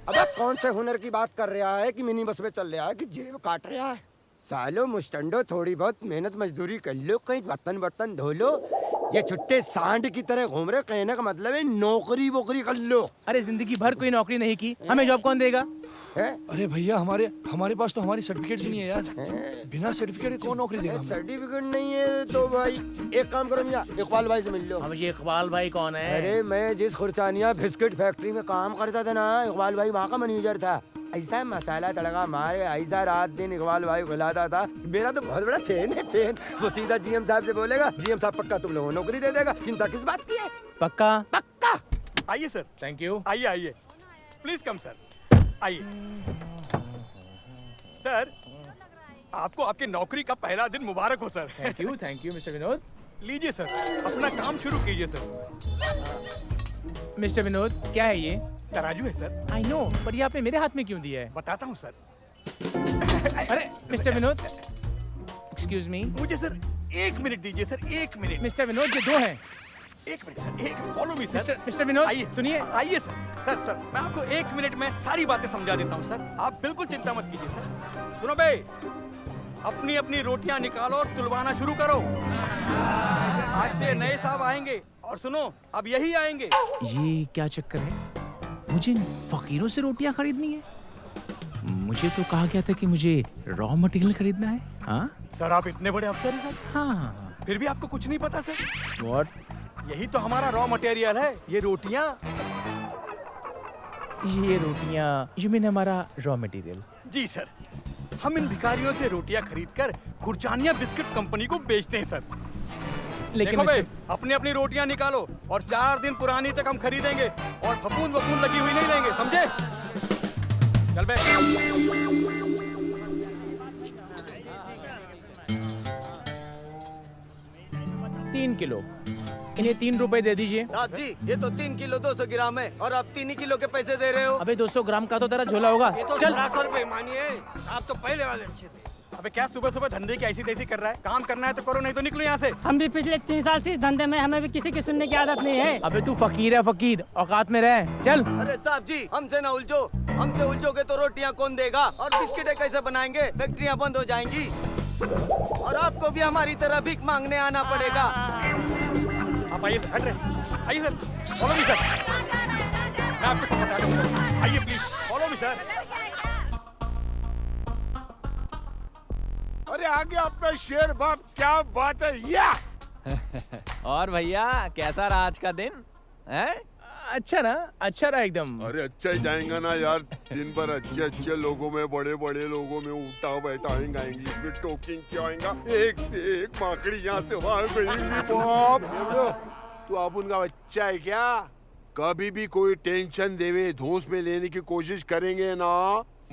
अबे कौन से हुनर की बात कर रहा है कि मिनी बस में चल रहा है कि जेब काट रहा है? सालो मुस्टंडो, थोड़ी बहुत मेहनत मजदूरी कर लो, कहीं बर्तन बर्तन धो लो। ये छुट्टे सांड की तरह घूम रहे, कहने का मतलब है नौकरी वोकरी कर लो। अरे जिंदगी भर कोई नौकरी नहीं की, हमें जॉब कौन देगा? अरे भैया हमारे पास तो हमारी सर्टिफिकेट भी नहीं है यार। बिना सर्टिफिकेट के कौन नौकरी देगा? सर्टिफिकेट नहीं है तो भाई एक काम करो मियां, इकबाल भाई से मिल लो। अब ये इकबाल भाई कौन है? अरे मैं जिस खुरचानिया बिस्किट फैक्ट्री में काम करता था ना, इकबाल भाई वहाँ का मैनेजर था। ऐसा मसाला तड़का मारे, ऐसा रात दिन इकबाल भाई खिलाता था। मेरा तो बहुत बड़ा फैन है, फैन। वो सीधा जीएम साहब से बोलेगा, जीएम साहब पक्का तुम लोगों को नौकरी दे देगा, चिंता किस बात की है? पक्का? पक्का। आइए सर। Thank you. आइए आइए, प्लीज कम सर, आइए। सर, आपको आपकी नौकरी का पहला दिन मुबारक हो sir. Thank you mister Vinod. लीजिए सर, अपना काम शुरू कीजिए सर। मिस्टर विनोद, क्या है ये? तराजू है सर। आई नो, पर ये आपने मेरे हाथ में क्यों दिया है? बताता हूँ सर। अरे मिस्टर विनोद, एक्सक्यूज मी। मुझे सर 1 मिनट दीजिए सर, 1 मिनट। मिस्टर विनोद, ये 2 हैं। 1 minute sir, 1 follow me sir. Mister Vinod, आइए सुनिए। आइए सर। सर मैं आपको 1 मिनट में सारी बातें समझा देता हूँ सर, आप बिल्कुल चिंता मत कीजिए सर। सुनो बे, अपनी अपनी रोटियां निकालो और तुलवाना शुरू करो। आज से नए साहब आएंगे और सुनो, अब यही आएंगे। ये क्या चक्कर है? मुझे इन फकीरों से रोटियां खरीदनी है? मुझे तो कहा गया था कि मुझे रॉ मटेरियल खरीदना है। हाँ सर, आप इतने बड़े अफसर हैं सर। हाँ। फिर भी आपको कुछ नहीं पता सर? व्हाट? यही तो हमारा रॉ मटेरियल है, ये रोटियां। ये रोटियां, यू मीन हमारा रॉ मटेरियल? जी सर, हम इन भिखारियों से रोटियां खरीदकर खुरचानिया बिस्किट कंपनी को बेचते हैं सर। लेकिन देखो भाई, अपनी अपनी रोटियां निकालो और 4 दिन पुरानी तक हम खरीदेंगे और फफूंद वफूंद लगी हुई नहीं लेंगे, समझे? चल बे। 3 किलो, इन्हें 3 रुपए दे दीजिए। साहब जी, ये तो 3 किलो 200 ग्राम है और आप 3 किलो के पैसे दे रहे हो। अबे 200 ग्राम का तो तेरा झोला होगा। ये तो चल। सरासर बेईमानी है। आप तो पहले वाले अच्छे थे। अबे क्या सुबह सुबह धंधे की ऐसी तैसी कर रहा है? काम करना है तो करो, नहीं तो निकलो यहाँ से। हम भी पिछले 3 साल से इस धंधे में, हमें भी किसी की सुनने की आदत नहीं है। अबे तू फकीर है, फकीर, औकात में रह। चल। अरे साहब जी, हमसे ना उलझो। हमसे उलझोगे तो रोटियां कौन देगा और बिस्किटें कैसे बनाएंगे? फैक्ट्रियां बंद हो जाएंगी और आपको भी हमारी तरह भीख मांगने आना पड़ेगा। आप आइए सर, हट रहे। आइए सर, फॉलो मी सर। मैं आपको सब बता दूँ सर। आइए प्लीज, फॉलो मी सर। अरे आगे अपना शेर बाप, क्या बात है या? और भैया कैसा रहा आज का दिन? हैं? अच्छा ना, अच्छा रहा एकदम। अरे अच्छा ही जाएगा ना यार, दिन भर अच्छे अच्छे लोगों में, बड़े बड़े लोगों में उठा बैठा आएंगे, इंग्लिश में टोकिंग क्या आएगा, एक से एक माकड़ी यहाँ से वहाँ गई। बाप, तू अब उनका बच्चा है क्या? कभी भी कोई टेंशन देवे, धूस में लेने की कोशिश करेंगे ना,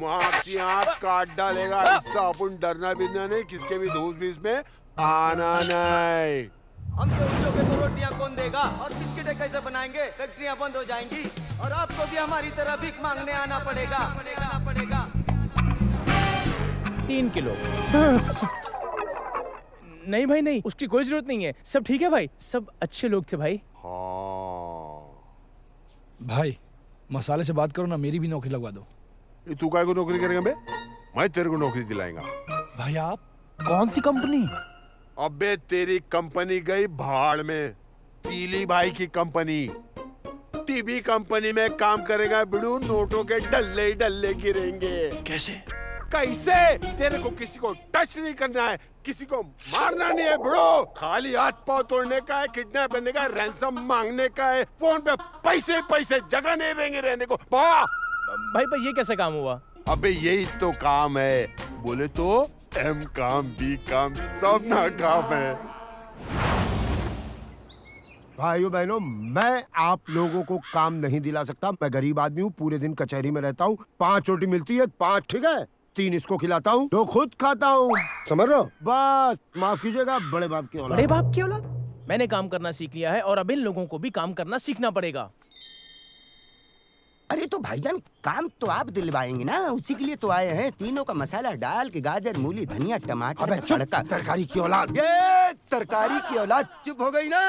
आपकी आँख काट डालेगा। इससे अपन डरना बिरना नहीं, किसके भी धूस बीस में आना नहीं। हमसे उलझोगे तो रोटियां कौन देगा और बिस्किटें कैसे बनाएंगे? फैक्ट्रियां बंद हो जाएंगी और आपको भी हमारी तरह भीख मांगने आना पड़ेगा। 3 किलो। नहीं भाई नहीं, उसकी कोई जरूरत नहीं है। सब ठीक है भाई, सब अच्छे लोग थे भाई। भाई मसाले से बात करो ना, मेरी भी नौकरी लगवा दो। तू काय को नौकरी करेगा बे? मैं तेरे को नौकरी दिलाएगा। भाई आप? कौन सी कंपनी? अबे तेरी कंपनी गई भाड़ में। पीली भाई की कंपनी, टीबी कंपनी में काम करेगा बिड़ू, नोटों के डल्ले ही डल्ले गिरेंगे। कैसे? कैसे? तेरे को किसी को टच नहीं करना है, किसी को मारना नहीं है ब्रो। खाली हाथ पांव तोड़ने का है, किडनैप करने का है, रैंसम मांगने का है, फोन पे पैसे पैसे, जगह नहीं देंगे रहने को। भाई भाई ये कैसा काम हुआ? अबे यही तो काम है, बोले तो एम काम बी काम सब ना काम है। भाइयों बहनों, मैं आप लोगों को काम नहीं दिला सकता। मैं गरीब आदमी हूँ, पूरे दिन कचहरी में रहता हूँ। 5 रोटी मिलती है, 5 ठीक है, 3 इसको खिलाता हूँ, 2 खुद खाता हूँ। समझ रहे हो? बस माफ कीजिएगा, बड़े बाप की औलाद। बड़े बाप की औलाद? मैंने काम करना सीख लिया है और अब इन लोगों को भी काम करना सीखना पड़ेगा। अरे तो भाईजान काम तो आप दिलवाएंगे ना, उसी के लिए तो आए हैं। तीनों का मसाला डाल के गाजर मूली धनिया टमाटर अबे चुप, तड़का। तरकारी की औलाद। ये तरकारी की औलाद चुप हो गई ना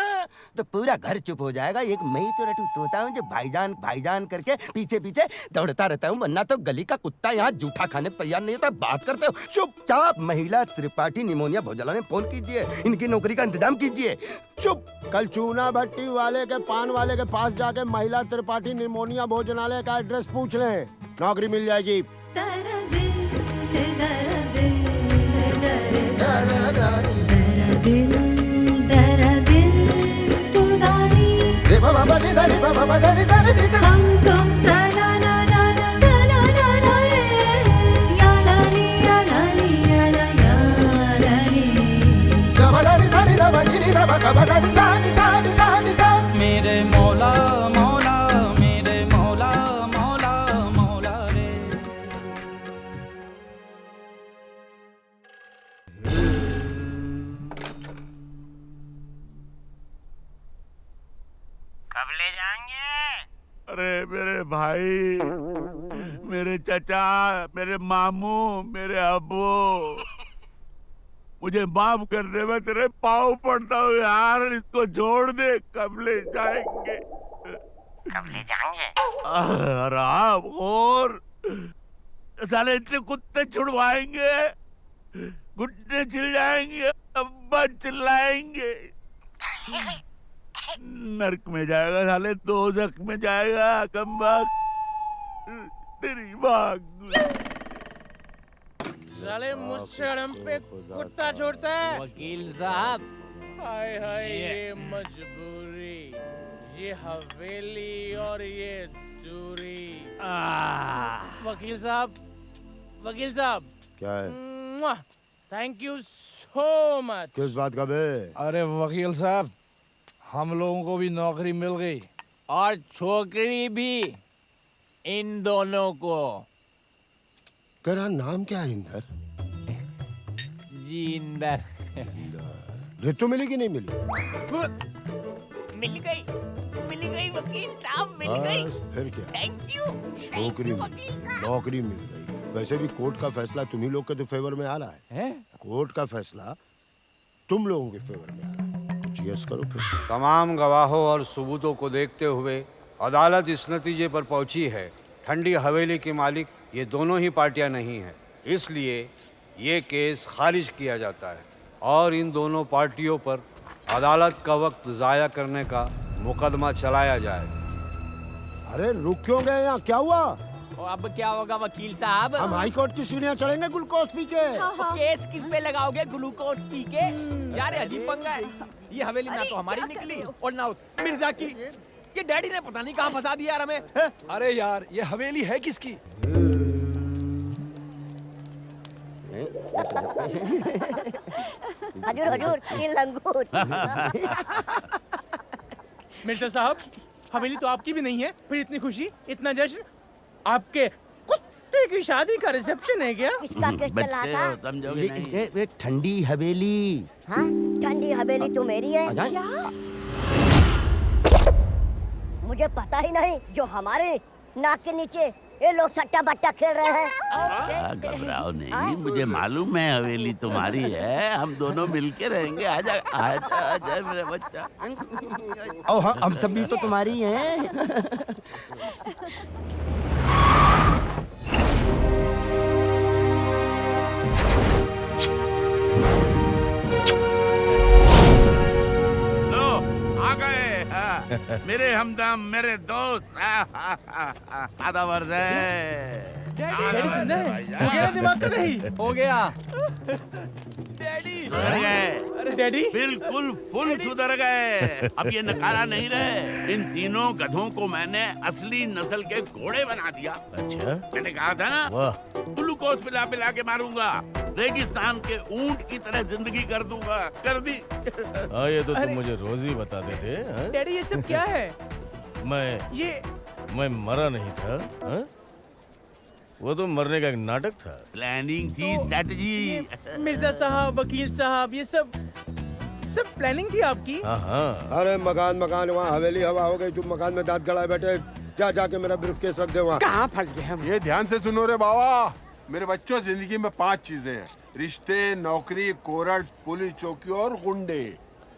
तो पूरा घर चुप हो जाएगा। एक मैं ही तो रटू तोता हूँ जो भाईजान भाईजान करके पीछे पीछे दौड़ता रहता हूँ, वरना तो गली का कुत्ता यहाँ जूठा खाने को तैयार नहीं होता। बात करते हो चुपचाप महिला त्रिपाठी निमोनिया भोजनालय में फोन कीजिए, इनकी नौकरी का इंतजाम कीजिए। चुप, कल चूना भट्टी वाले के पान वाले के पास जाके महिला त्रिपाठी निमोनिया भोजनालय का एड्रेस पूछ लें, नौकरी मिल जाएगी। हम तुम तना ना ना ना तना ना ना रे या ला ली या ला ली या ला ली मेरे मौला मौला मेरे मौला मौला मौला रे। कब ले जाएंगे? अरे मेरे भाई, मेरे चचा, मेरे मामू, मेरे अब्बू, मुझे माफ कर दे, मैं तेरे पाँव पड़ता हूँ यार, इसको छोड़ दे। कब ले जाएंगे? कब ले जाएंगे? आराम और साले इतने कुत्ते छुड़वाएंगे, घुटने छिल जाएंगे, अब्बा चिल्लाएंगे, नरक में जाएगा साले, दोज़ख में जाएगा। कमबख्त तेरी बात साले मुझ शर्म पे कुत्ता छोड़ता है। वकील साहब, हाय हाय ये मजबूरी, ये हवेली और ये दूरी। वकील साहब, वकील साहब, क्या है? Thank you so much. किस बात का बे? अरे वकील साहब, हम लोगों को भी नौकरी मिल गई और छोकरी भी, इन दोनों को। तेरा नाम क्या है? इंदर? जी इंदर। रितु मिली कि नहीं मिली? मिल गई वकील साहब, मिल गई। बस, फिर क्या? Thank you. नौकरी मिल गई, नौकरी मिल गई। वैसे भी कोर्ट का फैसला तुम ही लोग के तो फेवर में आ रहा है। कोर्ट का फैसला तुम लोगों के फेवर में आ रहा है, तो चीयर्स करो फिर। तमाम गवाहों और सबूतों को देखते हुए अदालत इस नतीजे पर पहुंची है, ठंडी हवेली के मालिक ये दोनों ही पार्टियां नहीं हैं, इसलिए ये केस खारिज किया जाता है और इन दोनों पार्टियों पर अदालत का वक्त ज़ाया करने का मुकदमा चलाया जाए। अरे रुक क्यों गए यहाँ? क्या हुआ? अब क्या होगा वकील साहब? हम हाई कोर्ट की सीढ़ियाँ चढ़ेंगे ग्लूकोज पी के। केस किस पे लगाओगे? ग्लूकोज पी के? यार अजीब पंगा है। ये हवेली ना तो हमारी निकली और ना मिर्जा की। ये डैडी ने पता नहीं कहाँ फंसा दिया यार हमें। अरे यार, ये हवेली है किसकी? हजूर हजूर, तीन लंगूर। मिर्जा साहब, हवेली तो आपकी भी नहीं है, फिर इतनी खुशी, इतना जश्न? आपके कुत्ते की शादी का रिसेप्शन है क्या? किसका केस चला था? समझोगे नहीं। ये ठंडी हवेली। हाँ, ठंडी हवेली तो मेरी है। मुझे पता ही नहीं, जो हमारे नाक के नीचे ये लोग सट्टा बट्टा खेल रहे हैं। घबराओ नहीं, मुझे मालूम है हवेली तुम्हारी है, हम दोनों मिलके रहेंगे। आजा आजा आजा मेरा बच्चा। ओ हाँ, हम सब भी तो तुम्हारी हैं। लो आ गए, मेरे हमदम, मेरे दोस्त। आधा वर्ष है। डैडी जिंदा है? हो गया दिमाग का नहीं? हो गया। डैडी सुधर गए। अरे डैडी, बिल्कुल फुल सुधर गए। अब ये नकारा नहीं रहे। इन तीनों गधों को मैंने असली नस्ल के घोड़े बना दिया। अच्छा, मैंने कहा था ना, ग्लूकोज पिला पिला के मारूंगा, रेगिस्तान के ऊंट की तरह जिंदगी कर दूंगा। कर दी। हाँ ये तो तुम मुझे रोज ही बताते थे। हाँ? डैडी ये सब क्या है? मैं मरा नहीं था। हाँ? वो तो मरने का एक नाटक था। प्लानिंग थी, स्ट्रेटजी। मिर्जा साहब, वकील साहब, ये सब प्लानिंग थी आपकी? हाँ हाँ। अरे मकान वहाँ हवेली हवा हो गई, तुम मकान में दांत गड़ाए बैठे। जा जाके मेरा ब्रीफकेस रख दे वहाँ। कहाँ फंस गए हम? ये ध्यान से सुनो रे बाबा, मेरे बच्चों, जिंदगी में 5 चीजें हैं: रिश्ते, नौकरी, कोरट, पुलिस चौकी और गुंडे।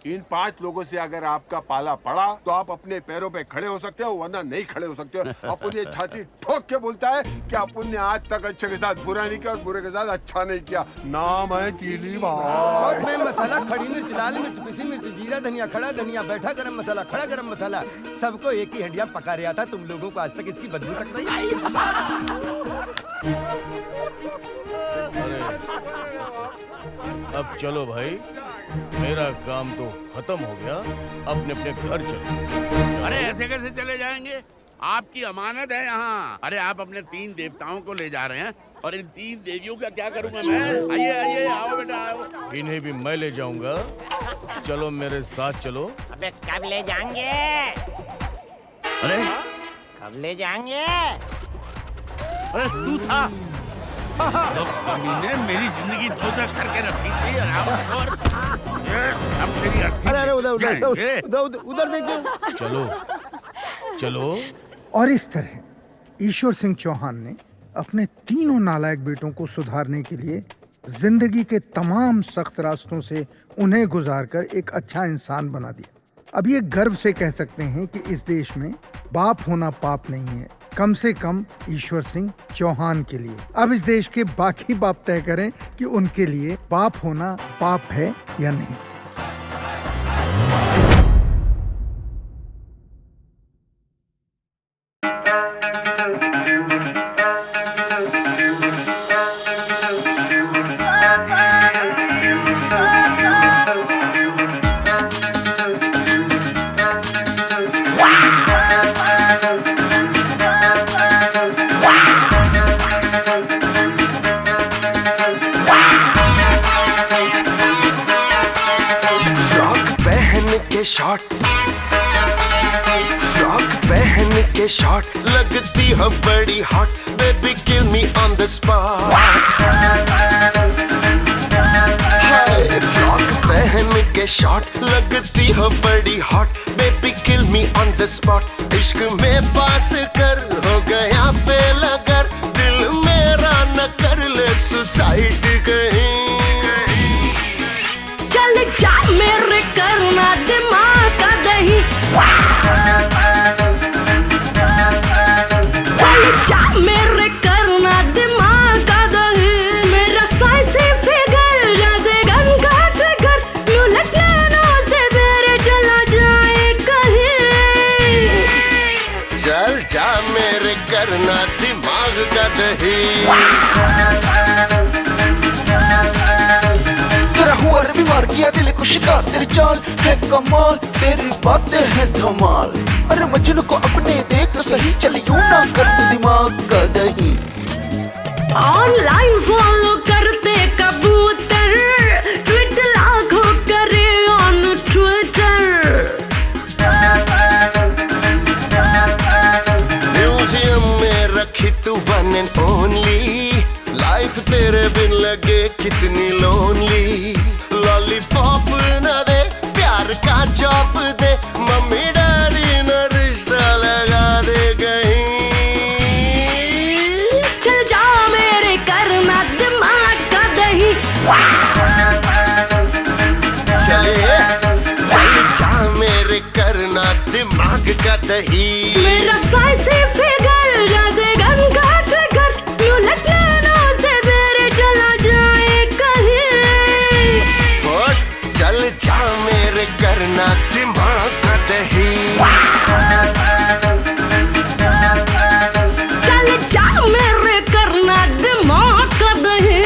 इन 5 लोगों से अगर आपका पाला पड़ा तो आप अपने पैरों पे खड़े हो सकते हो, वरना नहीं खड़े हो सकते हो। अपन ये छाती ठोक के बोलता है कि अपन ने आज तक अच्छे के साथ बुरा नहीं किया और बुरे के साथ अच्छा नहीं किया। नाम है कीली बाबा। और मैं मसाला, खड़ी मिर्च, लाल मिर्च, पिसी मिर्च, जीरा धनिया, खड़ा धनिया, बैठा गरम मसाला, खड़ा गरम मसाला, सबको एक ही हंडिया पका रहा था। तुम लोगों को आज तक इसकी बदबू तक नहीं आई। अब चलो भाई, मेरा काम तो खत्म हो गया, अपने अपने घर चलो। अरे ऐसे कैसे चले जाएंगे? आपकी अमानत है यहाँ। अरे आप अपने 3 देवताओं को ले जा रहे हैं और इन 3 देवियों का क्या करूँगा मैं? आइए आइए, आओ बेटा आओ। इन्हें भी मैं ले जाऊंगा, चलो मेरे साथ चलो। अबे कब ले जाएंगे? अरे कब ले जाएंगे? अरे तू था? ने मेरी जिंदगी दोजख करके रखी थी। और अब तेरी अरे उधर देखिए। चलो चलो। और इस तरह ईश्वर सिंह चौहान ने अपने तीनों नालायक बेटों को सुधारने के लिए जिंदगी के तमाम सख्त रास्तों से उन्हें गुजारकर एक अच्छा इंसान बना दिया। अब ये गर्व से कह सकते हैं कि इस देश में बाप होना पाप नहीं है, कम से कम ईश्वर सिंह चौहान के लिए। अब इस देश के बाकी बाप तय करें कि उनके लिए बाप होना पाप है या नहीं। शॉट, फ्रॉक पहन के शॉट, लगती है बड़ी hot, baby kill me on the spot. Frock पहन के शॉट, लगती है बड़ी hot, baby kill me on the spot. इश्क में पास कर, हो गया फेल अगर, दिल मेरा न कर ले सुसाइड कहीं। चल जा मेरे करुणा दिमाग का दही, चल जा मेरे करुणा दिमाग का दही। मेरा स्पाइसी फिगर जैसे गन का ट्रिगर, यूं लटनों से मेरे चला जाए कहीं। चल जा मेरे करना दिमाग का दही। तेरा हुआ बीमार किया दिल को शिकार, तेरी चाल है कमाल, तेरी बातें है धमाल। अरे मजनू को अपने देख तो सही, चल यूं ना कर तू दिमाग का दही। ऑनलाइन फॉलो करते कबूतर, ट्वीट लाखों करे ऑन ट्विटर। म्यूजियम में रखी तू वन एंड ओनली, लाइफ तेरे बिन लगे कितनी लोनली। लॉलीपॉप न दे, प्यार का चॉप दे, मम्मी डैडी न रिश्ता लगा दे कहीं। चल जा मेरे करना दिमाग का दही, चले चल जा मेरे करना दिमाग का दही। मेरा स्पाइसी फिगर जैसे गन का ट्रिगर, यूं लटनों से मेरे चला जाए कहीं। चल जा मेरे करना दिमाग का दही। चल जा मेरे करना दिमाग का दही।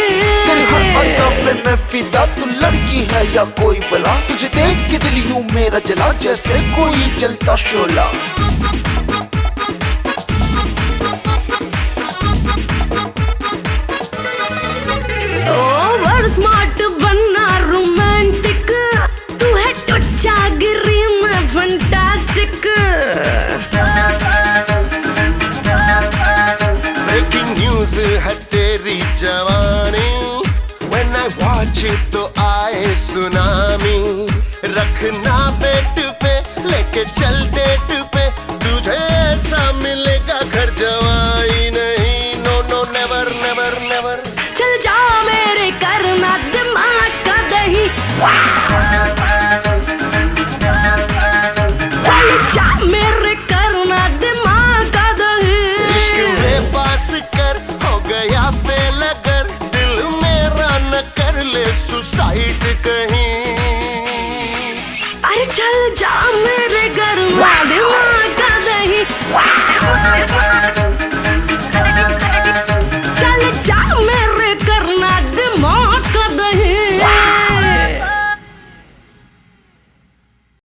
तेरी हर अदा पे मैं फिदा, तू लड़की है या कोई बला, तुझे देख के दिल यूं मेरा जला जैसे कोई जलता शोला। ओवर स्मार्ट बनना रोमांटिक, तू है टुच्चा गिरी में फंटास्टिक। ब्रेकिंग न्यूज है तेरी जवानी, When I watch it तो आए सुनामी। रखना पेट पे लेके चल डेट पे, तुझे ऐसा मिले जाम